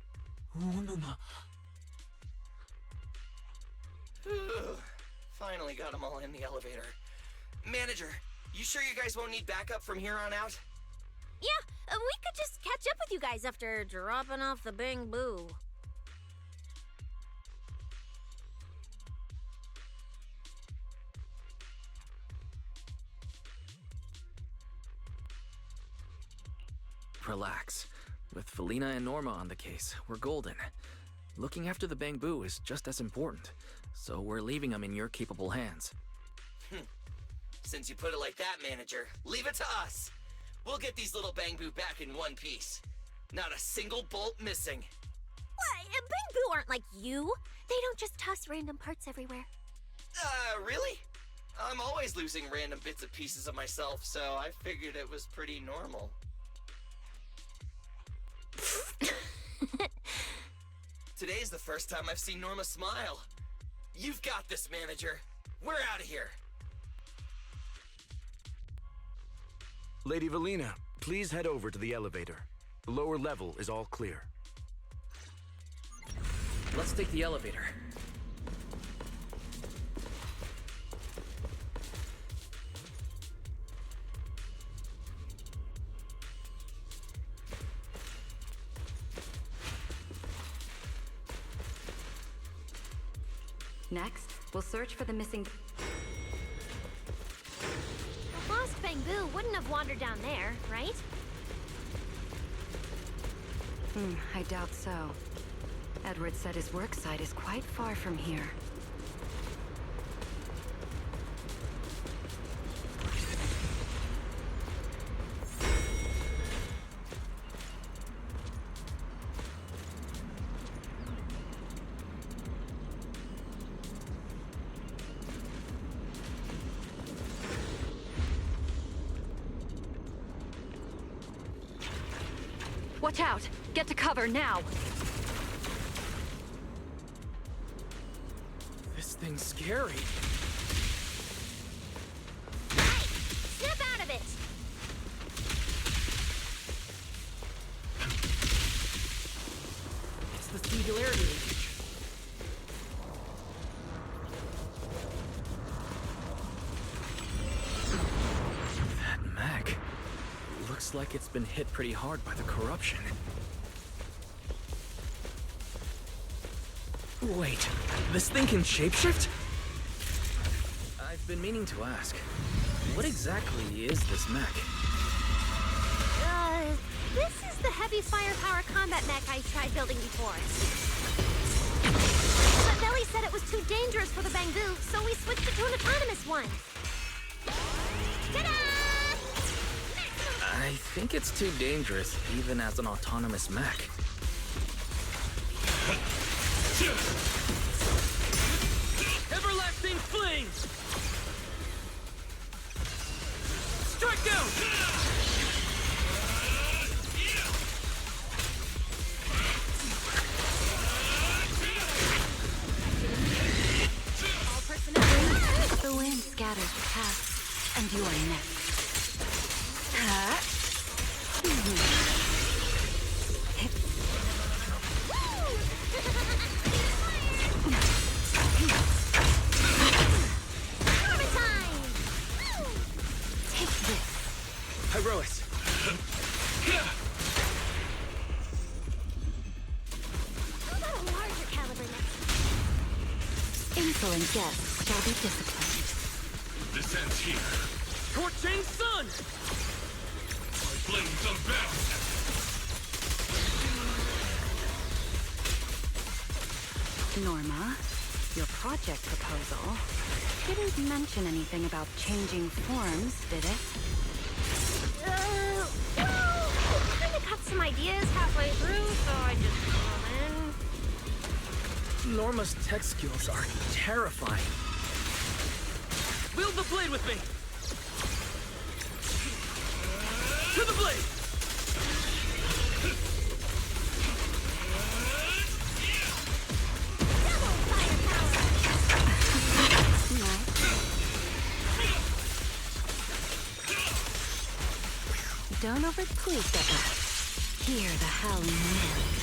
Finally got them all in the elevator. Manager, you sure you guys won't need backup from here on out? Yeah, we could just catch up with you guys after dropping off the Bang Boo. Relax. With Felina and Norma on the case, we're golden. Looking after the Bang Boo is just as important, so we're leaving them in your capable hands. Since you put it like that, Manager, leave it to us. We'll get these little Bang Boo back in one piece. Not a single bolt missing. What? Bang Boo aren't like you. They don't just toss random parts everywhere. Really? I'm always losing random bits and pieces of myself, so I figured it was pretty normal. Today's the first time I've seen Norma smile. You've got this, Manager. We're out of here. Lady Valina, please head over to the elevator. The lower level is all clear. Let's take the elevator. Next, we'll search for the missing... The lost Bang Boo wouldn't have wandered down there, right? I doubt so. Edward said his work site is quite far from here. Watch out! Get to cover now! This thing's scary. Hey! Snap out of it! It's the singularity leakage. That mech looks like it's been hit pretty hard by the corruption. Wait, this thing can shapeshift? I've been meaning to ask, what exactly is this mech? This is the heavy firepower combat mech I tried building before. But Belly said it was too dangerous for the Bang Boo, so we switched it to an autonomous one. Ta-da! I think it's too dangerous, even as an autonomous mech. Everlasting fling! Strike down! All personnel. The wind scatters the path, and you are next. Herois! How about a larger caliber next? Insolent guests shall be disciplined. This ends here. Torching sun! My flames unbound! Norma, your project proposal didn't mention anything about changing forms, did it? Well, I kinda got some ideas halfway through, so I just threw them in. Norma's tech skills are terrifying. Wield the blade with me! To the blade! Please step back. Hear the howling wind.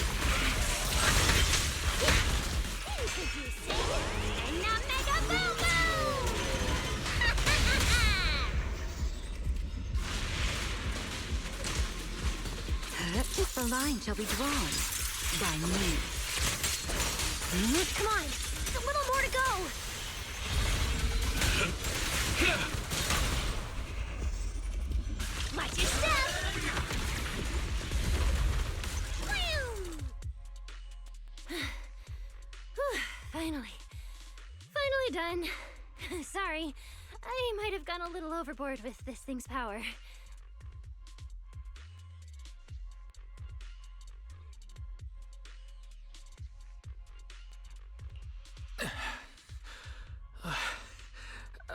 And now mega boom boom! The line shall be drawn by me. Come on, a little more to go. Watch your step. Finally done. Sorry, I might have gone a little overboard with this thing's power.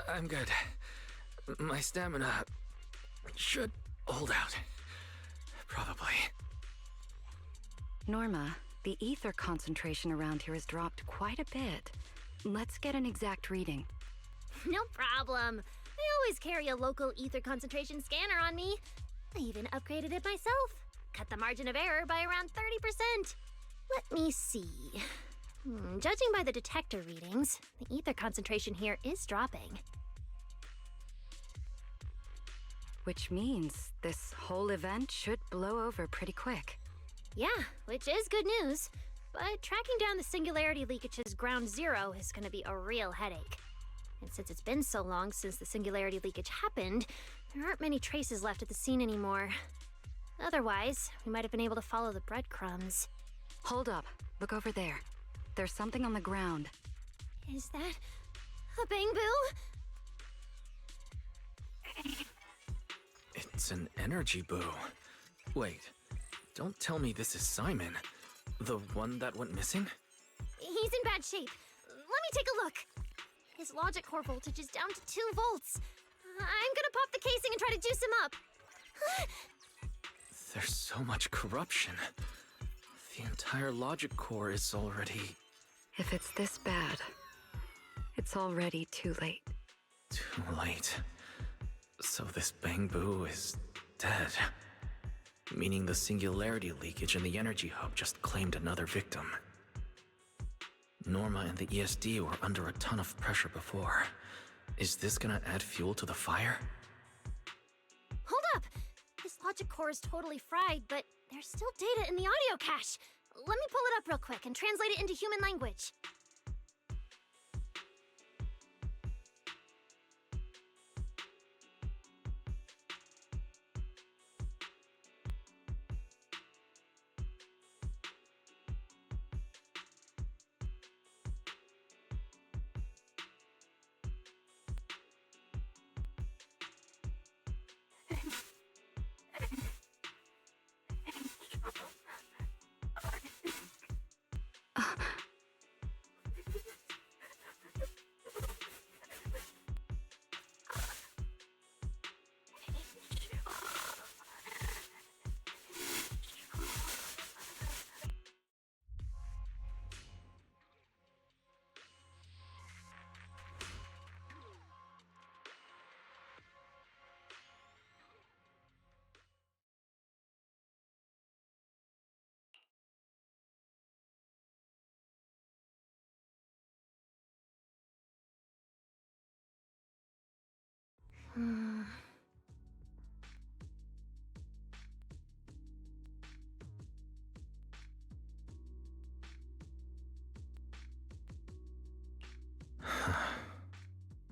I'm good. My stamina should hold out. Probably. Norma, the ether concentration around here has dropped quite a bit. Let's get an exact reading. No problem. I always carry a local ether concentration scanner on me. I even upgraded it myself. Cut the margin of error by around 30%. Let me see. Judging by the detector readings, the ether concentration here is dropping. Which means this whole event should blow over pretty quick. Yeah, which is good news. But tracking down the singularity leakage's ground zero is going to be a real headache. And since it's been so long since the singularity leakage happened, there aren't many traces left at the scene anymore. Otherwise, we might have been able to follow the breadcrumbs. Hold up. Look over there. There's something on the ground. Is that a bamboo? It's an energy boo. Wait, don't tell me this is Simon. The one that went missing? He's in bad shape. Let me take a look. His logic core voltage is down to 2 volts. I'm gonna pop the casing and try to juice him up. There's so much corruption. The entire logic core is already... If it's this bad, it's already too late. Too late. So this bamboo is dead. Meaning the singularity leakage in the energy hub just claimed another victim. Norma and the ESD were under a ton of pressure before. Is this gonna add fuel to the fire? Hold up! His logic core is totally fried, but there's still data in the audio cache. Let me pull it up real quick and translate it into human language.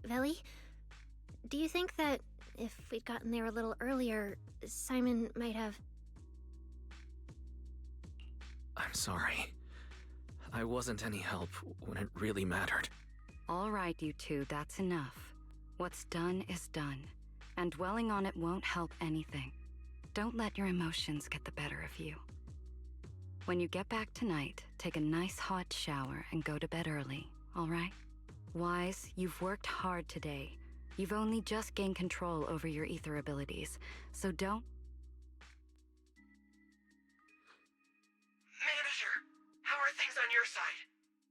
Velly, do you think that if we'd gotten there a little earlier, Simon might have... I'm sorry. I wasn't any help when it really mattered. All right, you two, that's enough. What's done is done, and dwelling on it won't help anything. Don't let your emotions get the better of you. When you get back tonight, take a nice hot shower and go to bed early, all right? Wise, you've worked hard today. You've only just gained control over your ether abilities, so don't... Manager, how are things on your side?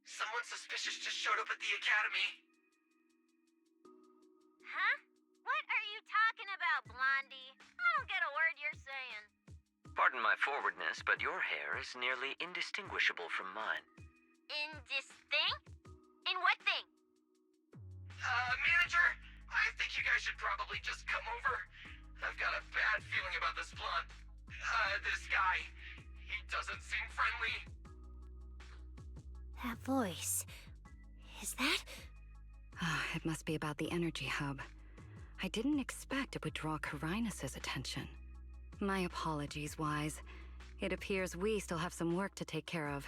Someone suspicious just showed up at the academy. Huh? What are you talking about, Blondie? I don't get a word you're saying. Pardon my forwardness, but your hair is nearly indistinguishable from mine. In this thing? In what thing? Manager, I think you guys should probably just come over. I've got a bad feeling about this blonde. This guy. He doesn't seem friendly. That voice. Is that? It must be about the energy hub. I didn't expect it would draw Carinus' attention. My apologies, Wise. It appears we still have some work to take care of.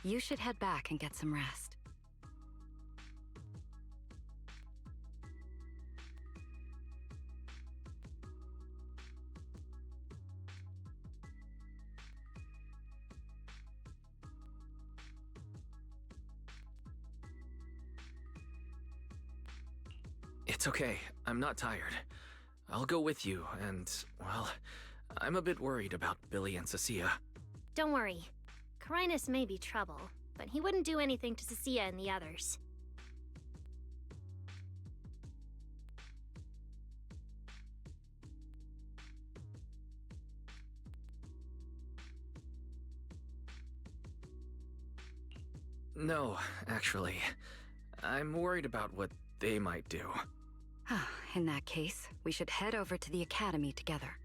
You should head back and get some rest. It's okay. I'm not tired. I'll go with you, and, well, I'm a bit worried about Billy and Cecilia. Don't worry. Carinus may be trouble, but he wouldn't do anything to Cecilia and the others. No, actually. I'm worried about what they might do. In that case, we should head over to the academy together.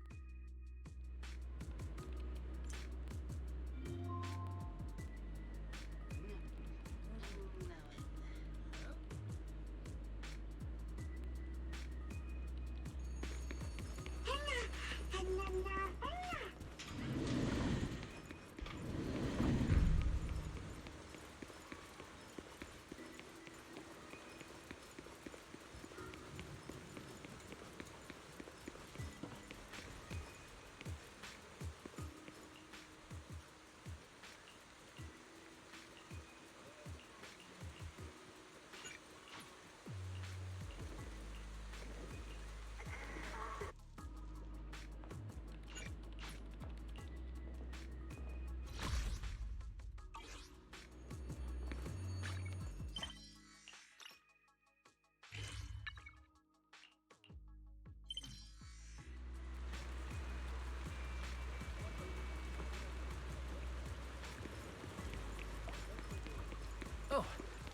Oh,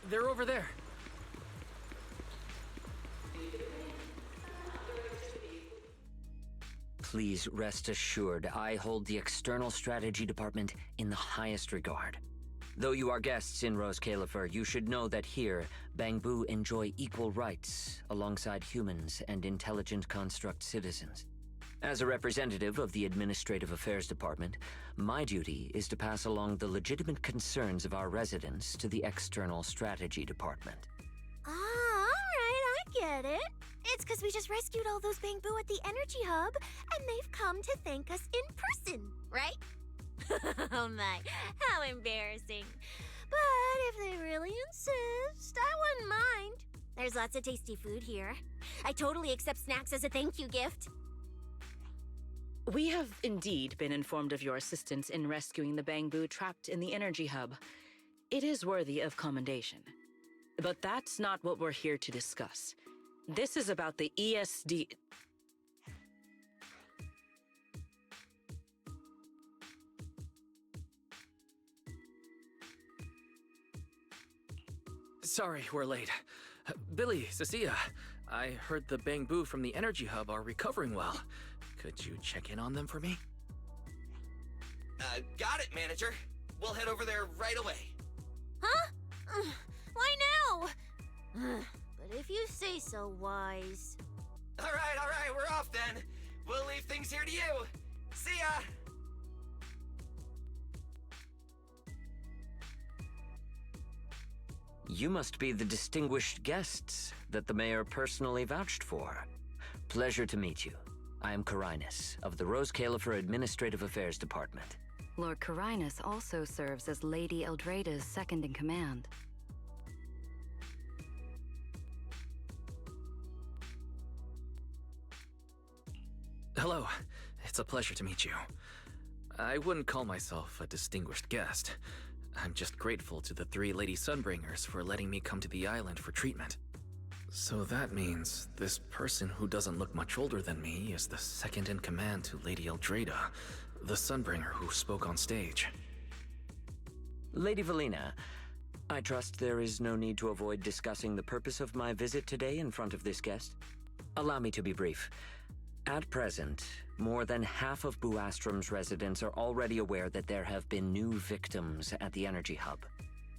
they're over there. Please rest assured, I hold the External Strategy Department in the highest regard. Though you are guests in Rose Califer, you should know that here, Bangbu enjoy equal rights alongside humans and intelligent construct citizens. As a representative of the Administrative Affairs Department, my duty is to pass along the legitimate concerns of our residents to the External Strategy Department. Ah, alright, I get it. It's because we just rescued all those Bangbu at the Energy Hub, and they've come to thank us in person, right? Oh my, how embarrassing. But if they really insist, I wouldn't mind. There's lots of tasty food here. I totally accept snacks as a thank you gift. We have indeed been informed of your assistance in rescuing the Bangbu trapped in the Energy Hub. It is worthy of commendation. But that's not what we're here to discuss. This is about the ESD... Sorry, we're late. Billy, Cecilia, I heard the Bangbu from the Energy Hub are recovering well. Could you check in on them for me? Got it, Manager. We'll head over there right away. Huh? Why now? But if you say so, Wise. All right, we're off then. We'll leave things here to you. See ya! You must be the distinguished guests that the mayor personally vouched for. Pleasure to meet you. I am Carinus, of the Rose Califer Administrative Affairs Department. Lord Carinus also serves as Lady Eldrada's second-in-command. Hello. It's a pleasure to meet you. I wouldn't call myself a distinguished guest. I'm just grateful to the 3 Lady Sunbringers for letting me come to the island for treatment. So that means this person who doesn't look much older than me is the second-in-command to Lady Eldrada. the Sunbringer who spoke on stage. Lady Valina, I trust there is no need to avoid discussing the purpose of my visit today in front of this guest. Allow me to be brief. At present, more than half of Buastrom's residents are already aware that there have been new victims at the Energy Hub.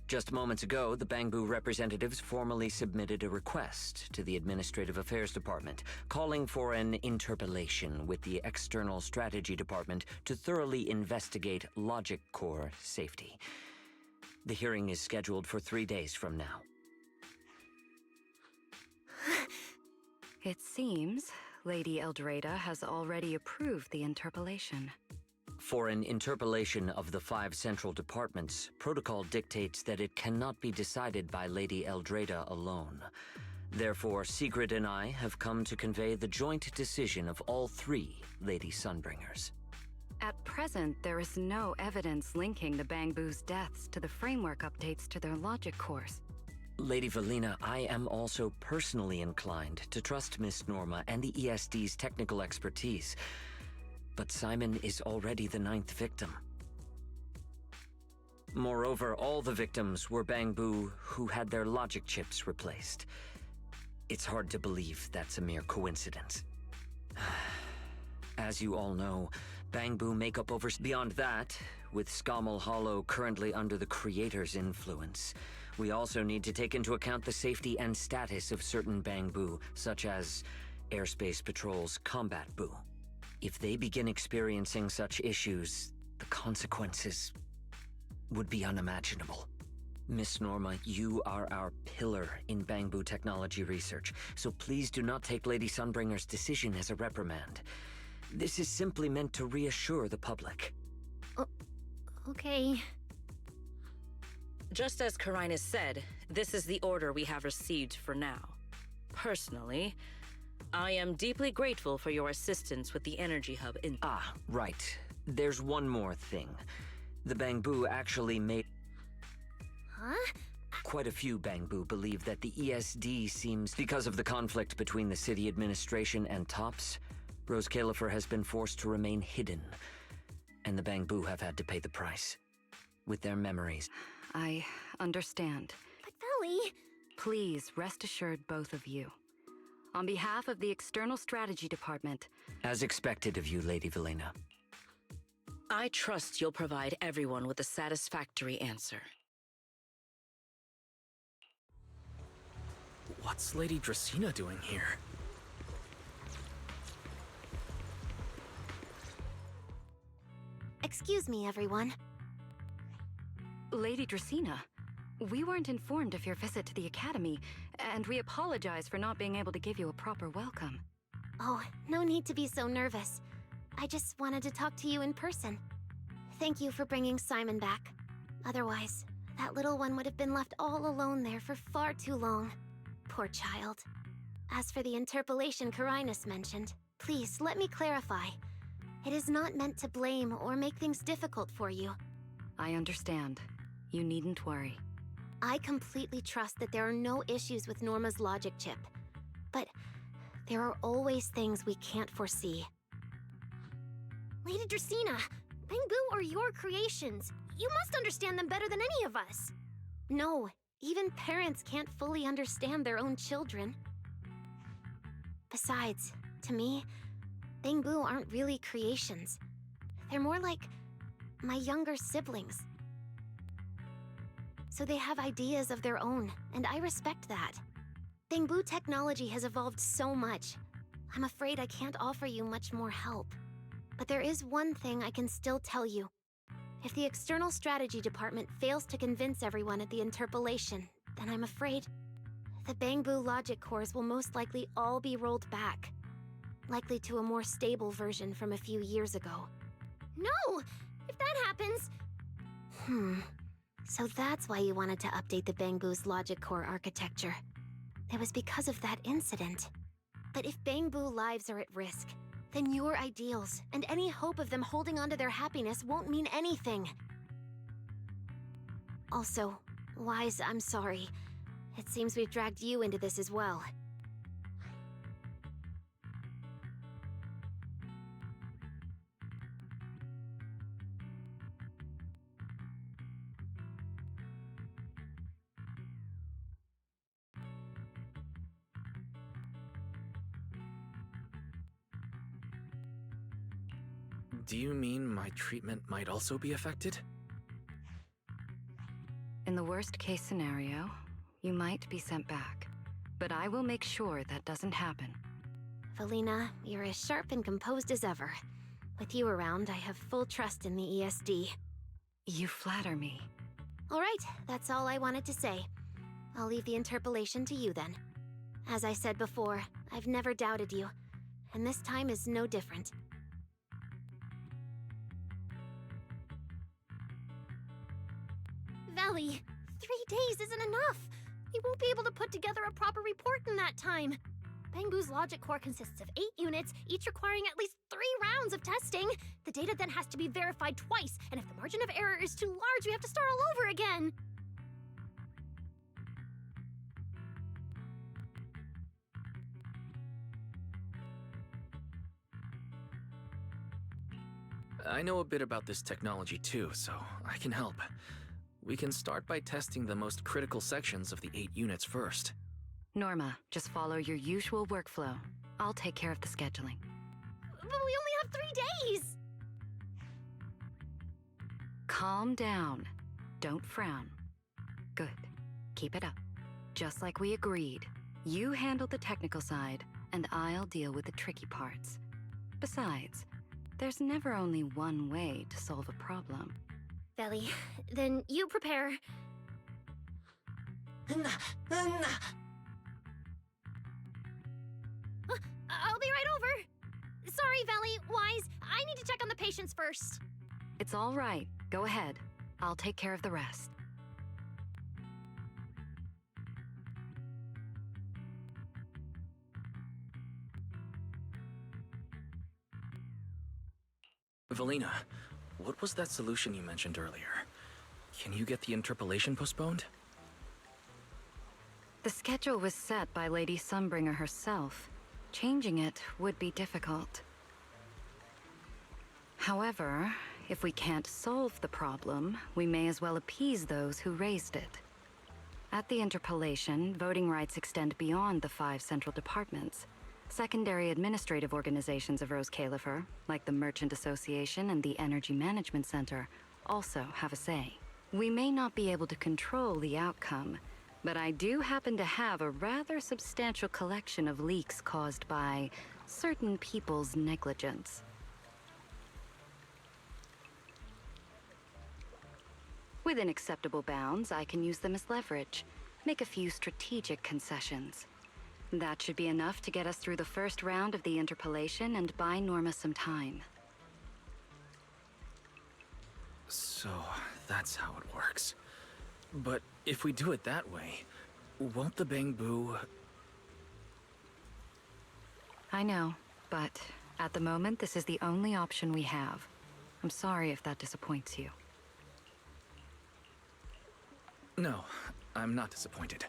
Just moments ago, the Bangbu representatives formally submitted a request to the Administrative Affairs Department, calling for an interpellation with the External Strategy Department to thoroughly investigate Logic Core safety. The hearing is scheduled for 3 days from now. It seems Lady Eldreda has already approved the interpellation. For an interpellation of the 5 central departments, protocol dictates that it cannot be decided by Lady Eldreda alone. Therefore, Sigrid and I have come to convey the joint decision of all 3 Lady Sunbringers. At present, there is no evidence linking the Bangbu's deaths to the framework updates to their logic cores. Lady Valina, I am also personally inclined to trust Miss Norma and the ESD's technical expertise. But Simon is already the 9th victim. Moreover, all the victims were Bangbu who had their logic chips replaced. It's hard to believe that's a mere coincidence. As you all know, Bangbu make up over... Beyond that, with Scommel Hollow currently under the Creator's influence, we also need to take into account the safety and status of certain Bangbu, such as Airspace Patrol's Combat Bu. If they begin experiencing such issues, the consequences would be unimaginable. Miss Norma, you are our pillar in Bangbu technology research, so please do not take Lady Sunbringer's decision as a reprimand. This is simply meant to reassure the public. Okay. Just as Carinus said, this is the order we have received for now. Personally, I am deeply grateful for your assistance with the Energy Hub in... Ah, right. There's one more thing. The Bangbu actually made... Huh? Quite a few Bangbu believe that the ESD seems... Because of the conflict between the city administration and TOPS, Rose Califer has been forced to remain hidden, and the Bangbu have had to pay the price. With their memories. I understand. But Valley... Please rest assured, both of you. On behalf of the External Strategy Department... As expected of you, Lady Valina. I trust you'll provide everyone with a satisfactory answer. What's Lady Dracaena doing here? Excuse me, everyone. Lady Dracaena, we weren't informed of your visit to the Academy, and we apologize for not being able to give you a proper welcome. Oh, no need to be so nervous. I just wanted to talk to you in person. Thank you for bringing Simon back. Otherwise, that little one would have been left all alone there for far too long. Poor child. As for the interpellation Carinus mentioned, please let me clarify. It is not meant to blame or make things difficult for you. I understand. You needn't worry. I completely trust that there are no issues with Norma's logic chip. But there are always things we can't foresee. Lady Dracaena, Bangbu are your creations. You must understand them better than any of us. No, even parents can't fully understand their own children. Besides, to me, Bangbu aren't really creations. They're more like my younger siblings. So they have ideas of their own, and I respect that. Bangbu technology has evolved so much. I'm afraid I can't offer you much more help. But there is one thing I can still tell you. If the External Strategy Department fails to convince everyone at the interpellation, then I'm afraid the Bangbu logic cores will most likely all be rolled back. Likely to a more stable version from a few years ago. No! If that happens... So that's why you wanted to update the Bangbu's logic core architecture. It was because of that incident. But if Bangbu lives are at risk, then your ideals and any hope of them holding onto their happiness won't mean anything. Also, Wise, I'm sorry. It seems we've dragged you into this as well. Do you mean my treatment might also be affected? In the worst case scenario, you might be sent back. But I will make sure that doesn't happen. Valina, you're as sharp and composed as ever. With you around, I have full trust in the ESD. You flatter me. All right, that's all I wanted to say. I'll leave the interpolation to you then. As I said before, I've never doubted you, and this time is no different. Valley, 3 days isn't enough. You won't be able to put together a proper report in that time. Bangbu's logic core consists of 8 units, each requiring at least 3 rounds of testing. The data then has to be verified twice, and if the margin of error is too large, we have to start all over again. I know a bit about this technology too, so I can help. We can start by testing the most critical sections of the 8 units first. Norma, just follow your usual workflow. I'll take care of the scheduling. But we only have 3 days! Calm down. Don't frown. Good. Keep it up. Just like we agreed. You handle the technical side, and I'll deal with the tricky parts. Besides, there's never only one way to solve a problem. Valley, then you prepare. I'll be right over. Sorry, Valley, Wise, I need to check on the patients first. It's all right. Go ahead. I'll take care of the rest. Valina, what was that solution you mentioned earlier? Can you get the interpolation postponed? The schedule was set by Lady Sunbringer herself. Changing it would be difficult. However, if we can't solve the problem, we may as well appease those who raised it. At the interpolation, voting rights extend beyond the 5 central departments. Secondary administrative organizations of Rose Califer, like the Merchant Association and the Energy Management Center, also have a say. We may not be able to control the outcome, but I do happen to have a rather substantial collection of leaks caused by certain people's negligence. Within acceptable bounds, I can use them as leverage, make a few strategic concessions. That should be enough to get us through the first round of the interpolation and buy Norma some time. So, that's how it works. But if we do it that way, won't the Bangbu... I know, but at the moment, this is the only option we have. I'm sorry if that disappoints you. No, I'm not disappointed.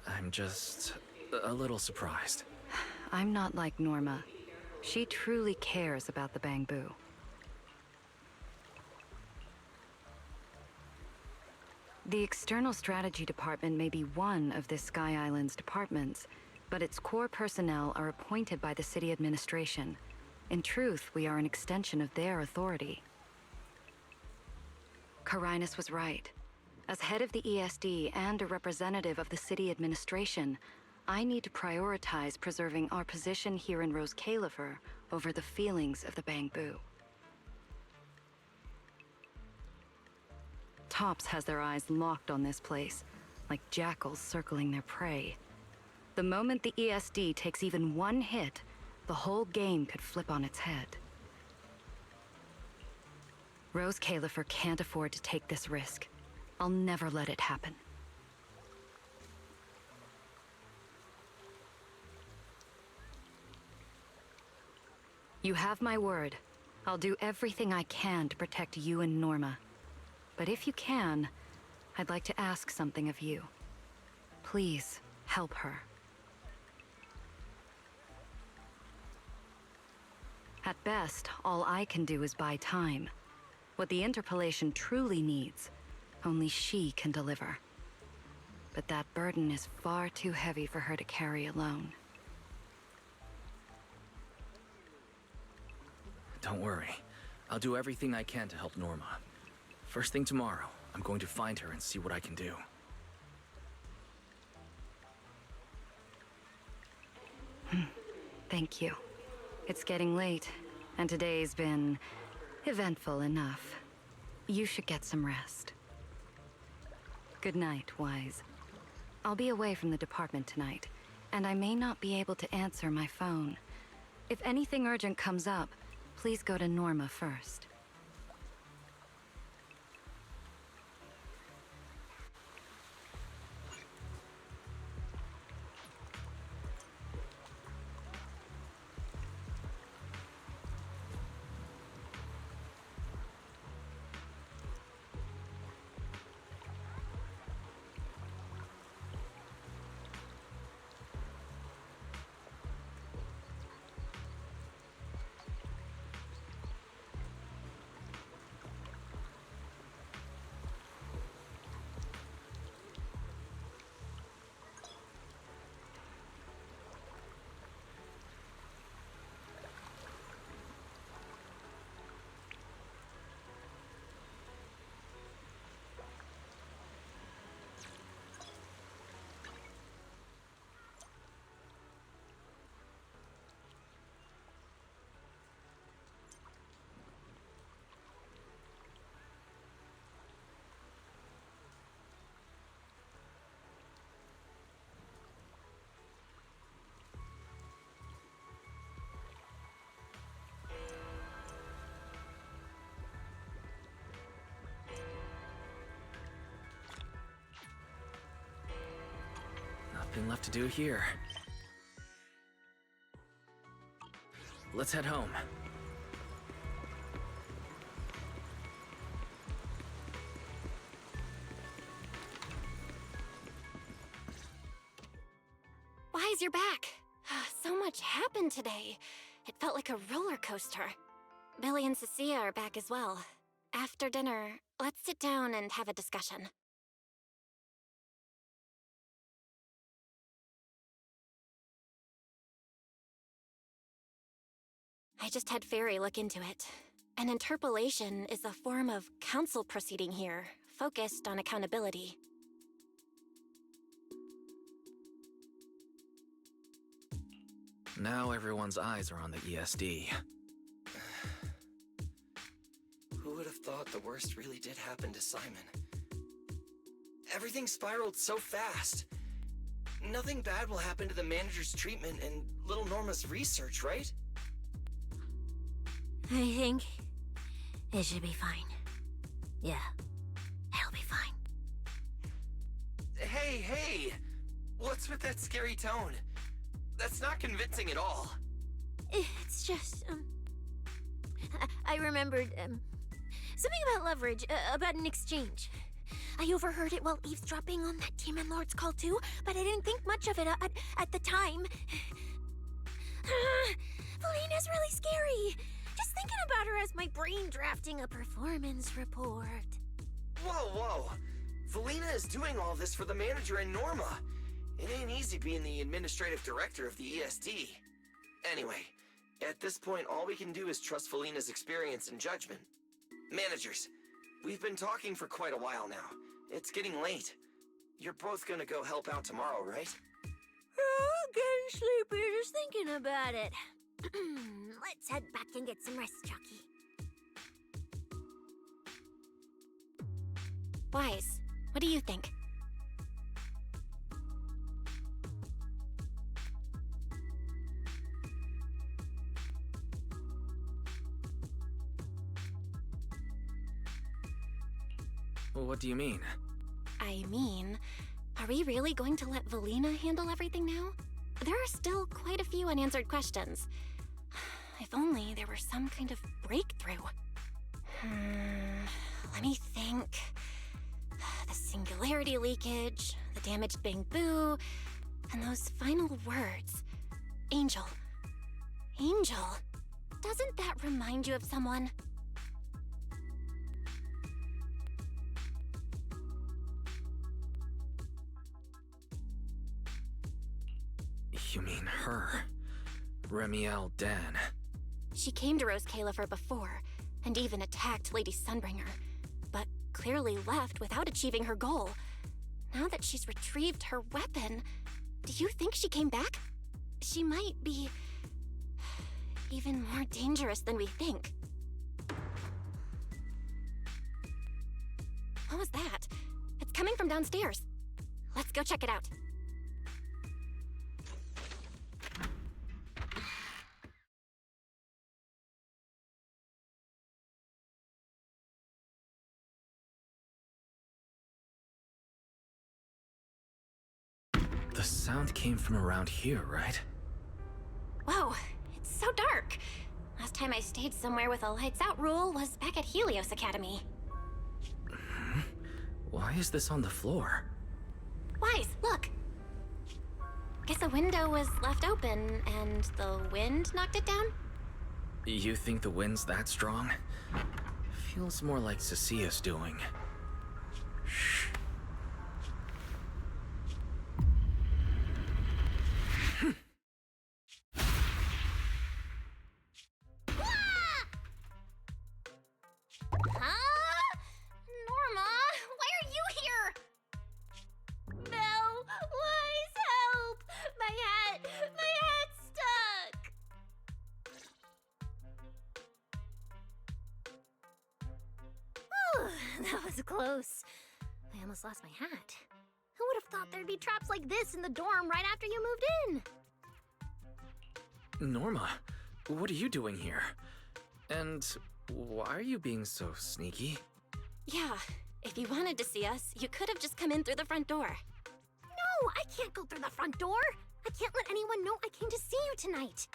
I'm just a little surprised. I'm not like Norma. She truly cares about the Bangbu. The External Strategy Department may be one of this Sky Island's departments, but its core personnel are appointed by the city administration. In truth, we are an extension of their authority. Carinus was right. As head of the ESD and a representative of the city administration, I need to prioritize preserving our position here in Rose Califer over the feelings of the Bangbu. Tops has their eyes locked on this place, like jackals circling their prey. The moment the ESD takes even one hit, the whole game could flip on its head. Rose Califer can't afford to take this risk. I'll never let it happen. You have my word. I'll do everything I can to protect you and Norma. But if you can, I'd like to ask something of you. Please, help her. At best, all I can do is buy time. What the interpolation truly needs, only she can deliver. But that burden is far too heavy for her to carry alone. Don't worry. I'll do everything I can to help Norma. First thing tomorrow, I'm going to find her and see what I can do. Thank you. It's getting late, and today's been eventful enough. You should get some rest. Good night, Wise. I'll be away from the department tonight, and I may not be able to answer my phone. If anything urgent comes up, please go to Norma first. Nothing left to do here. Let's head home. Wise, you're back. So much happened today. It felt like a roller coaster. Billy and Cecilia are back as well. After dinner, let's sit down and have a discussion. I just had Fairy look into it. An interpolation is a form of council proceeding here, focused on accountability. Now everyone's eyes are on the ESD. Who would have thought the worst really did happen to Simon? Everything spiraled so fast. Nothing bad will happen to the manager's treatment and little Norma's research, right? I think it should be fine. Yeah, it'll be fine. Hey! What's with that scary tone? That's not convincing at all. It's just, I remembered, something about leverage, about an exchange. I overheard it while eavesdropping on that Demon Lord's call too, but I didn't think much of it at the time. Felina's really scary. Just thinking about her as my brain drafting a performance report. Whoa! Felina is doing all this for the manager and Norma. It ain't easy being the administrative director of the ESD. Anyway, at this point, all we can do is trust Felina's experience and judgment. Managers, we've been talking for quite a while now. It's getting late. You're both gonna go help out tomorrow, right? Oh, getting sleepy just thinking about it. Let's head back and get some rest, Chucky. Wise, what do you think? Well, what do you mean? I mean, are we really going to let Valina handle everything now? There are still quite a few unanswered questions. If only there were some kind of breakthrough. Let me think. The singularity leakage, the damaged bamboo, and those final words. Angel. Angel. Doesn't that remind you of someone? You mean her? Remiel Dan. She came to Rose Califer before, and even attacked Lady Sunbringer, but clearly left without achieving her goal. Now that she's retrieved her weapon, do you think she came back? She might be even more dangerous than we think. What was that? It's coming from downstairs. Let's go check it out. The sound came from around here, right? Whoa, it's so dark. Last time I stayed somewhere with a lights out rule was back at Helios Academy. Why is this on the floor? Wise, look. Guess a window was left open and the wind knocked it down? You think the wind's that strong? Feels more like Cecia's doing. Shh. Huh? Norma, why are you here? Belle, Wise, help! My hat's stuck! Whew, that was close. I almost lost my hat. Who would have thought there'd be traps like this in the dorm right after you moved in? Norma, what are you doing here? And why are you being so sneaky? Yeah, if you wanted to see us, you could have just come in through the front door. No, I can't go through the front door. I can't let anyone know I came to see you tonight.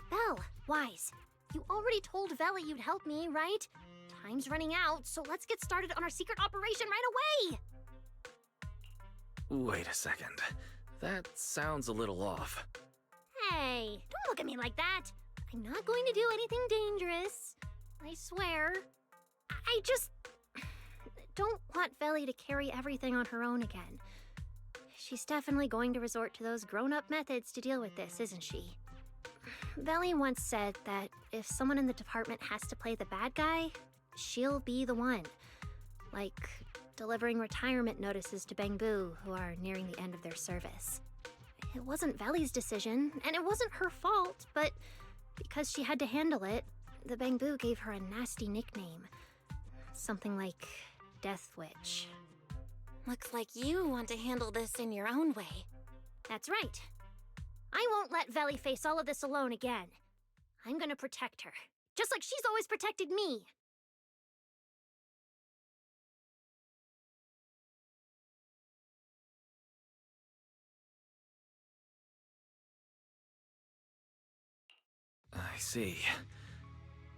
Belle, Wise, you already told Veli you'd help me, right? Time's running out, so let's get started on our secret operation right away! Wait a second. That sounds a little off. Hey, don't look at me like that. I'm not going to do anything dangerous. I swear. I just don't want Veli to carry everything on her own again. She's definitely going to resort to those grown-up methods to deal with this, isn't she? Veli once said that if someone in the department has to play the bad guy, she'll be the one. Like delivering retirement notices to Bangbu who are nearing the end of their service. It wasn't Veli's decision, and it wasn't her fault, but because she had to handle it, the Bangbu gave her a nasty nickname. Something like Death Witch. Looks like you want to handle this in your own way. That's right. I won't let Veli face all of this alone again. I'm gonna protect her, just like she's always protected me. I see.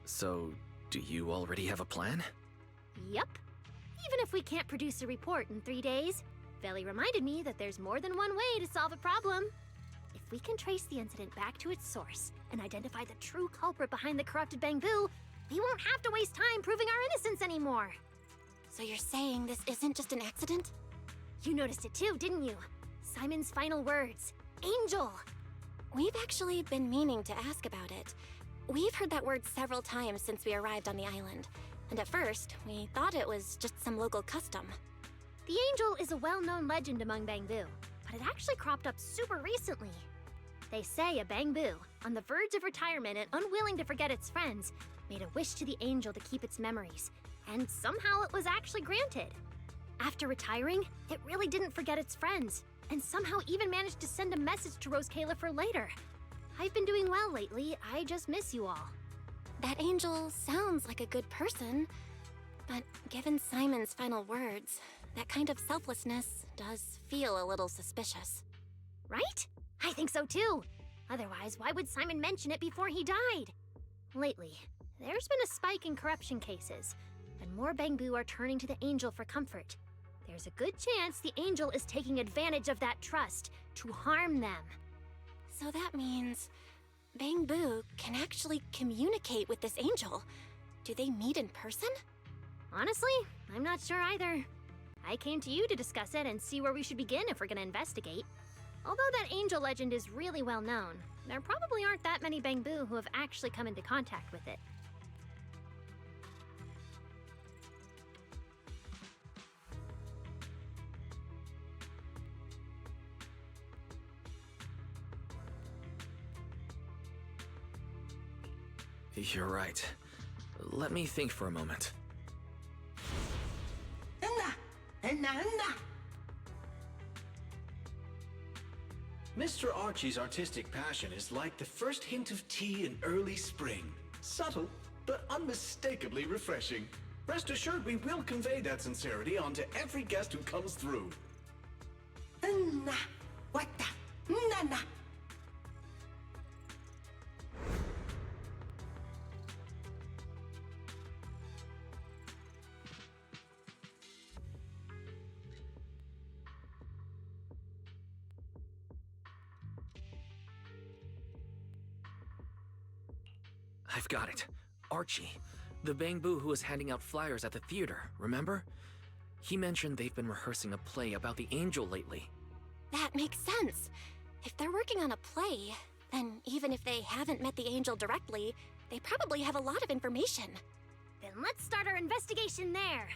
So, do you already have a plan? Yup. Even if we can't produce a report in 3 days, Veli reminded me that there's more than one way to solve a problem. If we can trace the incident back to its source and identify the true culprit behind the corrupted Bangbu, we won't have to waste time proving our innocence anymore. So you're saying this isn't just an accident? You noticed it too, didn't you? Simon's final words. Angel! We've actually been meaning to ask about it. We've heard that word several times since we arrived on the island, and at first, we thought it was just some local custom. The Angel is a well-known legend among Bangbu, but it actually cropped up super recently. They say a Bangbu, on the verge of retirement and unwilling to forget its friends, made a wish to the Angel to keep its memories, and somehow it was actually granted. After retiring, it really didn't forget its friends, and somehow even managed to send a message to Rose Califer later. I've been doing well lately, I just miss you all. That Angel sounds like a good person, but given Simon's final words, that kind of selflessness does feel a little suspicious. Right? I think so too. Otherwise, why would Simon mention it before he died? Lately, there's been a spike in corruption cases, and more Bangbu are turning to the Angel for comfort. There's a good chance the Angel is taking advantage of that trust to harm them. So that means Bangbu can actually communicate with this Angel. Do they meet in person? Honestly, I'm not sure either. I came to you to discuss it and see where we should begin if we're gonna investigate. Although that Angel legend is really well known, there probably aren't that many Bangbu who have actually come into contact with it. You're right. Let me think for a moment. Mr. Archie's artistic passion is like the first hint of tea in early spring. Subtle, but unmistakably refreshing. Rest assured we will convey that sincerity onto every guest who comes through. I've got it. Archie. The Bangbu who was handing out flyers at the theater, remember? He mentioned they've been rehearsing a play about the angel lately. That makes sense. If they're working on a play, then even if they haven't met the angel directly, they probably have a lot of information. Then let's start our investigation there.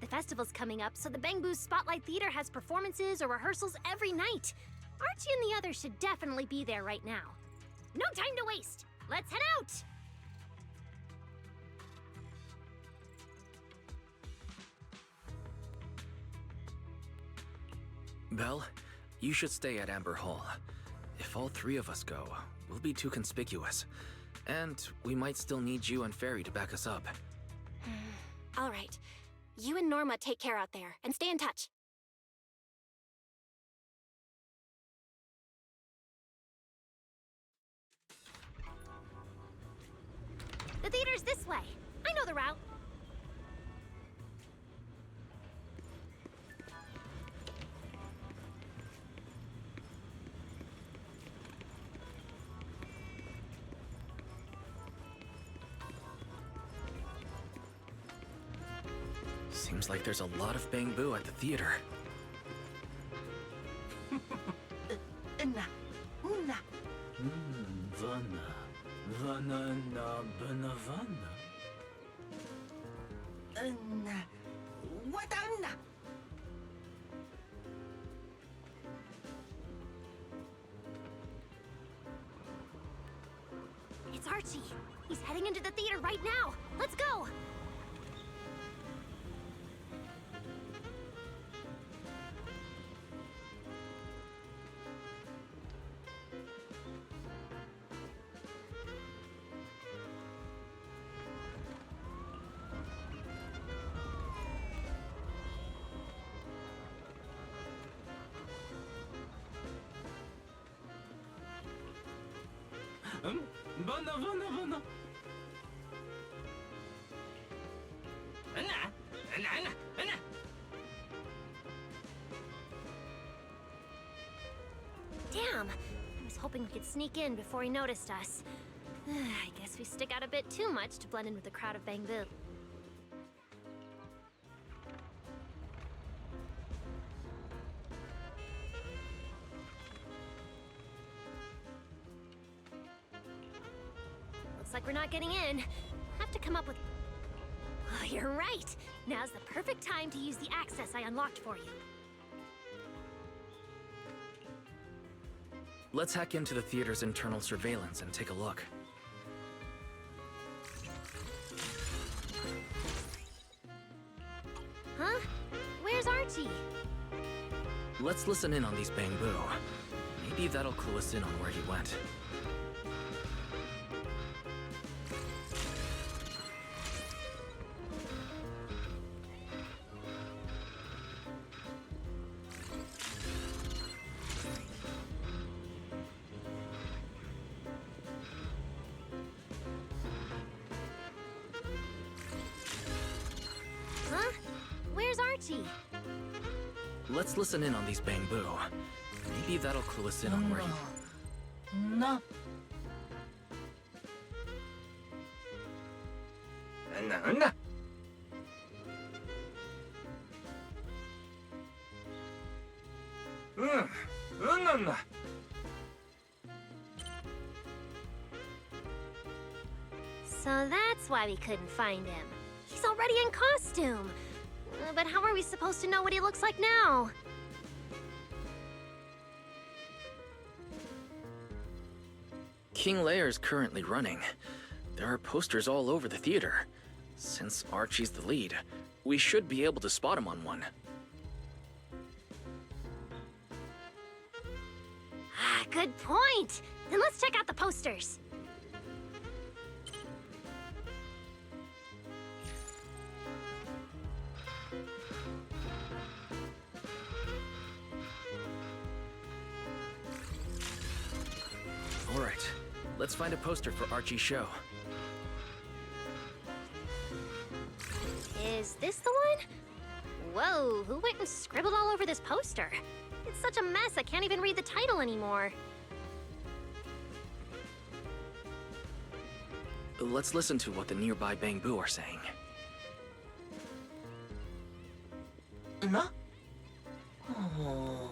The festival's coming up, so the Bangbu Spotlight Theater has performances or rehearsals every night. Archie and the others should definitely be there right now. No time to waste. Let's head out! Belle, you should stay at Amber Hall. If all three of us go, we'll be too conspicuous. And we might still need you and Fairy to back us up. All right. You and Norma take care out there, and stay in touch. The theater's this way. I know the route. Seems like there's a lot of Bangbu at the theater. It's Archie. He's heading into the theater right now. Let's go! Damn! I was hoping we could sneak in before he noticed us. I guess we stick out a bit too much to blend in with the crowd of Bangbu. Looks like we're not getting in. Have to come up with... Oh, you're right! Now's the perfect time to use the access I unlocked for you. Let's hack into the theater's internal surveillance and take a look. Huh? Where's Archie? Let's listen in on these Bangbu. Maybe that'll clue us in on where he went. Huh? Where's Archie? Let's listen in on these Bangbu. Maybe that'll clue us in on where he... No. So that's why we couldn't find him. He's already in costume. But how are we supposed to know what he looks like now? King Lear's currently running. There are posters all over the theater. Since Archie's the lead, we should be able to spot him on one. Ah, good point. Then let's check out the posters. All right, let's find a poster for Archie's show. Is this the one? Whoa, who went and scribbled all over this poster? It's such a mess, I can't even read the title anymore. Let's listen to what the nearby Bangbu are saying. No? Oh.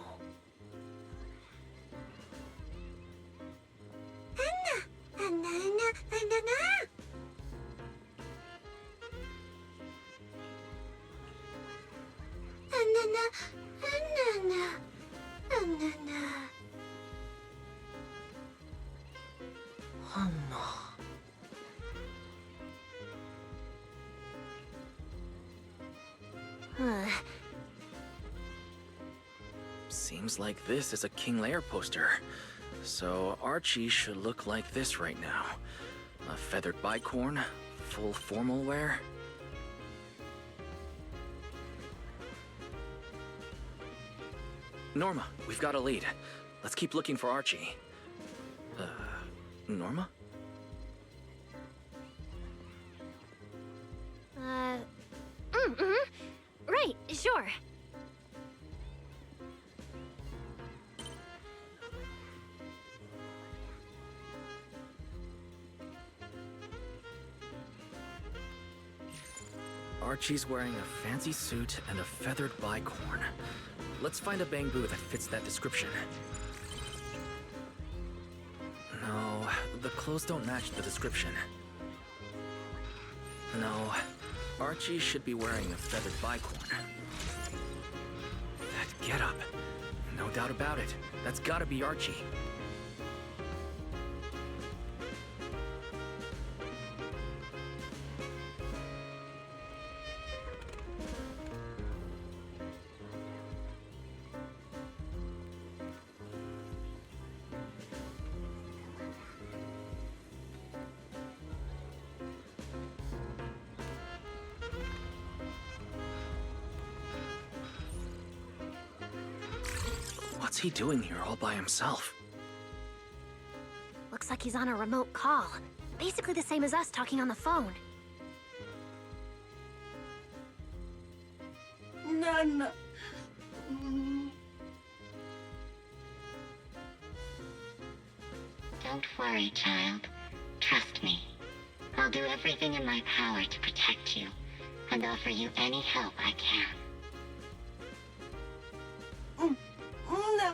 Seems like this is a King Lear poster. So Archie should look like this right now. A feathered bicorn, full formal wear. Norma, we've got a lead. Let's keep looking for Archie. Norma? Right, sure. Archie's wearing a fancy suit and a feathered bicorn. Let's find a Bangbu that fits that description. No, the clothes don't match the description. No, Archie should be wearing a feathered bicorn. That getup. No doubt about it. That's gotta be Archie. What's he doing here all by himself? Looks like he's on a remote call. Basically the same as us talking on the phone. None. Don't worry, child. Trust me. I'll do everything in my power to protect you, and offer you any help I can. No.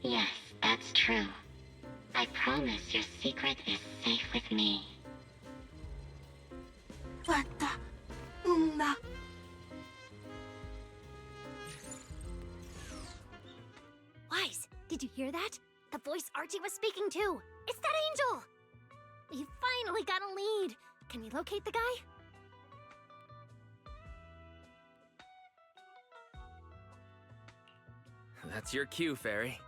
Yes, that's true. I promise your secret is safe with me. What the? No. Wise, did you hear that? The voice Archie was speaking to. It's that angel! We finally got a lead. Can we locate the guy? That's your cue, Fairy.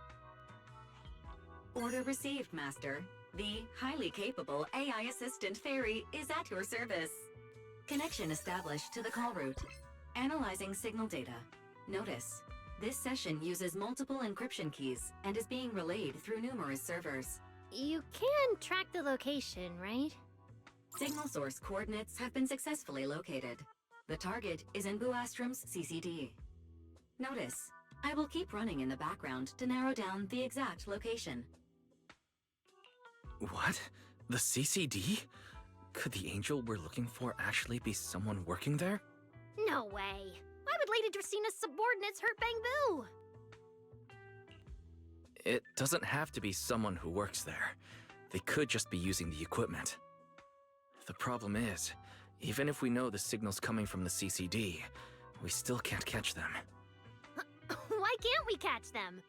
Order received, Master. The highly capable AI assistant Fairy is at your service. Connection established to the call route. Analyzing signal data. Notice, this session uses multiple encryption keys and is being relayed through numerous servers. You can track the location, right? Signal source coordinates have been successfully located. The target is in Buastrom's CCD. Notice, I will keep running in the background to narrow down the exact location. What? The CCD? Could the angel we're looking for actually be someone working there? No way. Why would Lady Dracina's subordinates hurt Bangbu? It doesn't have to be someone who works there. They could just be using the equipment. The problem is, even if we know the signal's coming from the CCD, we still can't catch them. Why Why can't we catch them?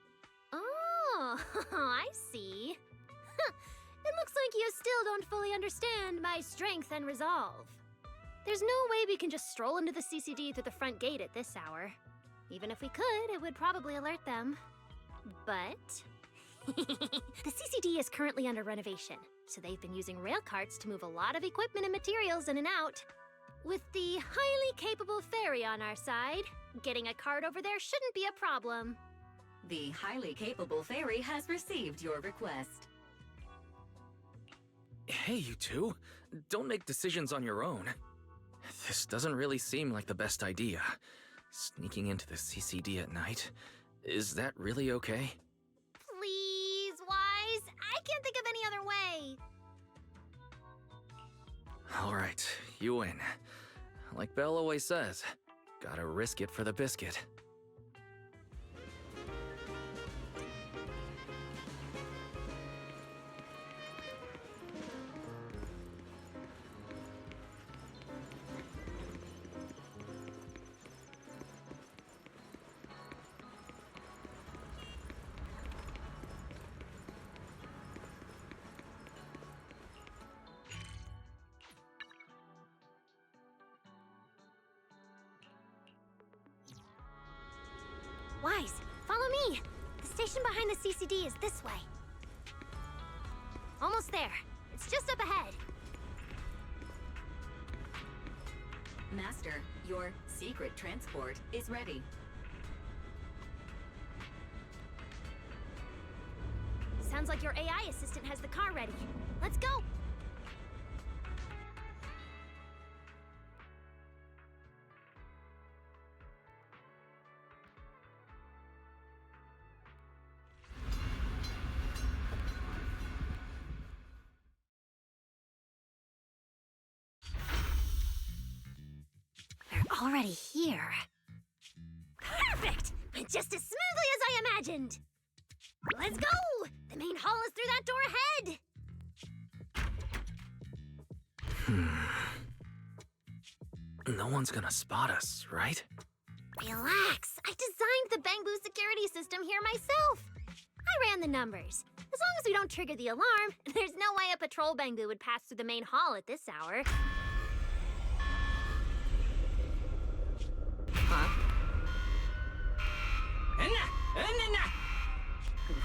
Oh, I see. Huh. It looks like you still don't fully understand my strength and resolve. There's no way we can just stroll into the CCD through the front gate at this hour. Even if we could, it would probably alert them. But the CCD is currently under renovation, so they've been using rail carts to move a lot of equipment and materials in and out. With the highly capable fairy on our side, getting a cart over there shouldn't be a problem. The highly capable fairy has received your request. Hey, you two. Don't make decisions on your own. This doesn't really seem like the best idea. Sneaking into the CCD at night. Is that really okay? Please, Wise. I can't think of any other way. Alright, you win. Like Belle always says, gotta risk it for the biscuit. Wise, follow me. The station behind the CCD is this way. Almost there. It's just up ahead. Master, your secret transport is ready. Sounds like your AI assistant has the car ready. Let's go! They're already here. Perfect! Went just as smoothly as I imagined! Let's go! The main hall is through that door ahead! No one's gonna spot us, right? Relax. I designed the Bangbu security system here myself. I ran the numbers. As long as we don't trigger the alarm, there's no way a patrol Bangbu would pass through the main hall at this hour. Huh?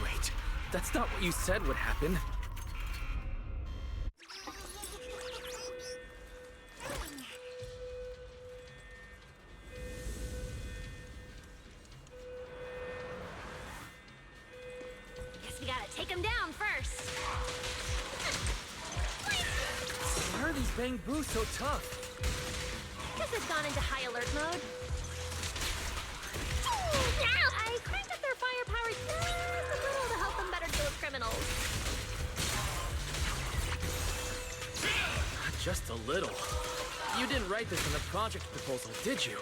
Wait, that's not what you said would happen. Guess we gotta take him down first. Why are these Bangbu so tough? Guess it's gone into high alert mode. I cranked up their firepower just a little to help them better deal with criminals. Just a little. You didn't write this in the project proposal, did you?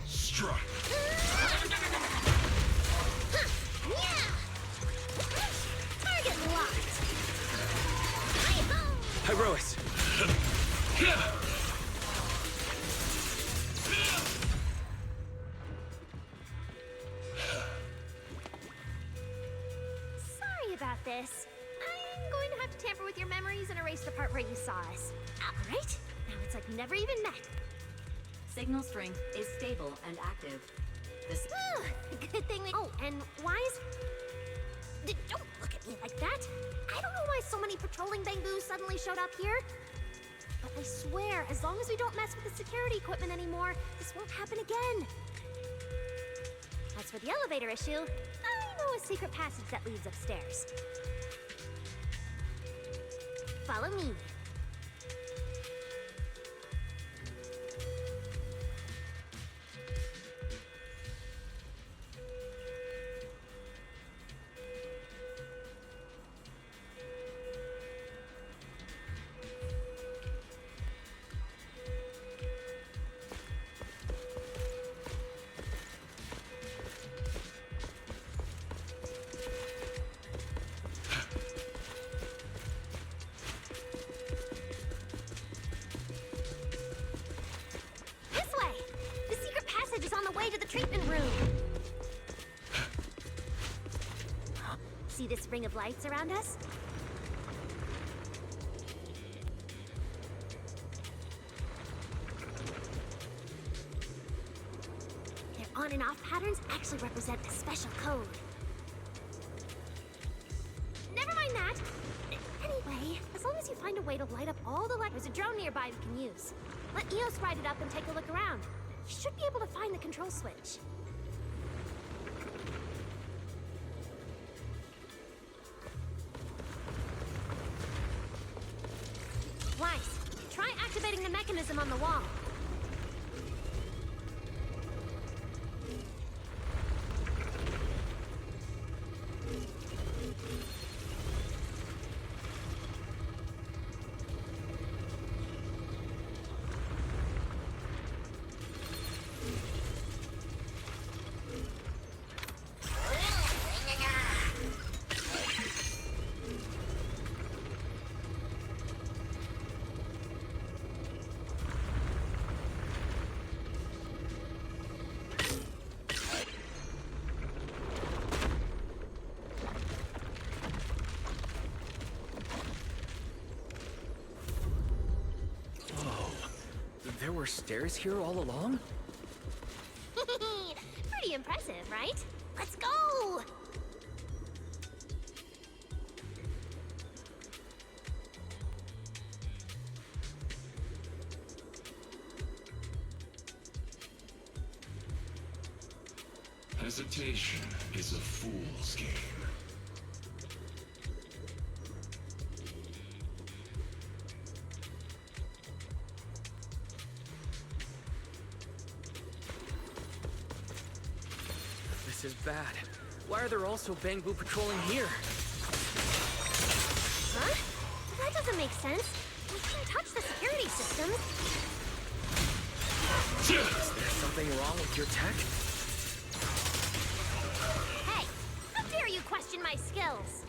Strike. Target locked. Herois. Sorry about this. I'm going to have to tamper with your memories and erase the part where you saw us. All right? Now it's like we never even met. Signal strength is stable and active. Good thing we... Oh, and Wise? Don't look at me like that. I don't know why so many patrolling Bangboos suddenly showed up here. But I swear, as long as we don't mess with the security equipment anymore, this won't happen again. As for the elevator issue, I know a secret passage that leads upstairs. Follow me. this ring of lights around us? Their on and off patterns actually represent a special code. Never mind that. Anyway, as long as you find a way to light up all the lights, there's a drone nearby we can use. Let Eos ride it up and take a look around. You should be able to find the control switch. Weiss, try activating the mechanism on the wall. There were stairs here all along? Pretty impressive, right? Let's go! Hesitation is a fool's game. This is bad. Why are there also Bangbu patrolling here? Huh? That doesn't make sense. We shouldn't touch the security systems. Is there something wrong with your tech? Hey, how dare you question my skills?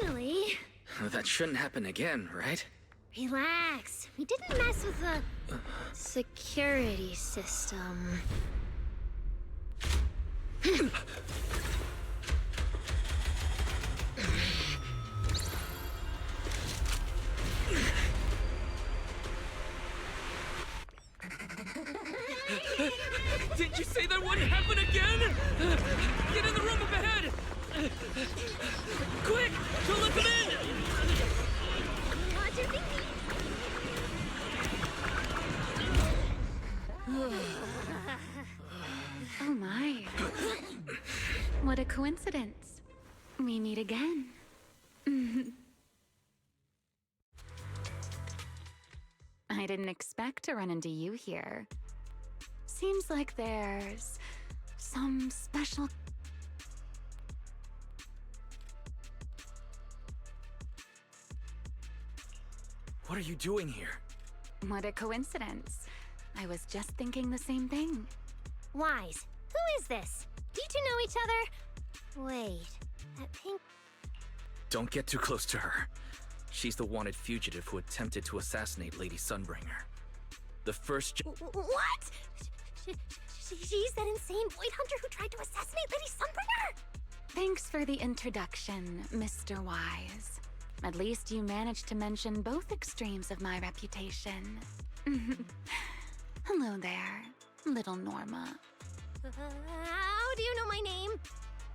Finally! That shouldn't happen again, right? Relax. We didn't mess with the security system. Did you say that wouldn't happen again? Get in the room up ahead! Quick! Don't let them in! Watch your thinking. Oh my. What a coincidence. We meet again. I didn't expect to run into you here. Seems like there's some special... What are you doing here? What a coincidence. I was just thinking the same thing. Wise, who is this? Do you two know each other? Wait, that pink... Don't get too close to her. She's the wanted fugitive who attempted to assassinate Lady Sunbringer. The first... What? She's that insane void hunter who tried to assassinate Lady Sunbringer? Thanks for the introduction, Mr. Wise. At least you managed to mention both extremes of my reputation. Hello there, little Norma. How do you know my name?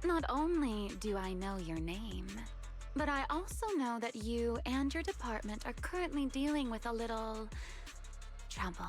Not only do I know your name, but I also know that you and your department are currently dealing with a little... trouble.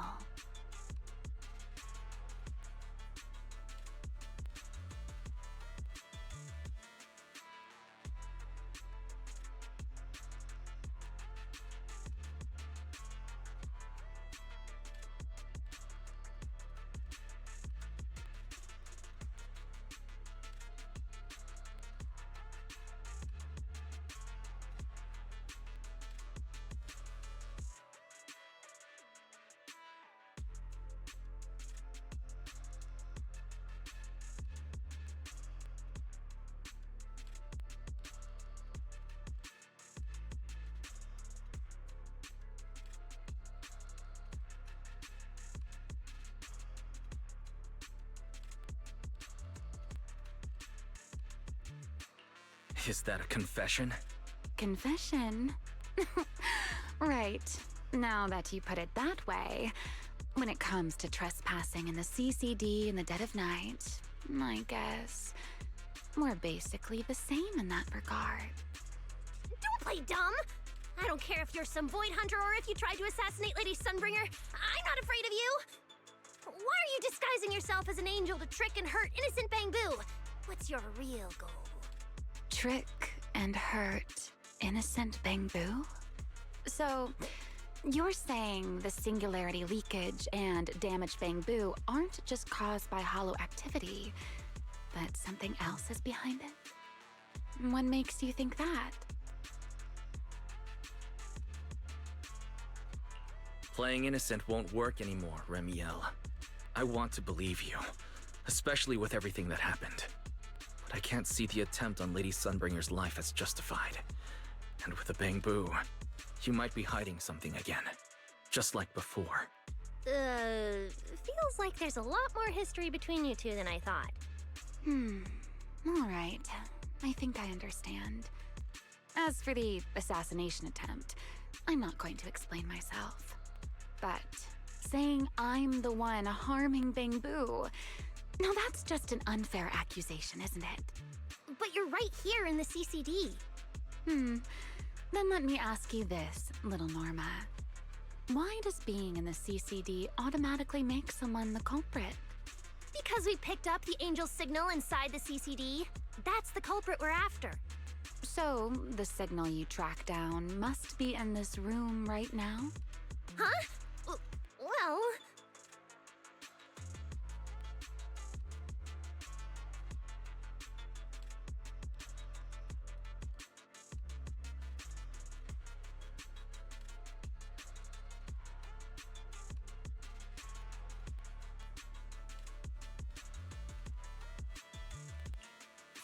Is that a confession? Confession? Right. Now that you put it that way, when it comes to trespassing in the CCD in the dead of night, I guess we're basically the same in that regard. Don't play dumb! I don't care if you're some void hunter or if you tried to assassinate Lady Sunbringer. I'm not afraid of you! Why are you disguising yourself as an angel to trick and hurt innocent Bangbu? What's your real goal? Trick and hurt innocent Bangbu? So, you're saying the singularity leakage and damaged Bangbu aren't just caused by hollow activity, but something else is behind it? What makes you think that? Playing innocent won't work anymore, Remiel. I want to believe you, especially with everything that happened. But I can't see the attempt on Lady Sunbringer's life as justified. And with the Bangbu, you might be hiding something again, just like before. Feels like there's a lot more history between you two than I thought. All right. I think I understand. As for the assassination attempt, I'm not going to explain myself. But saying I'm the one harming Bangbu, now that's just an unfair accusation, isn't it? But you're right here in the CCD. Then let me ask you this, little Norma. Why does being in the CCD automatically make someone the culprit? Because we picked up the angel's signal inside the CCD. That's the culprit we're after. So, the signal you track down must be in this room right now? Huh? Well...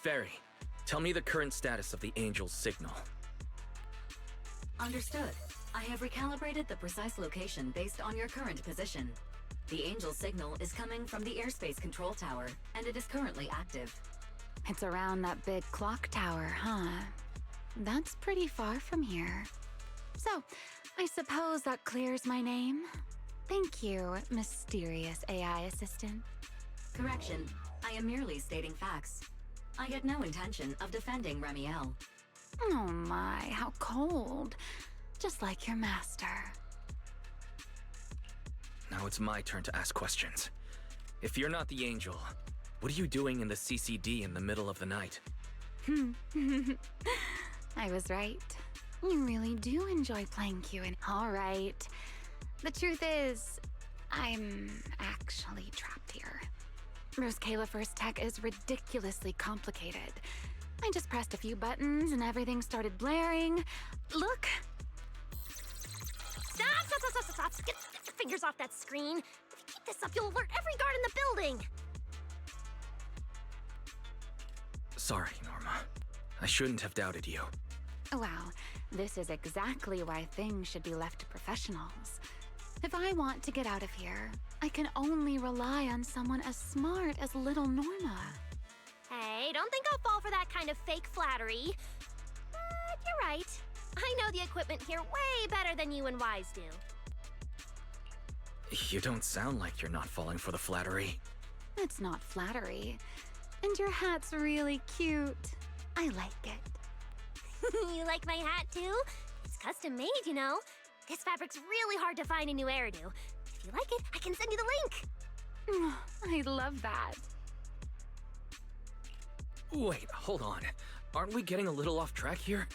Fairy, tell me the current status of the Angel's signal. Understood. I have recalibrated the precise location based on your current position. The Angel signal is coming from the airspace control tower, and it is currently active. It's around that big clock tower, huh? That's pretty far from here. So, I suppose that clears my name? Thank you, mysterious AI assistant. Correction. I am merely stating facts. I had no intention of defending Remiel. Oh my, how cold. Just like your master. Now it's my turn to ask questions. If you're not the Angel, what are you doing in the CCD in the middle of the night? I was right. You really do enjoy playing Q and all right. The truth is, I'm actually trapped here. Rose Califer's tech is ridiculously complicated. I just pressed a few buttons and everything started blaring. Look! Stop! Get your fingers off that screen. If you keep this up, you'll alert every guard in the building. Sorry, Norma. I shouldn't have doubted you. Wow, this is exactly why things should be left to professionals. If I want to get out of here, I can only rely on someone as smart as little Norma. Hey, don't think I'll fall for that kind of fake flattery. But you're right. I know the equipment here way better than you and Wise do. You don't sound like you're not falling for the flattery. It's not flattery. And your hat's really cute. I like it. You like my hat too? It's custom made, you know. This fabric's really hard to find in New Eridu. If you like it, I can send you the link. I love that. Wait, hold on. Aren't we getting a little off track here?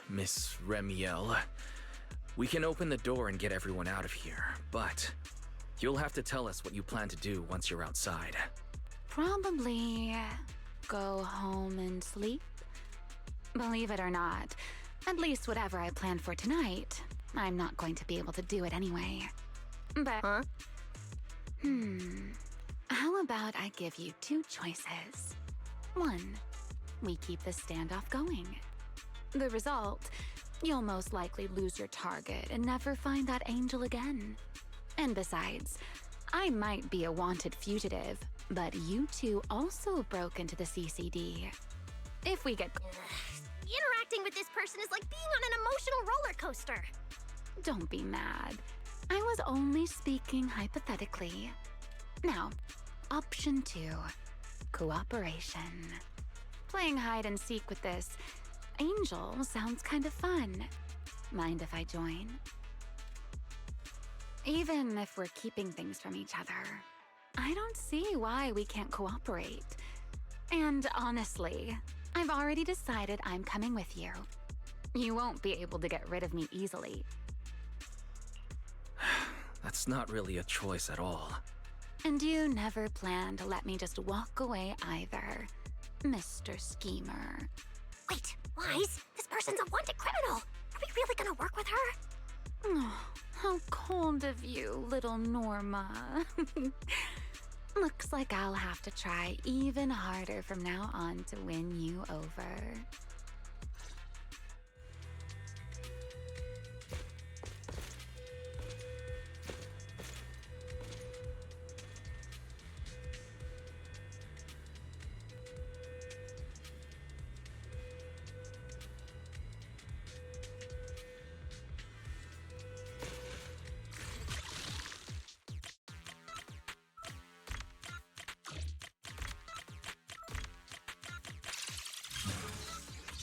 Miss Remiel, we can open the door and get everyone out of here, but you'll have to tell us what you plan to do once you're outside. Probably go home and sleep. Believe it or not, at least whatever I planned for tonight, I'm not going to be able to do it anyway. But, how about I give you two choices? One, we keep the standoff going. The result, You'll most likely lose your target and never find that angel again. And besides, I might be a wanted fugitive, but you two also broke into the CCD. If we get... Interacting with this person is like being on an emotional roller coaster. Don't be mad. I was only speaking hypothetically. Now, option 2. Cooperation. Playing hide and seek with this angel sounds kind of fun. Mind if I join? Even if we're keeping things from each other, I don't see why we can't cooperate. And honestly, I've already decided I'm coming with you. You won't be able to get rid of me easily. That's not really a choice at all. And you never plan to let me just walk away either, Mr. Schemer. Wait, Wise, this person's a wanted criminal. Are we really gonna work with her? Oh, how cold of you, little Norma. Looks like I'll have to try even harder from now on to win you over.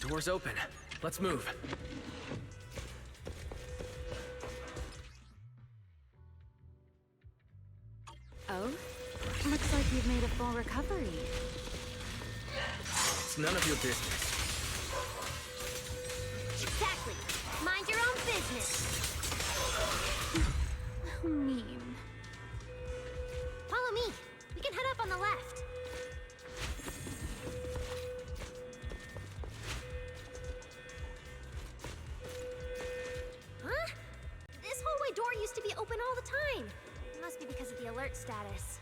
Door's open. Let's move. Oh? Looks like you've made a full recovery. It's none of your business. Exactly. Mind your own business. Mean. Follow me. We can head up on the left. Huh? This hallway door used to be open all the time. It must be because of the alert status.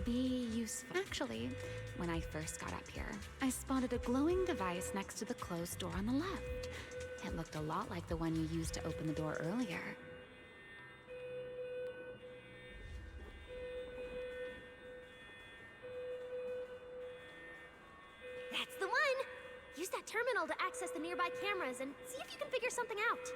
Be useful. Actually, when I first got up here, I spotted a glowing device next to the closed door on the left. It looked a lot like the one you used to open the door earlier. That's the one! Use that terminal to access the nearby cameras and see if you can figure something out.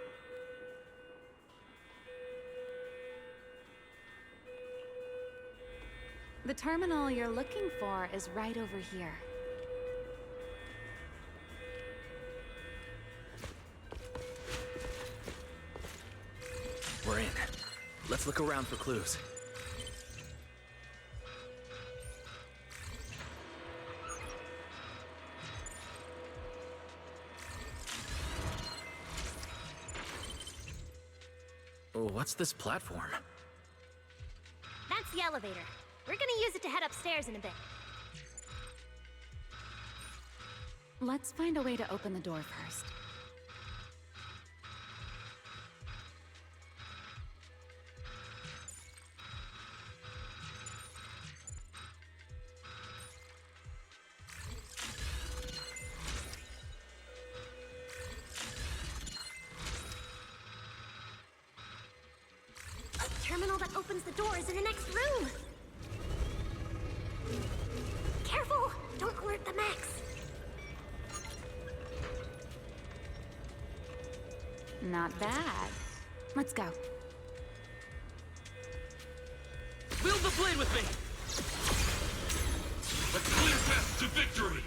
The terminal you're looking for is right over here. We're in. Let's look around for clues. Oh, what's this platform? That's the elevator. We're gonna use it to head upstairs in a bit. Let's find a way to open the door first. The terminal that opens the door is in the next room. Careful! Don't alert the Max. Not bad. Let's go. Wield the blade with me! A clear path to victory!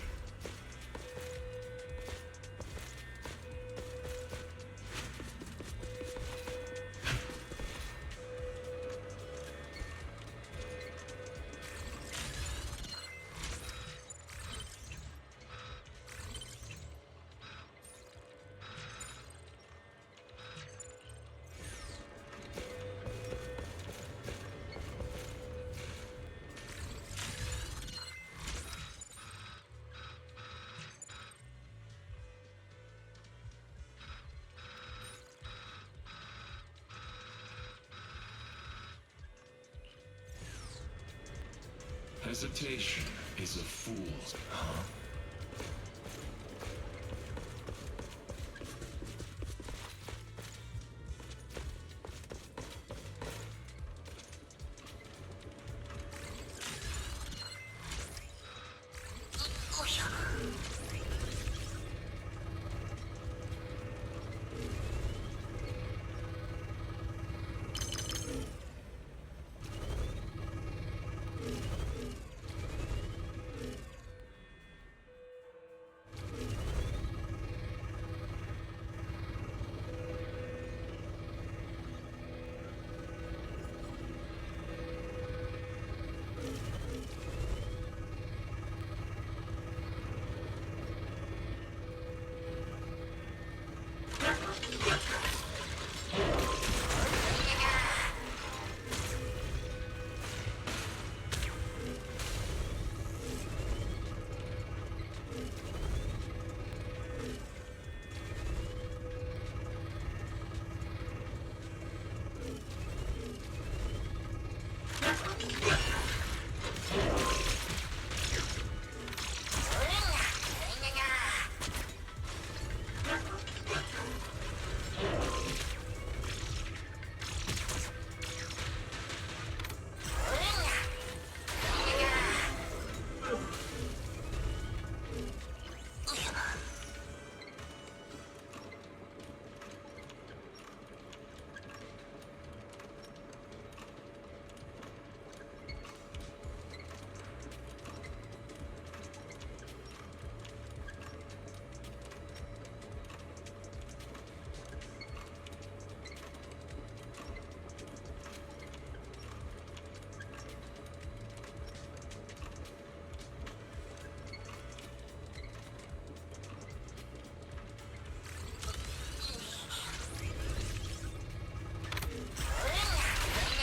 Hesitation is a fool, huh?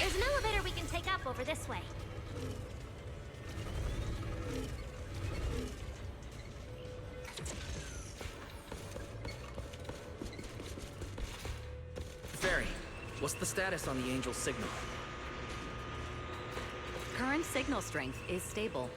There's an elevator we can take up over this way. Fairy, what's the status on the Angel's signal? Current signal strength is stable.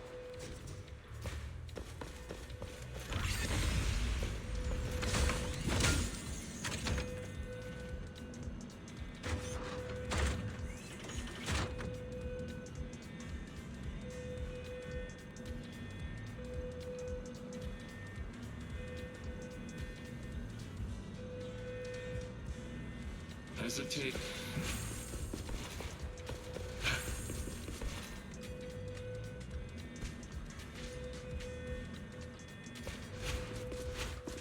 Hesitate.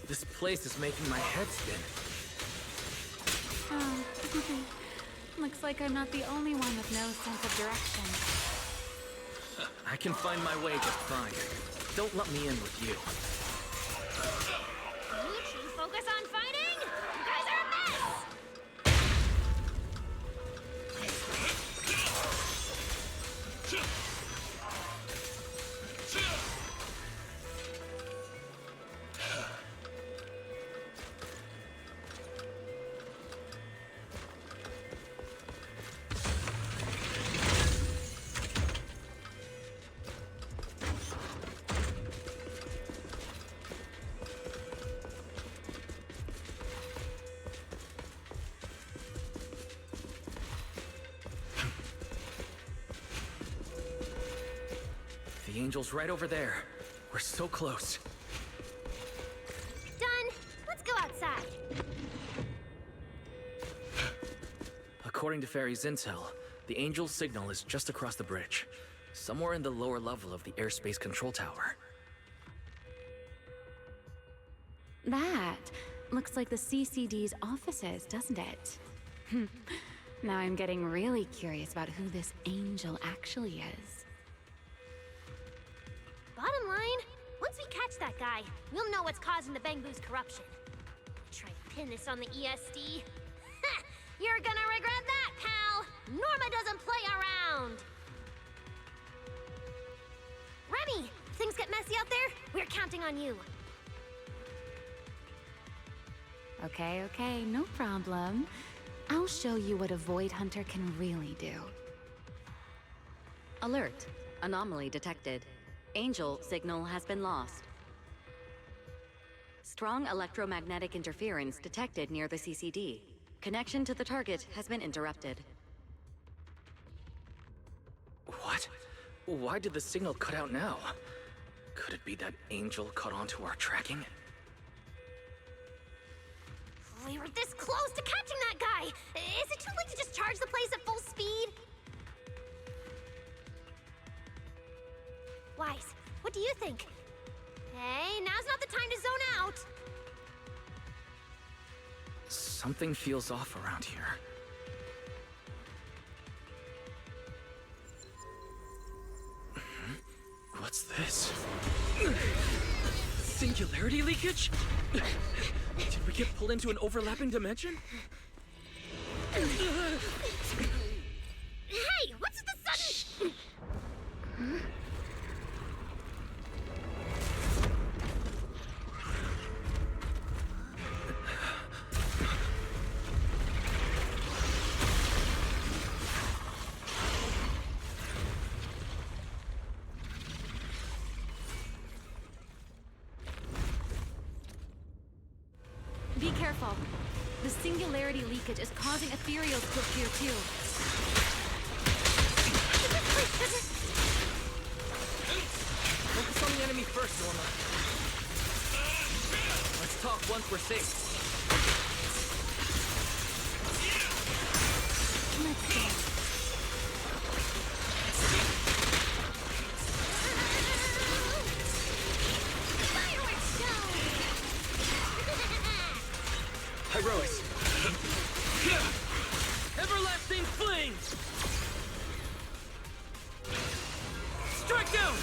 This place is making my head spin. Oh, looks like I'm not the only one with no sense of direction. I can find my way just fine. Don't let me in with you. You two focus on fighting? You guys are a mess! The Angel's right over there. We're so close. Done. Let's go outside. According to Fairy's intel, the Angel's signal is just across the bridge, somewhere in the lower level of the airspace control tower. That looks like the CCD's offices, doesn't it? Now I'm getting really curious about who this angel actually is. Bottom line, once we catch that guy, we'll know what's causing the Bangbu's corruption. Try to pin this on the ESD. Ha! You're gonna regret that, pal! Norma doesn't play around! Remy, things get messy out there? We're counting on you. Okay, no problem. I'll show you what a Void Hunter can really do. Alert. Anomaly detected. Angel signal has been lost. Strong electromagnetic interference detected near the CCD. Connection to the target has been interrupted. What? Why did the signal cut out now? Could it be that Angel caught onto our tracking? We were this close to catching that guy! Is it too late to just charge the place at full speed? Wise, what do you think? Hey, now's not the time to zone out! Something feels off around here. What's this? Singularity leakage? Did we get pulled into an overlapping dimension? Hey, what's the sudden... Be careful. The singularity leakage is causing ethereals to appear too. Focus on the enemy first, Norma. Let's talk once we're safe. Let's go. Heroics! Everlasting fling! Strike down!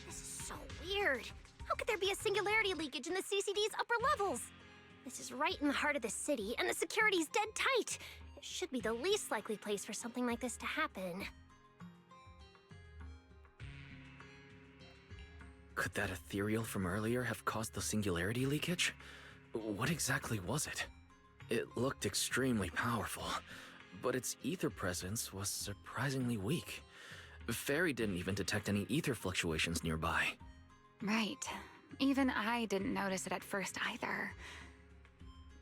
This is so weird. How could there be a singularity leakage in the CCD's upper levels? This is right in the heart of the city, and the security's dead tight. It should be the least likely place for something like this to happen. Could that ethereal from earlier have caused the singularity leakage? What exactly was it? It looked extremely powerful, but its ether presence was surprisingly weak. Fairy didn't even detect any ether fluctuations nearby. Right. Even I didn't notice it at first either.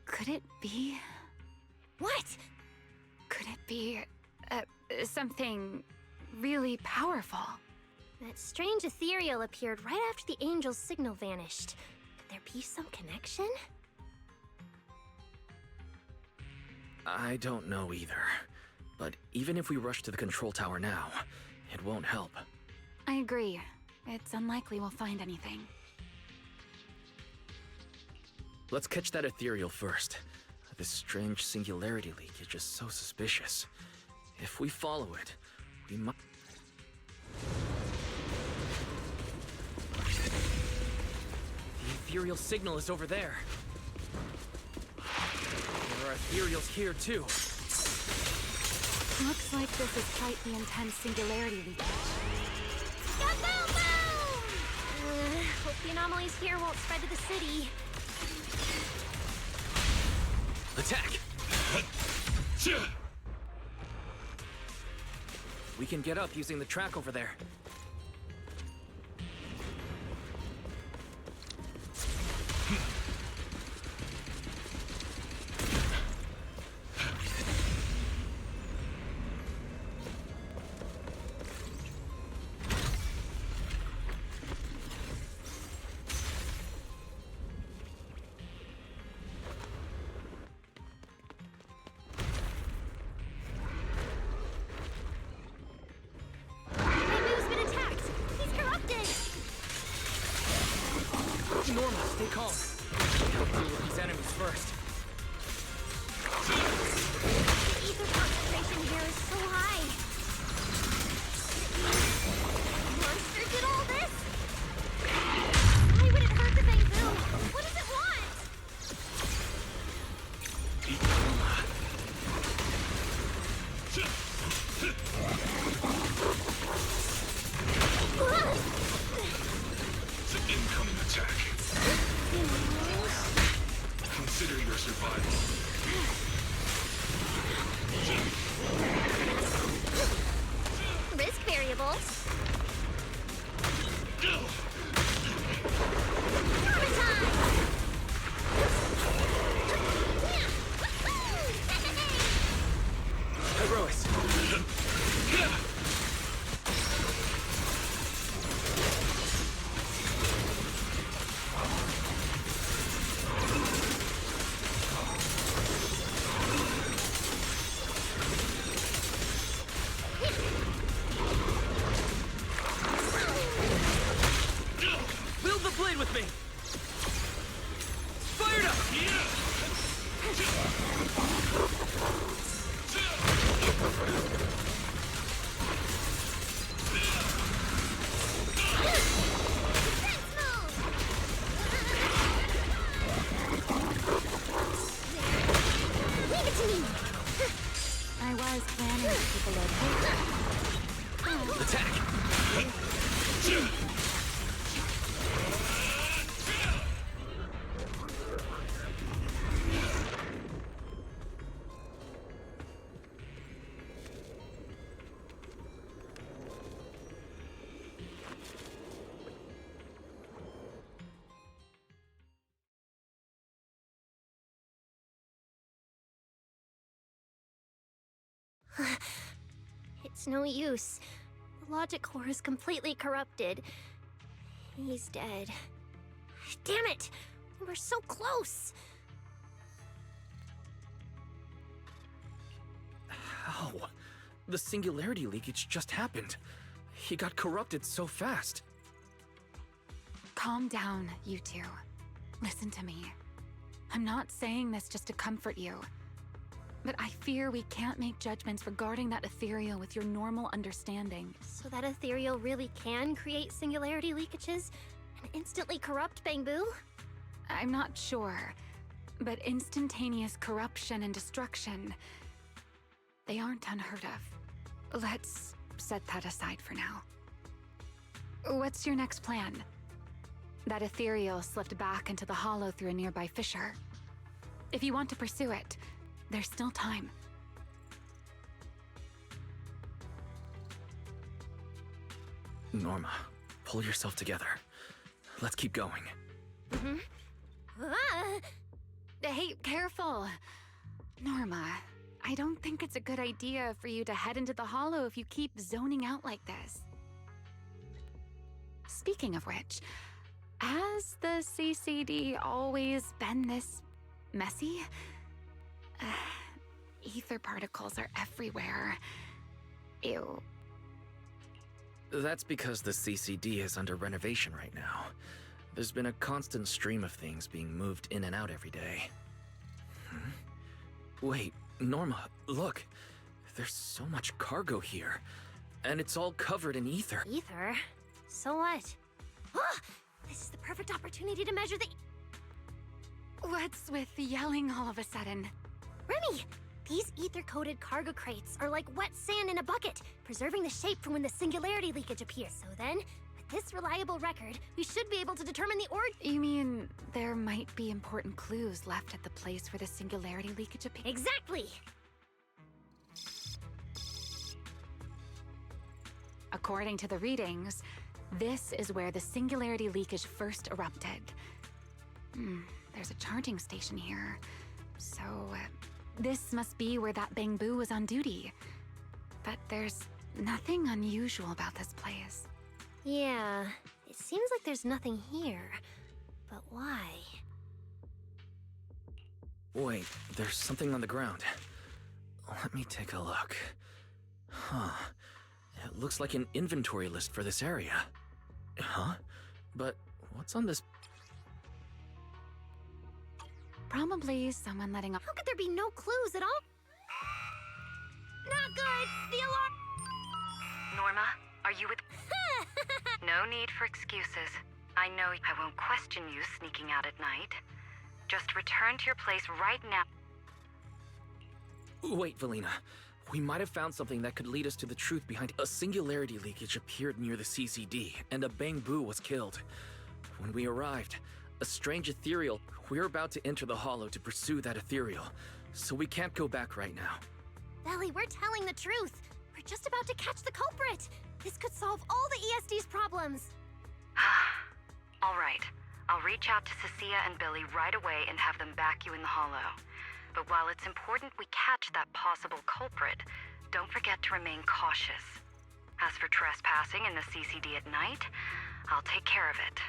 Could it be... What? Could it be... something really powerful? That strange ethereal appeared right after the angel's signal vanished. Could there be some connection? I don't know either. But even if we rush to the control tower now, it won't help. I agree. It's unlikely we'll find anything. Let's catch that ethereal first. This strange singularity leakage is so suspicious. If we follow it, we might... The ethereal signal is over there. There are ethereals here too. Looks like this is quite the intense singularity leakage. Kaboom, boom! Hope the anomalies here won't spread to the city. Attack! We can get up using the track over there. Norma, stay calm. We'll deal with these enemies first. The ether concentration here is so high. Monster did all this? Why would it hurt the Bangbu? What does it want? Risk variables. Herois. Wield the blade with me! Fired up! Leave it to me! I was planning to keep a low profile. Attack! It's no use. The logic core is completely corrupted. He's dead. Damn it! We were so close! How? The singularity leakage just happened. He got corrupted so fast. Calm down, you two. Listen to me. I'm not saying this just to comfort you. But I fear we can't make judgments regarding that ethereal with your normal understanding. So that ethereal really can create singularity leakages and instantly corrupt Bangbu? I'm not sure, but instantaneous corruption and destruction, they aren't unheard of. Let's set that aside for now. What's your next plan? That ethereal slipped back into the hollow through a nearby fissure. If you want to pursue it, there's still time. Norma, pull yourself together. Let's keep going. Mm-hmm. Ah! Hey, careful! Norma, I don't think it's a good idea for you to head into the hollow if you keep zoning out like this. Speaking of which, has the CCD always been this messy? Ether particles are everywhere. Ew. That's because the CCD is under renovation right now. There's been a constant stream of things being moved in and out every day. Wait, Norma, look. There's so much cargo here. And it's all covered in ether. Ether? So what? Ah! This is the perfect opportunity to measure the... What's with yelling all of a sudden? Remy! These ether-coated cargo crates are like wet sand in a bucket, preserving the shape for when the singularity leakage appears. So then, with this reliable record, we should be able to determine the origin. You mean there might be important clues left at the place where the singularity leakage appears? Exactly! According to the readings, this is where the singularity leakage first erupted. There's a charging station here. So, this must be where that Bangbu was on duty. But there's nothing unusual about this place. Yeah, it seems like there's nothing here. But why? Wait, there's something on the ground. Let me take a look. Huh. It looks like an inventory list for this area. Huh? But what's on this? Probably someone letting off. How could there be no clues at all? Not good! The alarm! Norma, are you with... No need for excuses. I know I won't question you sneaking out at night. Just return to your place right now. Wait, Valina. We might have found something that could lead us to the truth behind a singularity leakage appeared near the CCD, and a Bangbu was killed. When we arrived, A strange ethereal. We're about to enter the Hollow to pursue that ethereal, so we can't go back right now. Belly, we're telling the truth. We're just about to catch the culprit. This could solve all the ESD's problems. All right. I'll reach out to Cecilia and Billy right away and have them back you in the Hollow. But while it's important we catch that possible culprit, don't forget to remain cautious. As for trespassing in the CCD at night, I'll take care of it.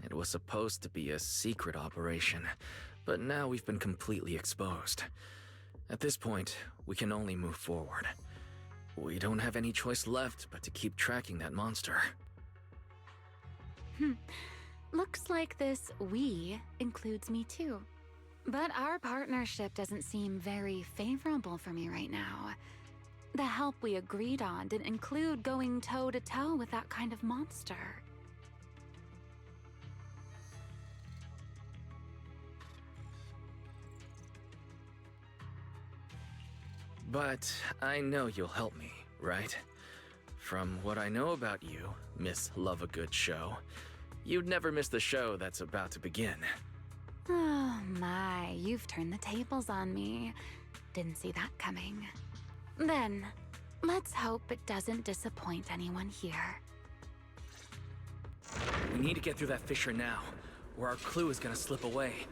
It was supposed to be a secret operation, but now we've been completely exposed. At this point, we can only move forward. We don't have any choice left but to keep tracking that monster. Looks like this "we" includes me too. But our partnership doesn't seem very favorable for me right now. The help we agreed on didn't include going toe-to-toe with that kind of monster. But I know you'll help me, right? From what I know about you, Miss Love a Good Show, you'd never miss the show that's about to begin. Oh my, you've turned the tables on me. Didn't see that coming. Then, let's hope it doesn't disappoint anyone here. We need to get through that fissure now, or our clue is gonna slip away.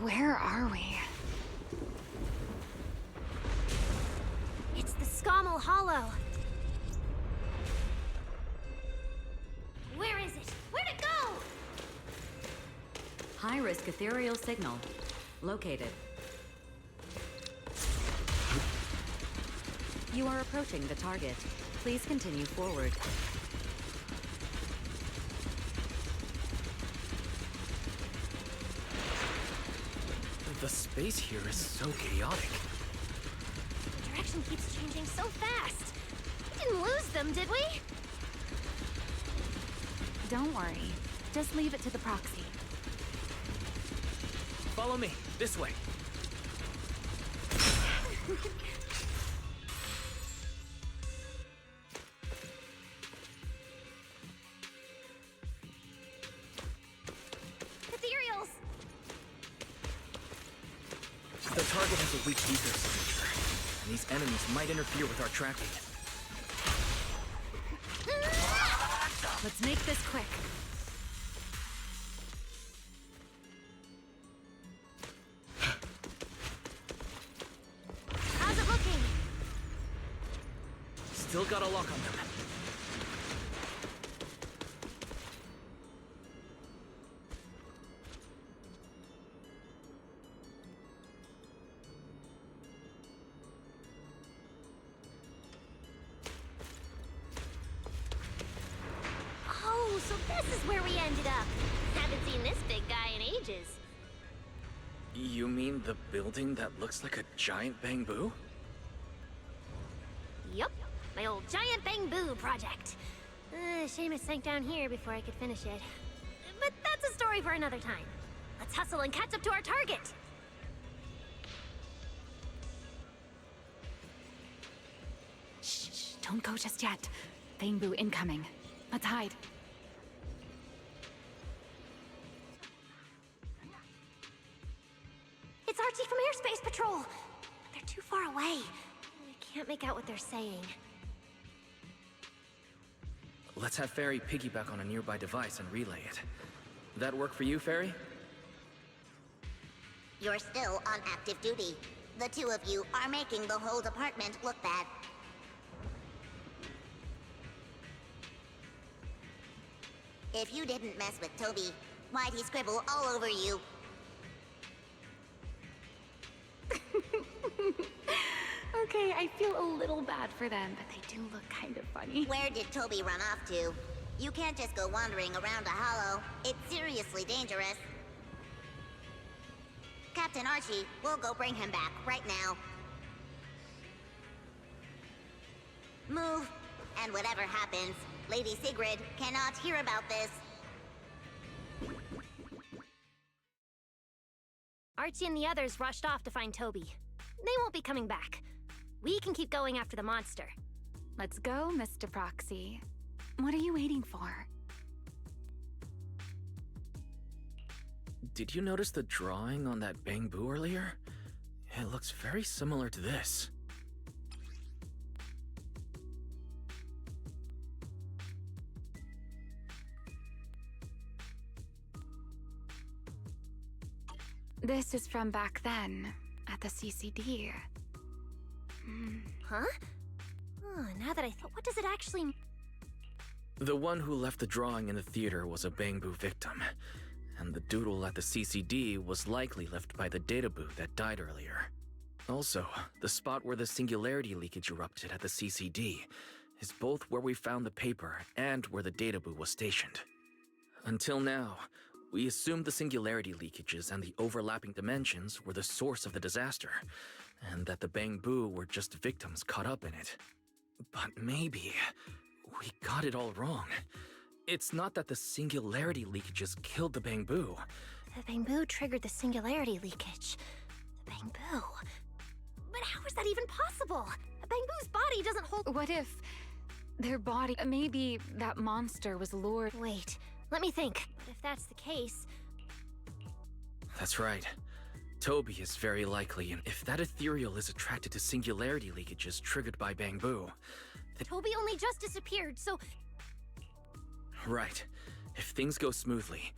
Where are we? It's the Scommel Hollow. Where is it? Where'd it go? High-risk ethereal signal. Located. You are approaching the target. Please continue forward. The space here is so chaotic. The direction keeps changing so fast. We didn't lose them, did we? Don't worry. Just leave it to the proxy. Follow me, this way. Ethereals! The target has a weak ether signature, and these enemies might interfere with our tracking. Let's make this quick. How's it looking? Still got a lock on them. Oh, so this is where we ended up. Haven't seen this big guy in ages. You mean the building that looks like a giant bamboo? Yup, my old giant bamboo project. Shame it sank down here before I could finish it. But that's a story for another time. Let's hustle and catch up to our target. Shh, don't go just yet. Bamboo incoming. Let's hide. It's Archie from Airspace Patrol. But they're too far away. I can't make out what they're saying. Let's have Fairy piggyback on a nearby device and relay it. That work for you, Fairy? You're still on active duty. The two of you are making the whole department look bad. If you didn't mess with Toby, why'd he scribble all over you? Okay, I I feel a little bad for them, but they do look kind of funny. Where did Toby run off to? You can't just go wandering around a hollow. It's seriously dangerous. Captain Archie, we'll go bring him back right now. Move, and whatever happens, Lady Sigrid cannot hear about this. Archie and the others rushed off to find Toby. They won't be coming back. We can keep going after the monster. Let's go, Mr. Proxy. What are you waiting for? Did you notice the drawing on that bamboo earlier? It looks very similar to this. This is from back then, at the CCD. Huh? Oh, now that I thought, what does it actually... The one who left the drawing in the theater was a bamboo victim, and the doodle at the CCD was likely left by the data boo that died earlier. Also, the spot where the singularity leakage erupted at the CCD is both where we found the paper and where the data boo was stationed. Until now, we assumed the singularity leakages and the overlapping dimensions were the source of the disaster, and that the bamboo were just victims caught up in it. But maybe we got it all wrong. It's not that the singularity leakages killed the bamboo. The bamboo triggered the singularity leakage. The bamboo... But how is that even possible? A bamboo's body doesn't hold... What if their body... Maybe that monster was lured... Wait, let me think. But if that's the case... That's right. Toby is very likely, and if that ethereal is attracted to singularity leakages triggered by bamboo... Toby only just disappeared, so... Right. If things go smoothly...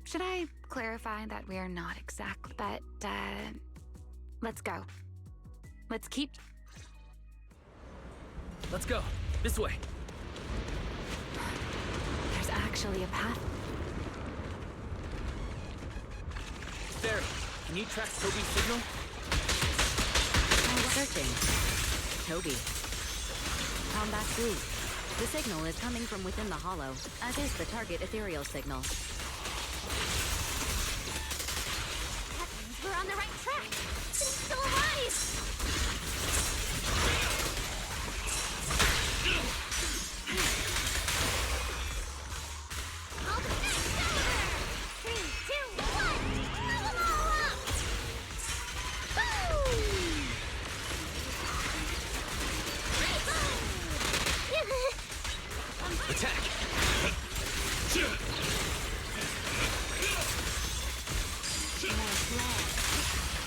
Should I clarify that we are not exactly... But, let's go. Let's keep... Let's go. This way. There's actually a path. There. Can you track Toby's signal? I'm searching. Toby. Combat blue. The signal is coming from within the hollow, as is the target ethereal signal. That means we're on the right track. He's still alive! I'll be next over! 3, 2, 1! Move 'em all up! Boom! Attack!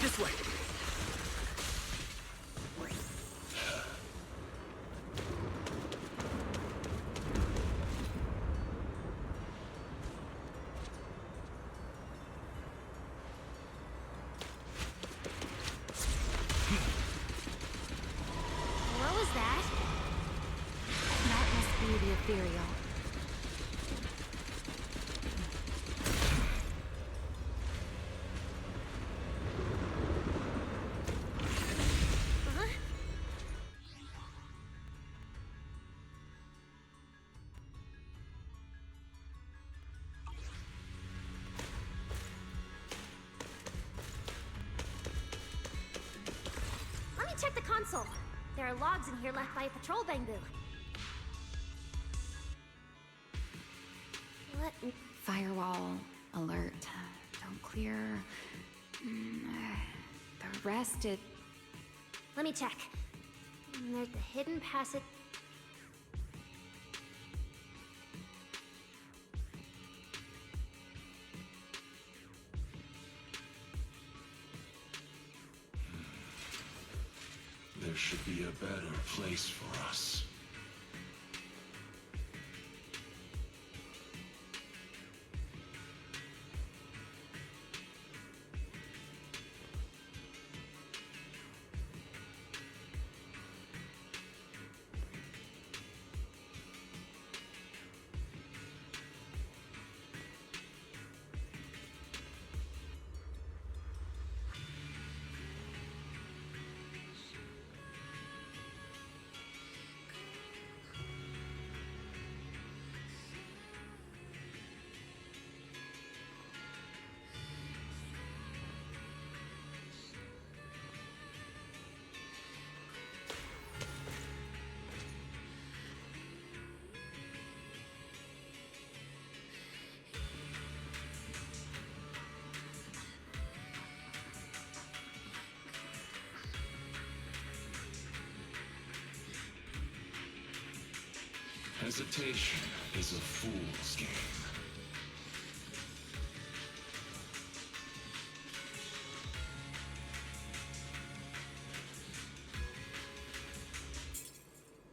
This way! What was that? That must be the ethereal. Huh? Let me check the console. There are logs in here left by a patrol bamboo. Let me... Firewall alert. Don't clear. The rest, it... Let me check. There's the hidden passage... There should be a better place for us. Hesitation is a fool's game.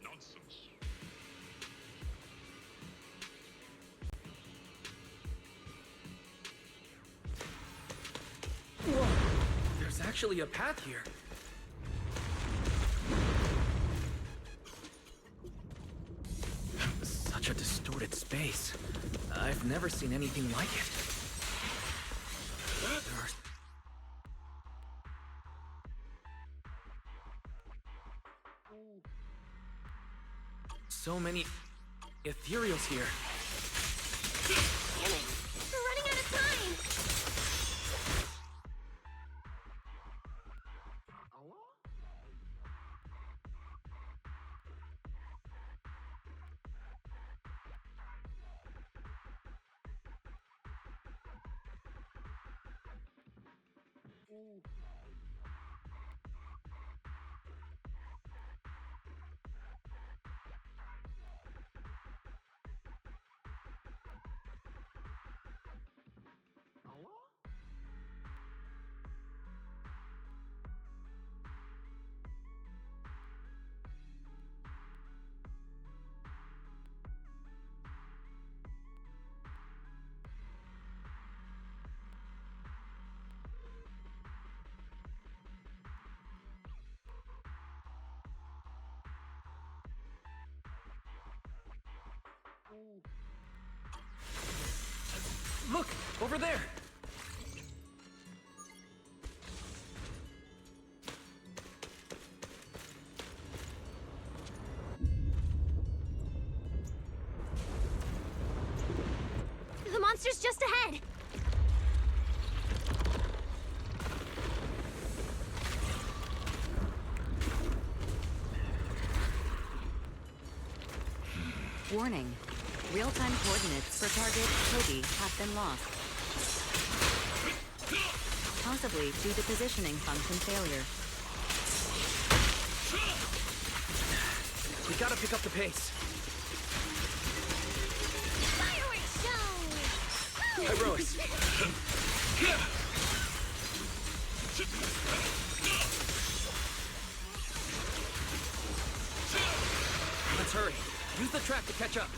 Nonsense. Whoa! There's actually a path here. Such a distorted space. I've never seen anything like it. There are so many ethereals here. Damn it! We're running out of time! Look! Over there! The monster's just ahead! Warning. Real-time coordinates for target Toby have been lost. Possibly due to positioning function failure. We gotta pick up the pace. Fireworks show! Heroes! Let's hurry. Use the track to catch up.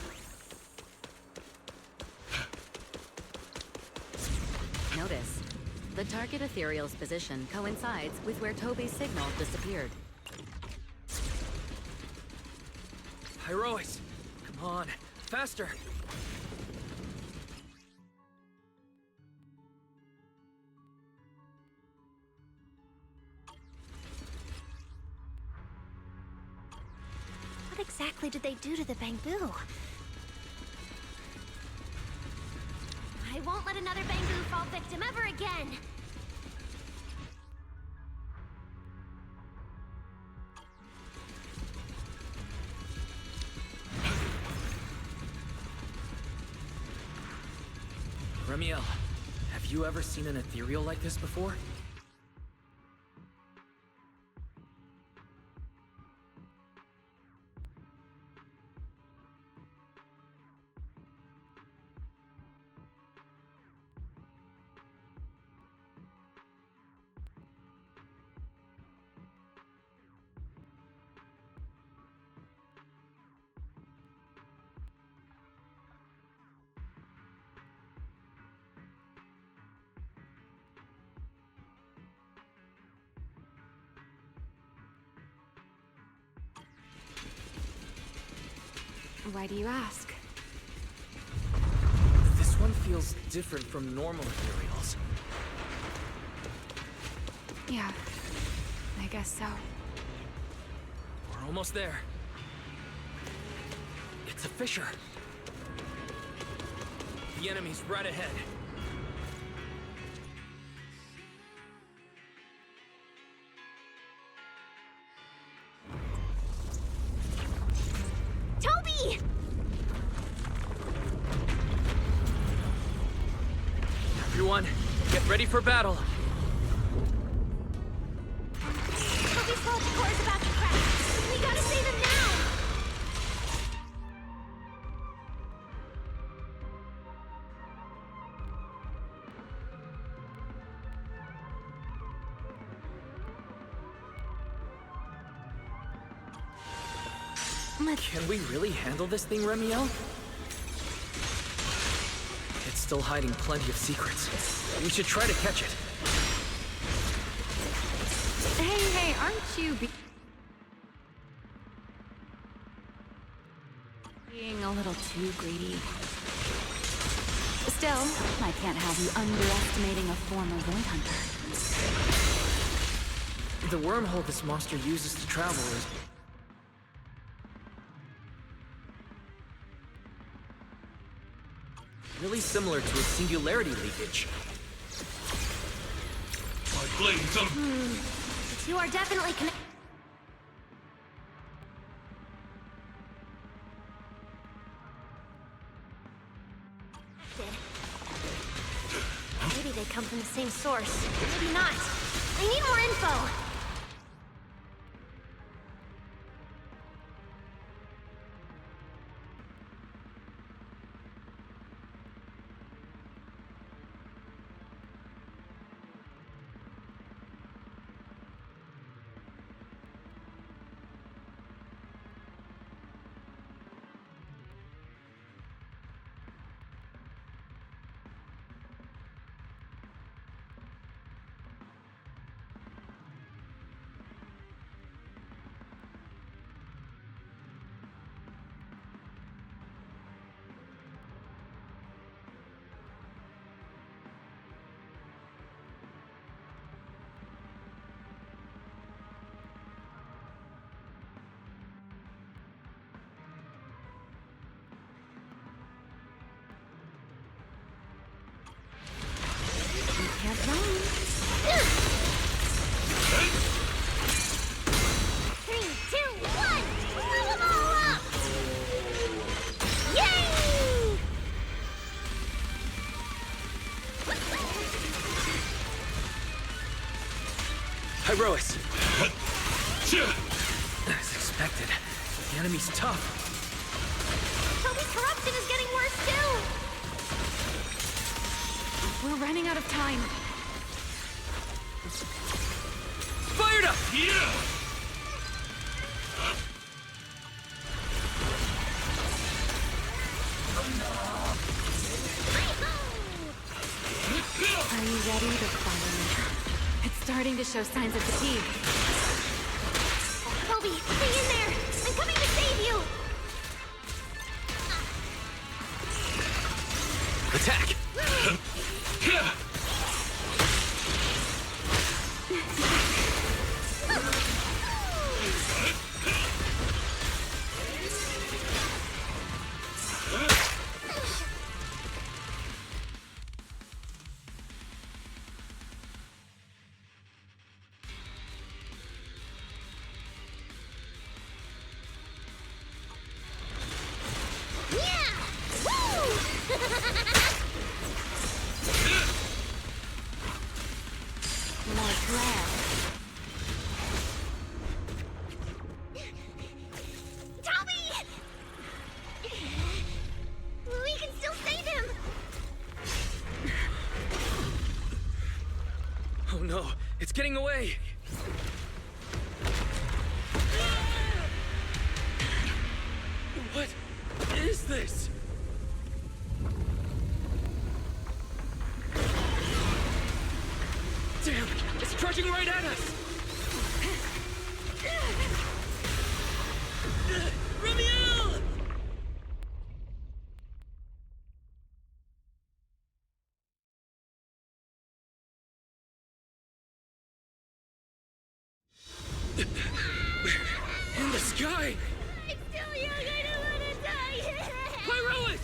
Notice, the target ethereal's position coincides with where Toby's signal disappeared. Heroes! Come on, faster! What exactly did they do to the bamboo? I won't let another bamboo fall victim ever again! Remiel, have you ever seen an ethereal like this before? Why do you ask? This one feels different from normal ethereals. Yeah, I guess so. We're almost there. It's a fissure. The enemy's right ahead. Toby! Everyone, get ready for battle. Toby's fault core is about to crash. We gotta save him now! Can we really handle this thing, Remiel? It's still hiding plenty of secrets. We should try to catch it. Hey, aren't you being a little too greedy? Still, I can't have you underestimating a former Void Hunter. The wormhole this monster uses to travel is... really similar to a singularity leakage. My blades are... You are definitely connected. Maybe they come from the same source. Maybe not. I need more info. Can't run. 3, 2, 1! Blow them all up! Yay! Hyrois! As expected, the enemy's tough. Toby's corruption is getting worse too! We're running out of time. Fired up! Yeah! Are you ready to follow me? It's starting to show signs of fatigue. Toby, stay in there! I'm coming to save you! Attack! Oh no, it's getting away! What is this? Damn, it's charging right at us! Remiel! In the sky! It's still young, I don't wanna die! Pyrois!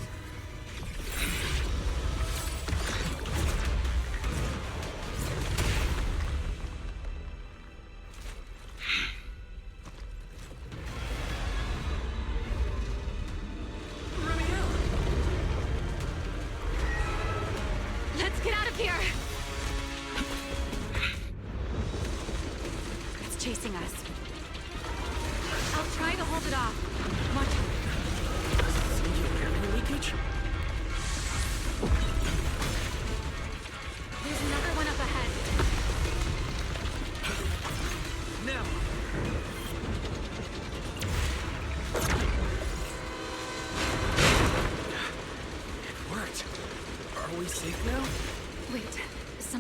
Let's get out of here! It's chasing us. I'll try to hold it off. Watch it. Singularity leakage? There's another one up ahead. Now!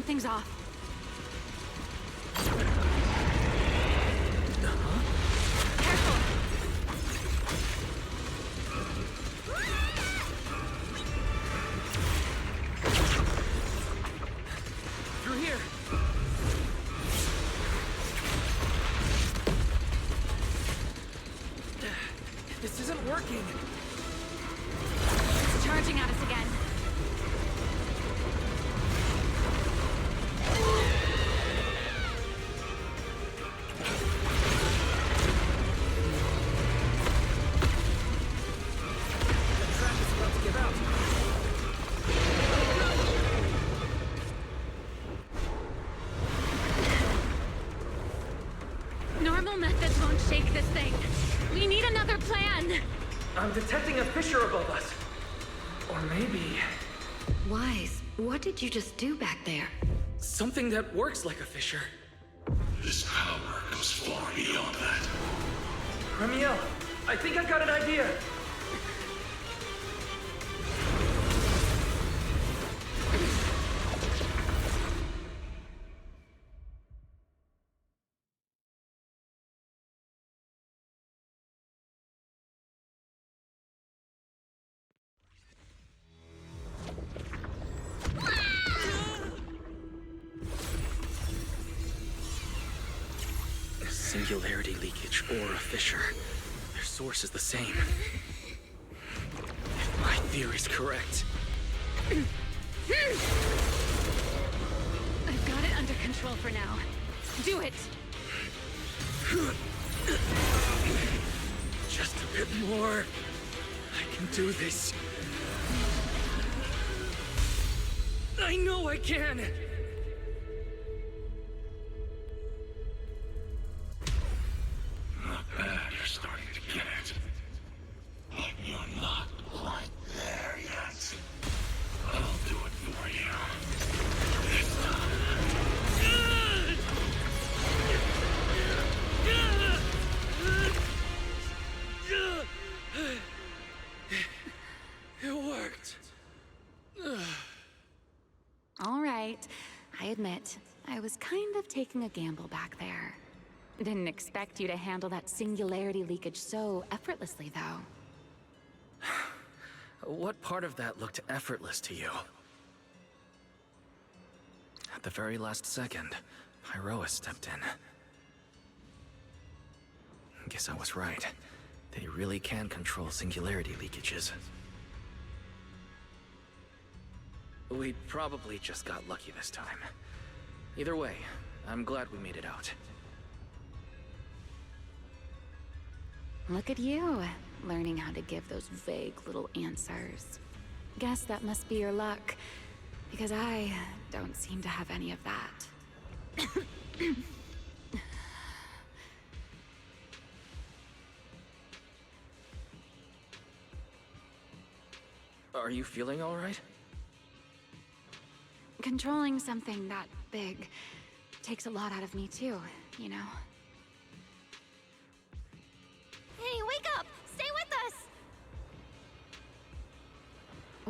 Something's off. Through here. This isn't working. It's charging at us again. The track is about to give out. Normal methods won't shake this thing. We need another plan. I'm detecting a fissure above us. Or maybe Wise, what did you just do back there? something that works like a fissure. This power goes far beyond that. Remiel, I think I got an idea. Singularity leakage or a fissure. Their source is the same. If my theory's correct. I've got it under control for now. Do it! Just a bit more. I can do this. I know I can! Not bad, you're starting to get it. But you're not quite there yet. I'll do it for you. This It worked. All right. I admit, I was kind of taking a gamble back there. Didn't expect you to handle that singularity leakage so effortlessly, though. What part of that looked effortless to you? At the very last second, Pyroa stepped in. Guess I was right. They really can control singularity leakages. We probably just got lucky this time. Either way, I'm glad we made it out. Look at you, learning how to give those vague little answers. Guess that must be your luck, because I don't seem to have any of that. Are you feeling all right? Controlling something that big takes a lot out of me too, you know? Hey, wake up! Stay with us!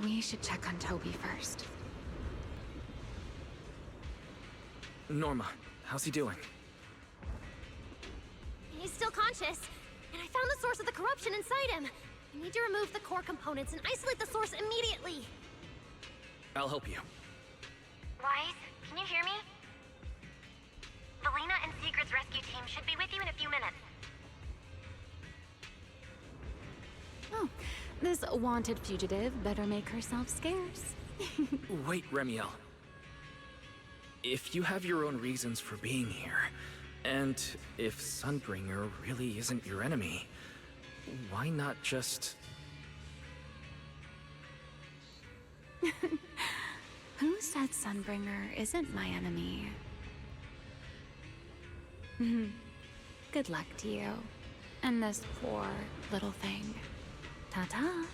We should check on Toby first. Norma, how's he doing? He's still conscious, and I found the source of the corruption inside him. You need to remove the core components and isolate the source immediately. I'll help you. Wise, can you hear me? Valina and Sigrid's rescue team should be with you in a few minutes. Oh, this wanted fugitive better make herself scarce. Wait, Remiel. If you have your own reasons for being here, and if Sunbringer really isn't your enemy, why not just... Who said Sunbringer isn't my enemy? Good luck to you. And this poor little thing. Ta-ta.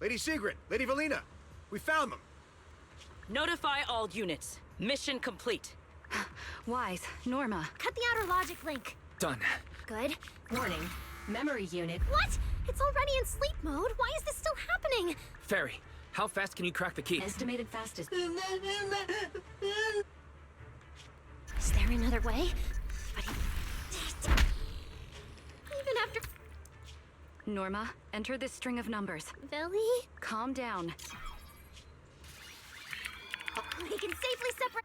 Lady Sigrid, Lady Valina, we found them. Notify all units. Mission complete. Wise, Norma. Cut the outer logic link. Done. Good. Warning. Memory unit. What? It's already in sleep mode. Why is this still happening? Fairy, how fast can you crack the key? Estimated fastest. Is there another way? But even after... Norma, enter this string of numbers. Billy? Calm down. We can safely separate...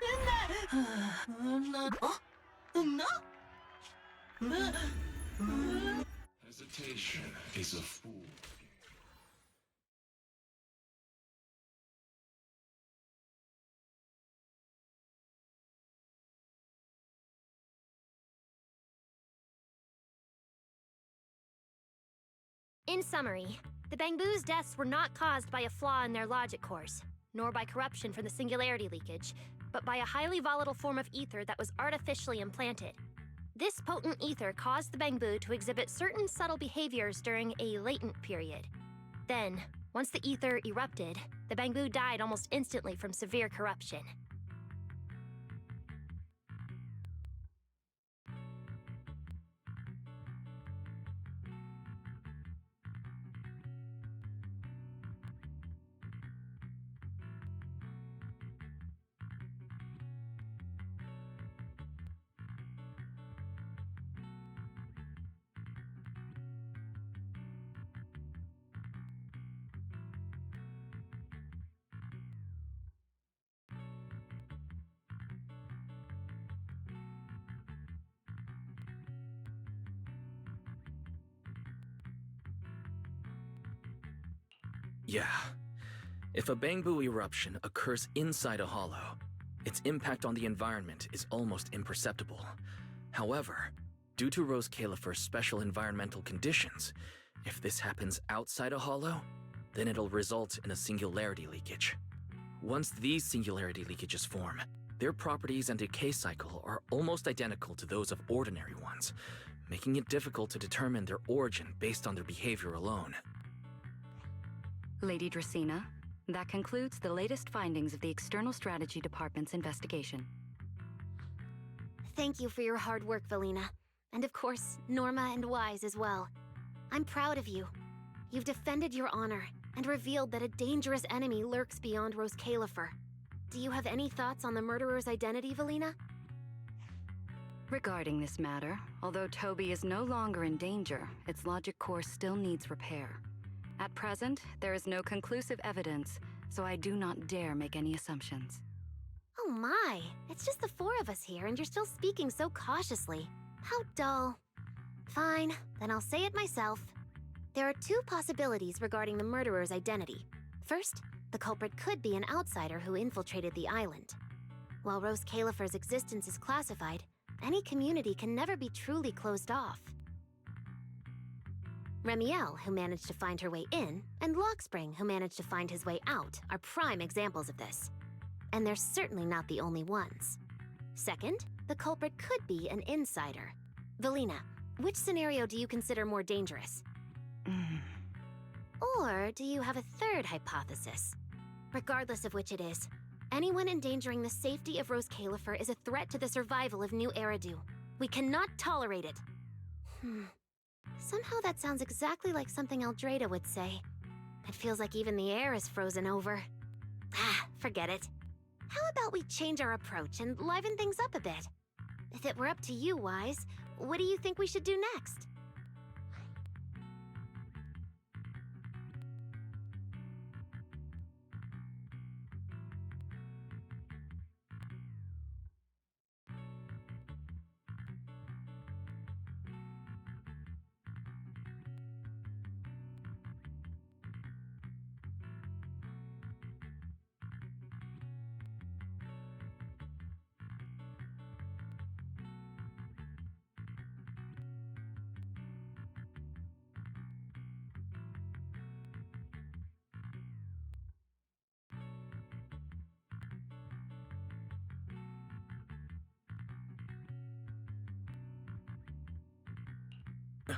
Hesitation is a fool. In summary, the Bangbu's deaths were not caused by a flaw in their logic cores, nor by corruption from the singularity leakage, but by a highly volatile form of ether that was artificially implanted. This potent ether caused the Bangbu to exhibit certain subtle behaviors during a latent period. Then, once the ether erupted, the Bangbu died almost instantly from severe corruption. Yeah. If a Bangbu eruption occurs inside a hollow, its impact on the environment is almost imperceptible. However, due to Rose Califer's special environmental conditions, if this happens outside a hollow, then it'll result in a singularity leakage. Once these singularity leakages form, their properties and decay cycle are almost identical to those of ordinary ones, making it difficult to determine their origin based on their behavior alone. Lady Dracena, that concludes the latest findings of the External Strategy Department's investigation. Thank you for your hard work, Valina. And of course, Norma and Wise as well. I'm proud of you. You've defended your honor and revealed that a dangerous enemy lurks beyond Rose Califer. Do you have any thoughts on the murderer's identity, Valina? Regarding this matter, although Toby is no longer in danger, its logic core still needs repair. At present, there is no conclusive evidence, so I do not dare make any assumptions. Oh my, it's just the four of us here and you're still speaking so cautiously. How dull. Fine, then I'll say it myself. There are two possibilities regarding the murderer's identity. First, the culprit could be an outsider who infiltrated the island. While Rose Califer's existence is classified, any community can never be truly closed off. Remiel, who managed to find her way in, and Lockspring, who managed to find his way out, are prime examples of this. And they're certainly not the only ones. Second, the culprit could be an insider. Valina, which scenario do you consider more dangerous? Or do you have a third hypothesis? Regardless of which it is, anyone endangering the safety of Rose Califer is a threat to the survival of New Eridu. We cannot tolerate it. Somehow that sounds exactly like something Eldrada would say. It feels like even the air is frozen over. Forget it. How about we change our approach and liven things up a bit? If it were up to you, Wise, what do you think we should do next?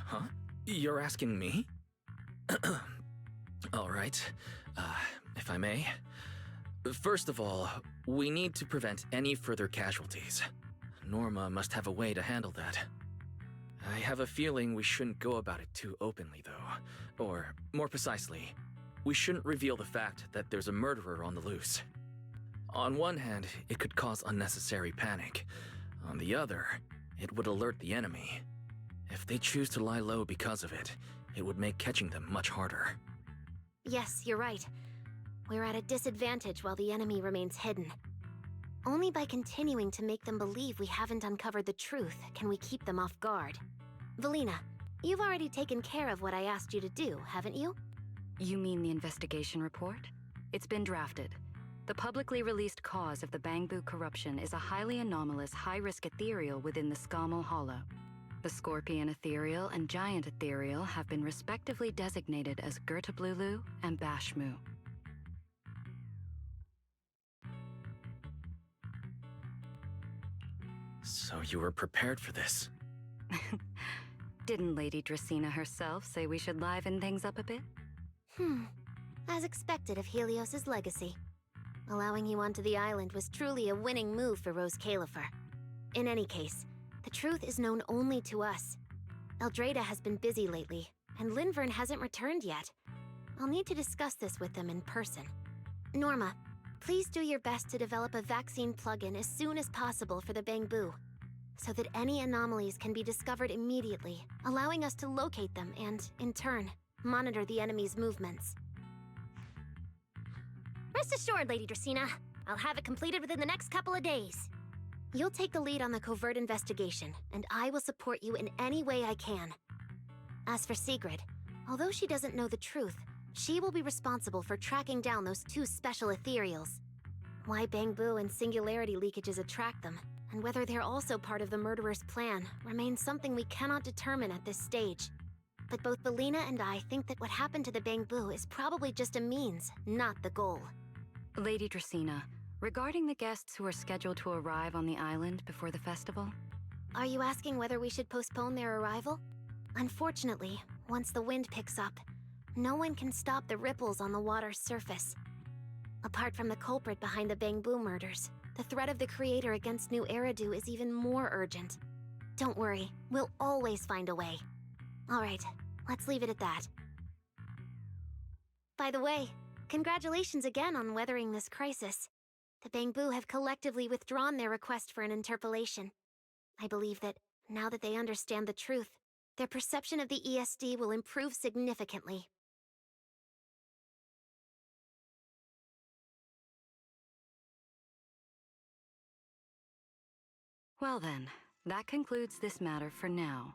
Huh? You're asking me? All right. right. If I may. First of all, we need to prevent any further casualties. Norma must have a way to handle that. I have a feeling we shouldn't go about it too openly, though. Or, more precisely, we shouldn't reveal the fact that there's a murderer on the loose. On one hand, it could cause unnecessary panic. On the other, it would alert the enemy. If they choose to lie low because of it, it would make catching them much harder. Yes, you're right. We're at a disadvantage while the enemy remains hidden. Only by continuing to make them believe we haven't uncovered the truth can we keep them off guard. Valina, you've already taken care of what I asked you to do, haven't you? You mean the investigation report? It's been drafted. The publicly released cause of the Bangbu corruption is a highly anomalous, high-risk ethereal within the Scamal Hollow. The Scorpion Ethereal and Giant Ethereal have been respectively designated as Gertablulu and Bashmu. So you were prepared for this? Didn't Lady Dracena herself say we should liven things up a bit? As expected of Helios's legacy. Allowing you onto the island was truly a winning move for Rose Califer. In any case, the truth is known only to us. Eldrada has been busy lately, and Linvern hasn't returned yet. I'll need to discuss this with them in person. Norma, please do your best to develop a vaccine plugin as soon as possible for the Bangbu, so that any anomalies can be discovered immediately, allowing us to locate them and, in turn, monitor the enemy's movements. Rest assured, Lady Dracena. I'll have it completed within the next couple of days. You'll take the lead on the covert investigation, and I will support you in any way I can. As for Sigrid, although she doesn't know the truth, she will be responsible for tracking down those two special ethereals. Why Bangbu and singularity leakages attract them, and whether they're also part of the murderer's plan, remains something we cannot determine at this stage. But both Valina and I think that what happened to the Bangbu is probably just a means, not the goal. Lady Dracena, regarding the guests who are scheduled to arrive on the island before the festival? Are you asking whether we should postpone their arrival? Unfortunately, once the wind picks up, no one can stop the ripples on the water's surface. Apart from the culprit behind the Bangbu murders, the threat of the Creator against New Eridu is even more urgent. Don't worry, we'll always find a way. Alright, let's leave it at that. By the way, congratulations again on weathering this crisis. The Bangbu have collectively withdrawn their request for an interpolation. I believe that, now that they understand the truth, their perception of the ESD will improve significantly. Well then, that concludes this matter for now.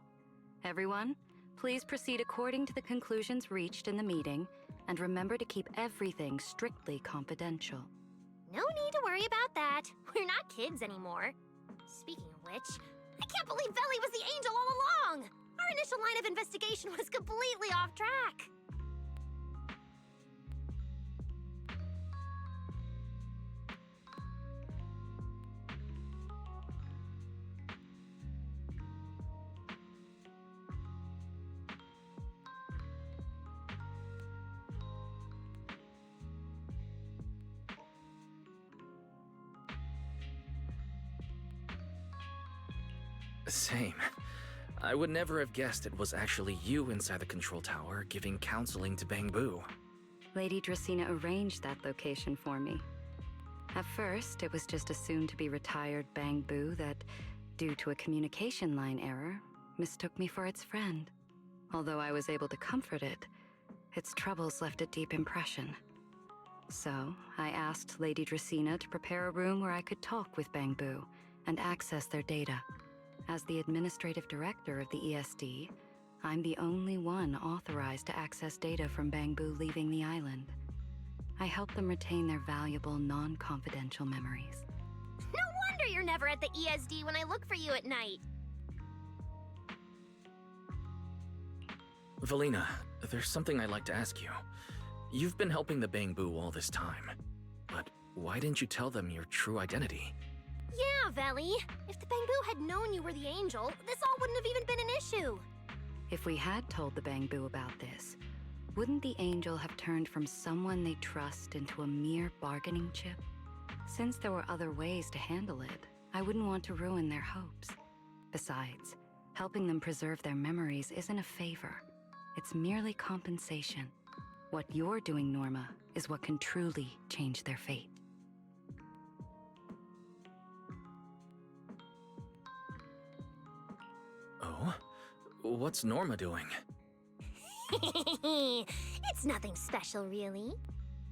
Everyone, please proceed according to the conclusions reached in the meeting, and remember to keep everything strictly confidential. No need to worry about that. We're not kids anymore. Speaking of which, I can't believe Velly was the angel all along! Our initial line of investigation was completely off track. Same. I would never have guessed it was actually you inside the control tower giving counseling to Bangbu. Lady Dracena arranged that location for me. At first, it was just a soon-to-be retired Bangbu that, due to a communication line error, mistook me for its friend. Although I was able to comfort it, its troubles left a deep impression. So, I asked Lady Dracena to prepare a room where I could talk with Bangbu and access their data. As the administrative director of the ESD, I'm the only one authorized to access data from Bangbu leaving the island. I help them retain their valuable, non-confidential memories. No wonder you're never at the ESD when I look for you at night. Valina, there's something I'd like to ask you. You've been helping the Bangbu all this time, but why didn't you tell them your true identity? Yeah, Velly. If the Bangbu had known you were the angel, this all wouldn't have even been an issue. If we had told the Bangbu about this, wouldn't the angel have turned from someone they trust into a mere bargaining chip? Since there were other ways to handle it, I wouldn't want to ruin their hopes. Besides, helping them preserve their memories isn't a favor. It's merely compensation. What you're doing, Norma, is what can truly change their fate. Oh? What's Norma doing? It's nothing special, really.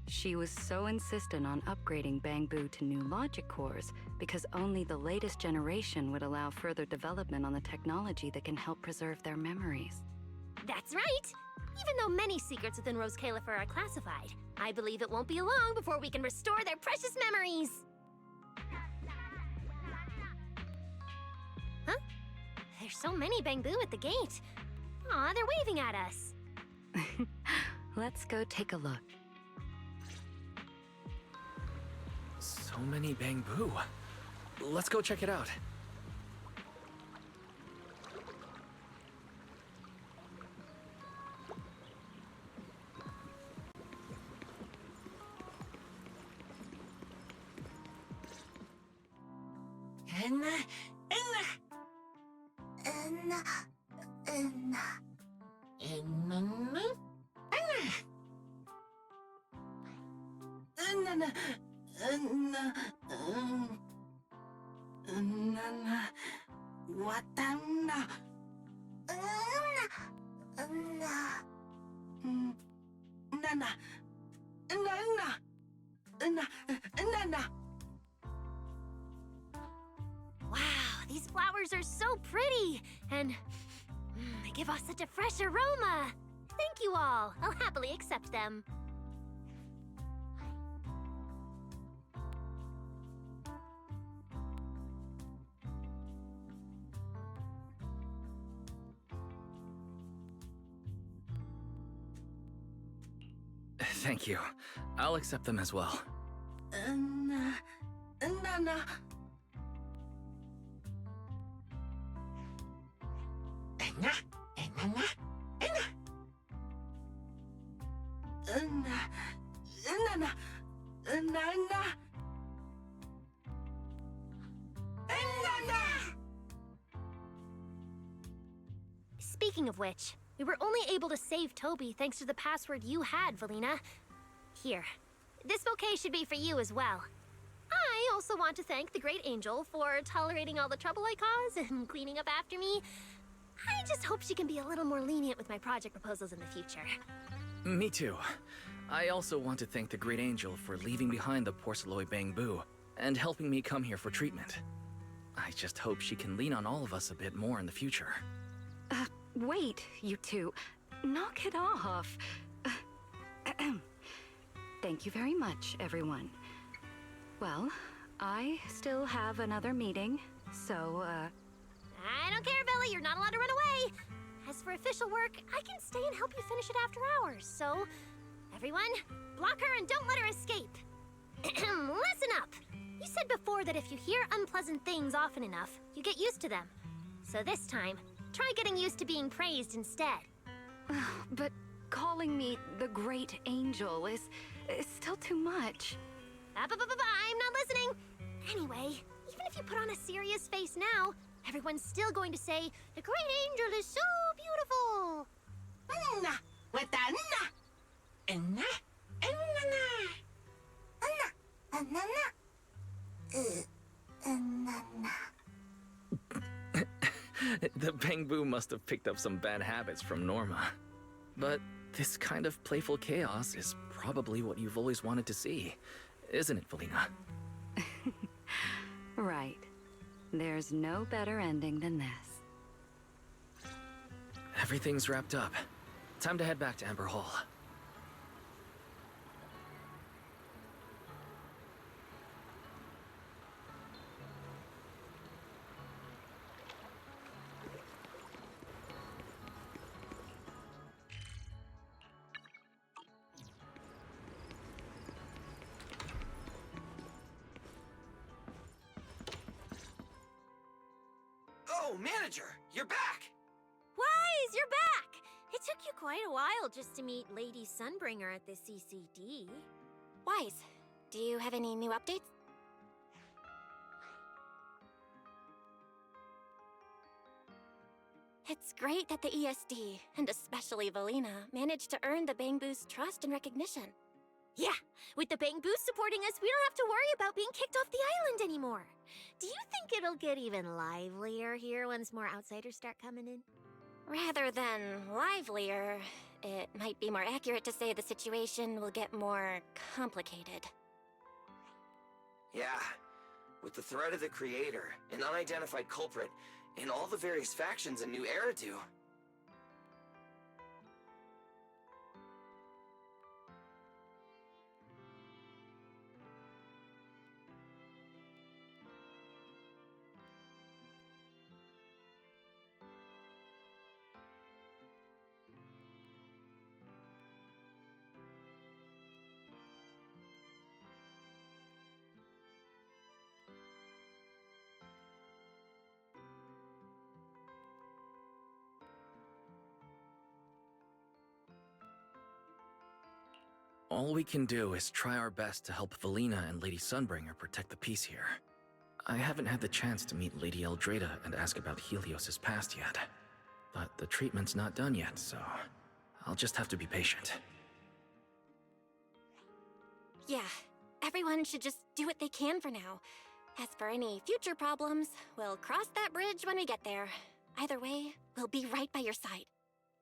She was so insistent on upgrading Bangbu to new logic cores because only the latest generation would allow further development on the technology that can help preserve their memories. That's right! Even though many secrets within Rose Califer are classified, I believe it won't be long before we can restore their precious memories! Huh? There's so many Bangbu at the gate. Aw, they're waving at us. Let's go take a look. So many Bangbu. Let's go check it out. Wow, these flowers are so pretty, and they give off such a fresh aroma. Thank you all. I'll happily accept them. Thank you. I'll accept them as well. Speaking of which, we were only able to save Toby thanks to the password you had, Valina. Here, this bouquet should be for you as well. I also want to thank the Great Angel for tolerating all the trouble I caused and cleaning up after me. I just hope she can be a little more lenient with my project proposals in the future. Me too. I also want to thank the Great Angel for leaving behind the Porcelloy Bangbu and helping me come here for treatment. I just hope she can lean on all of us a bit more in the future. Wait, you two. Knock it off. Thank you very much, everyone. Well, I still have another meeting, so, I don't care, Bella. You're not allowed to run away. As for official work, I can stay and help you finish it after hours, so... Everyone, block her and don't let her escape. Listen up. You said before that if you hear unpleasant things often enough, you get used to them. So this time, try getting used to being praised instead. But calling me the Great Angel is still too much. I'm not listening. Anyway, even if you put on a serious face now, everyone's still going to say, the Great Angel is so beautiful. The Bangbu must have picked up some bad habits from Norma. But this kind of playful chaos is probably what you've always wanted to see, isn't it, Valina? Right. There's no better ending than this. Everything's wrapped up. Time to head back to Amber Hall. Oh, manager, you're back! Wise, you're back! It took you quite a while just to meet Lady Sunbringer at the CCD. Wise, do you have any new updates? It's great that the ESD, and especially Valina, managed to earn the Bangbu's trust and recognition. Yeah, with the Bangbus supporting us, we don't have to worry about being kicked off the island anymore. Do you think it'll get even livelier here once more outsiders start coming in? Rather than livelier, it might be more accurate to say the situation will get more complicated. Yeah, with the threat of the Creator, an unidentified culprit, and all the various factions in New Eridu. All we can do is try our best to help Valina and Lady Sunbringer protect the peace here. I haven't had the chance to meet Lady Eldrada and ask about Helios's past yet. But the treatment's not done yet, so I'll just have to be patient. Yeah, everyone should just do what they can for now. As for any future problems, we'll cross that bridge when we get there. Either way, we'll be right by your side.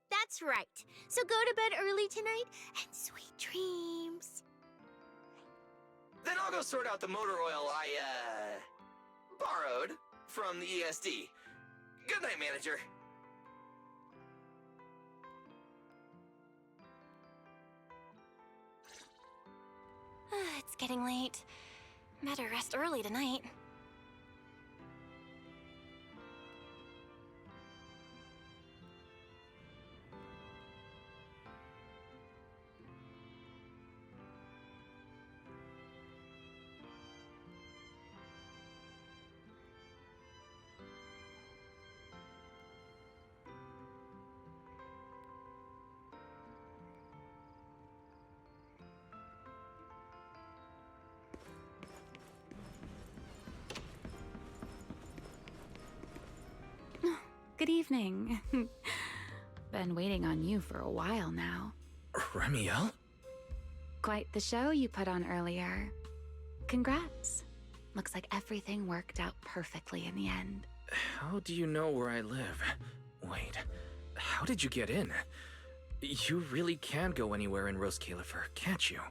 That's right. So go to bed early tonight, and sweet dreams. Then I'll go sort out the motor oil I, borrowed from the ESD. Good night, manager. It's getting late. Better rest early tonight. Good evening. Been waiting on you for a while now. Remiel? Quite the show you put on earlier. Congrats. Looks like everything worked out perfectly in the end. How do you know where I live? Wait, how did you get in? You really can go anywhere in Rose Califer, can't you?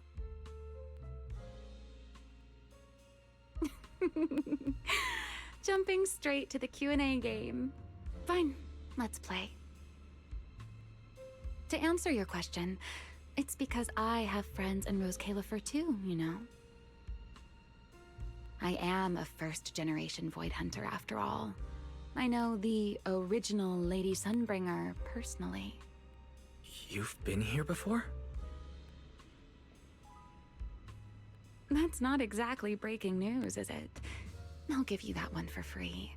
Jumping straight to the Q&A game. Fine, let's play. To answer your question, it's because I have friends in Rose Califer too, you know. I am a first-generation Void Hunter after all. I know the original Lady Sunbringer personally. You've been here before? That's not exactly breaking news, is it? I'll give you that one for free.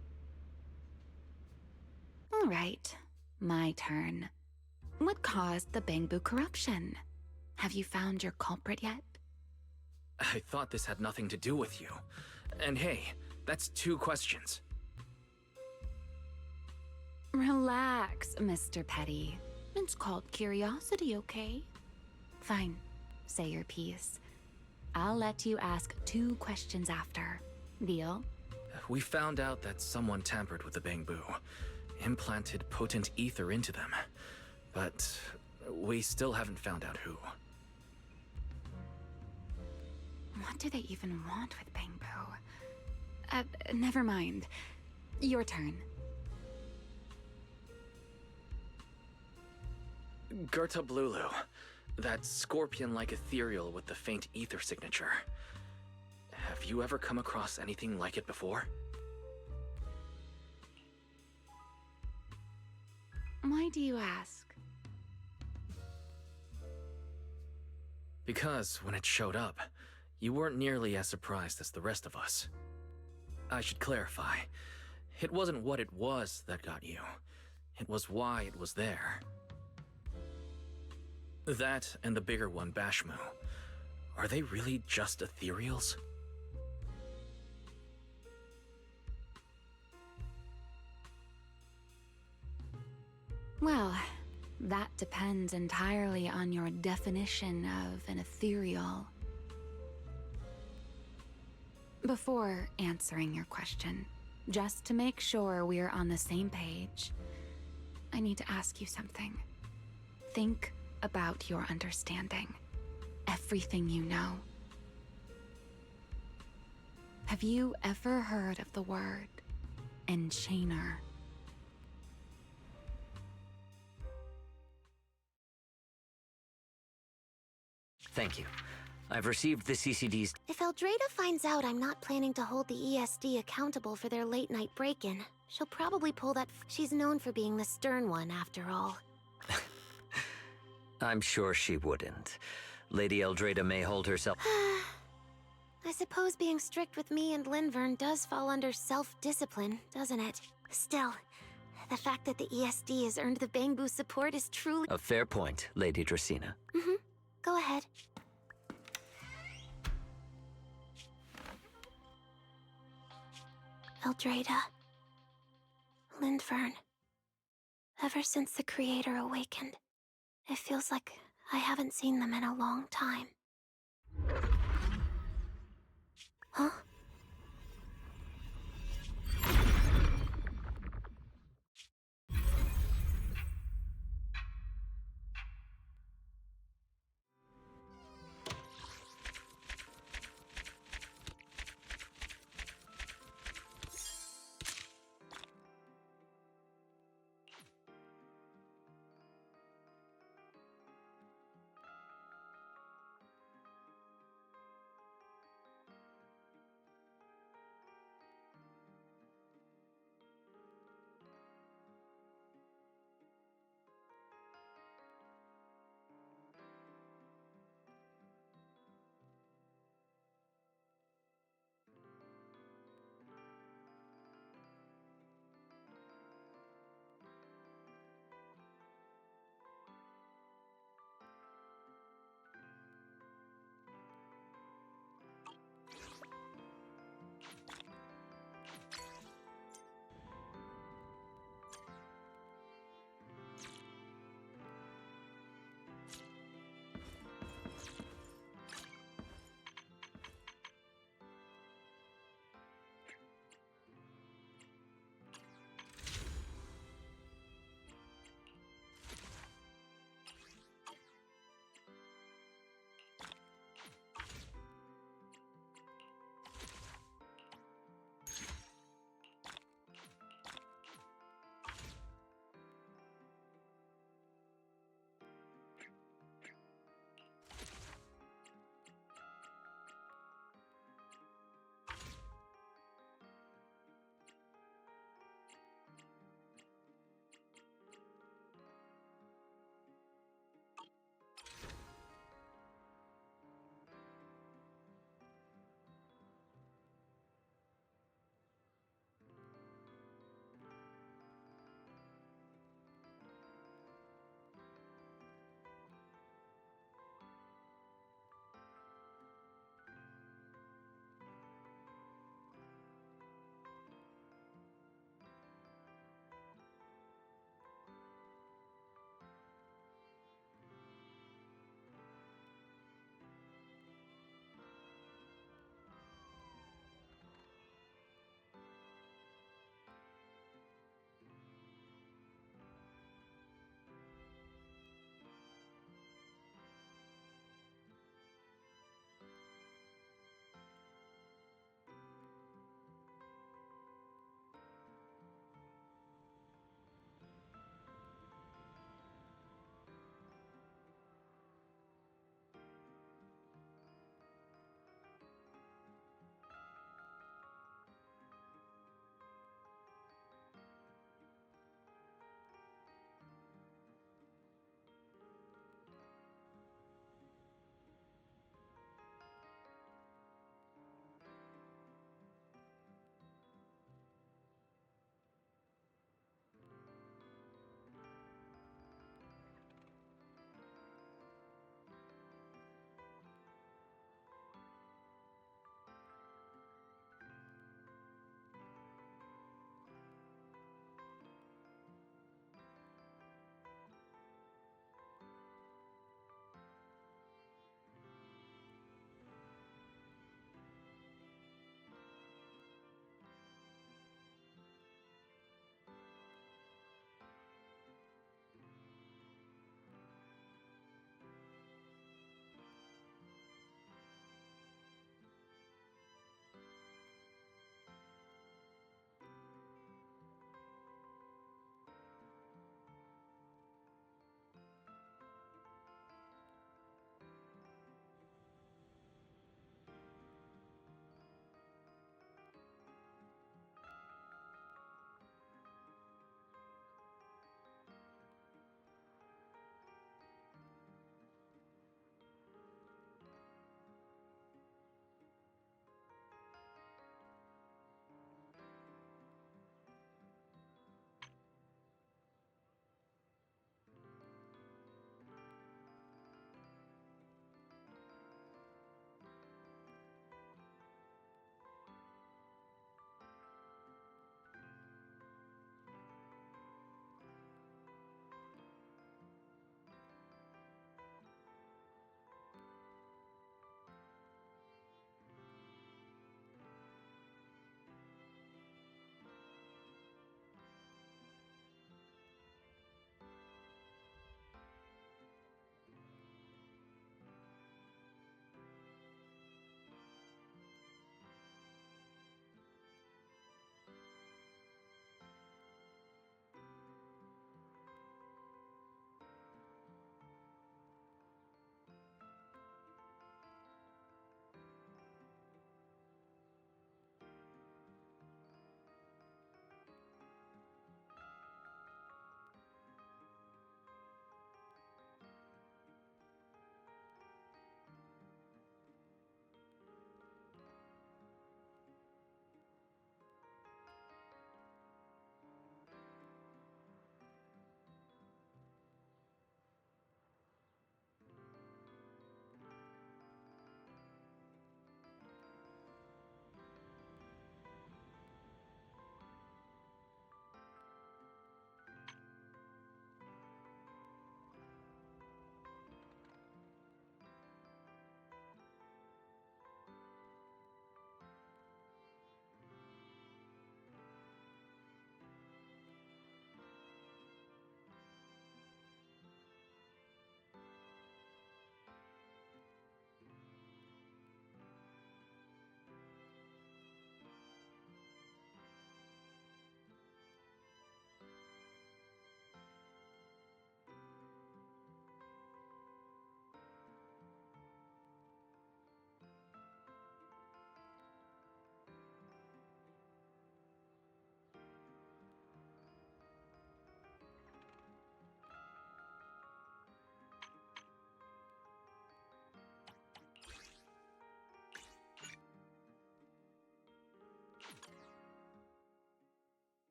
All right, my turn. What caused the Bangbu corruption? Have you found your culprit yet? I thought this had nothing to do with you. And hey, that's 2 questions. Relax, Mr. Petty. It's called curiosity, okay? Fine, say your piece. I'll let you ask 2 questions after. Deal? We found out that someone tampered with the Bangbu, implanted potent ether into them, but we still haven't found out who. What do they even want with Bangbu? Never mind. Your turn. Gerta Blulu, that scorpion-like ethereal with the faint ether signature. Have you ever come across anything like it before? Why do you ask? Because when it showed up, you weren't nearly as surprised as the rest of us. I should clarify. It wasn't what it was that got you. It was why it was there. That and the bigger one, Bashmu. Are they really just ethereals? Well, that depends entirely on your definition of an ethereal. Before answering your question, just to make sure we're on the same page, I need to ask you something. Think about your understanding. Everything you know. Have you ever heard of the word enchainer? Thank you. I've received the CCD's. If Eldrada finds out I'm not planning to hold the ESD accountable for their late-night break-in, she'll probably pull that she's known for being the stern one, after all. I'm sure she wouldn't. Lady Eldrada may hold herself. I suppose being strict with me and Linvern does fall under self-discipline, doesn't it? Still, the fact that the ESD has earned the Bangbu support is truly— A fair point, Lady Dracena. Mm-hmm. Go ahead. Eldrada. Lindvern. Ever since the Creator awakened, it feels like I haven't seen them in a long time. Huh?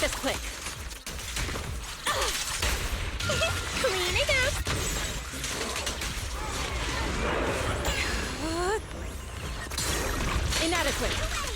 this quick. Cleaning up. Inadequate.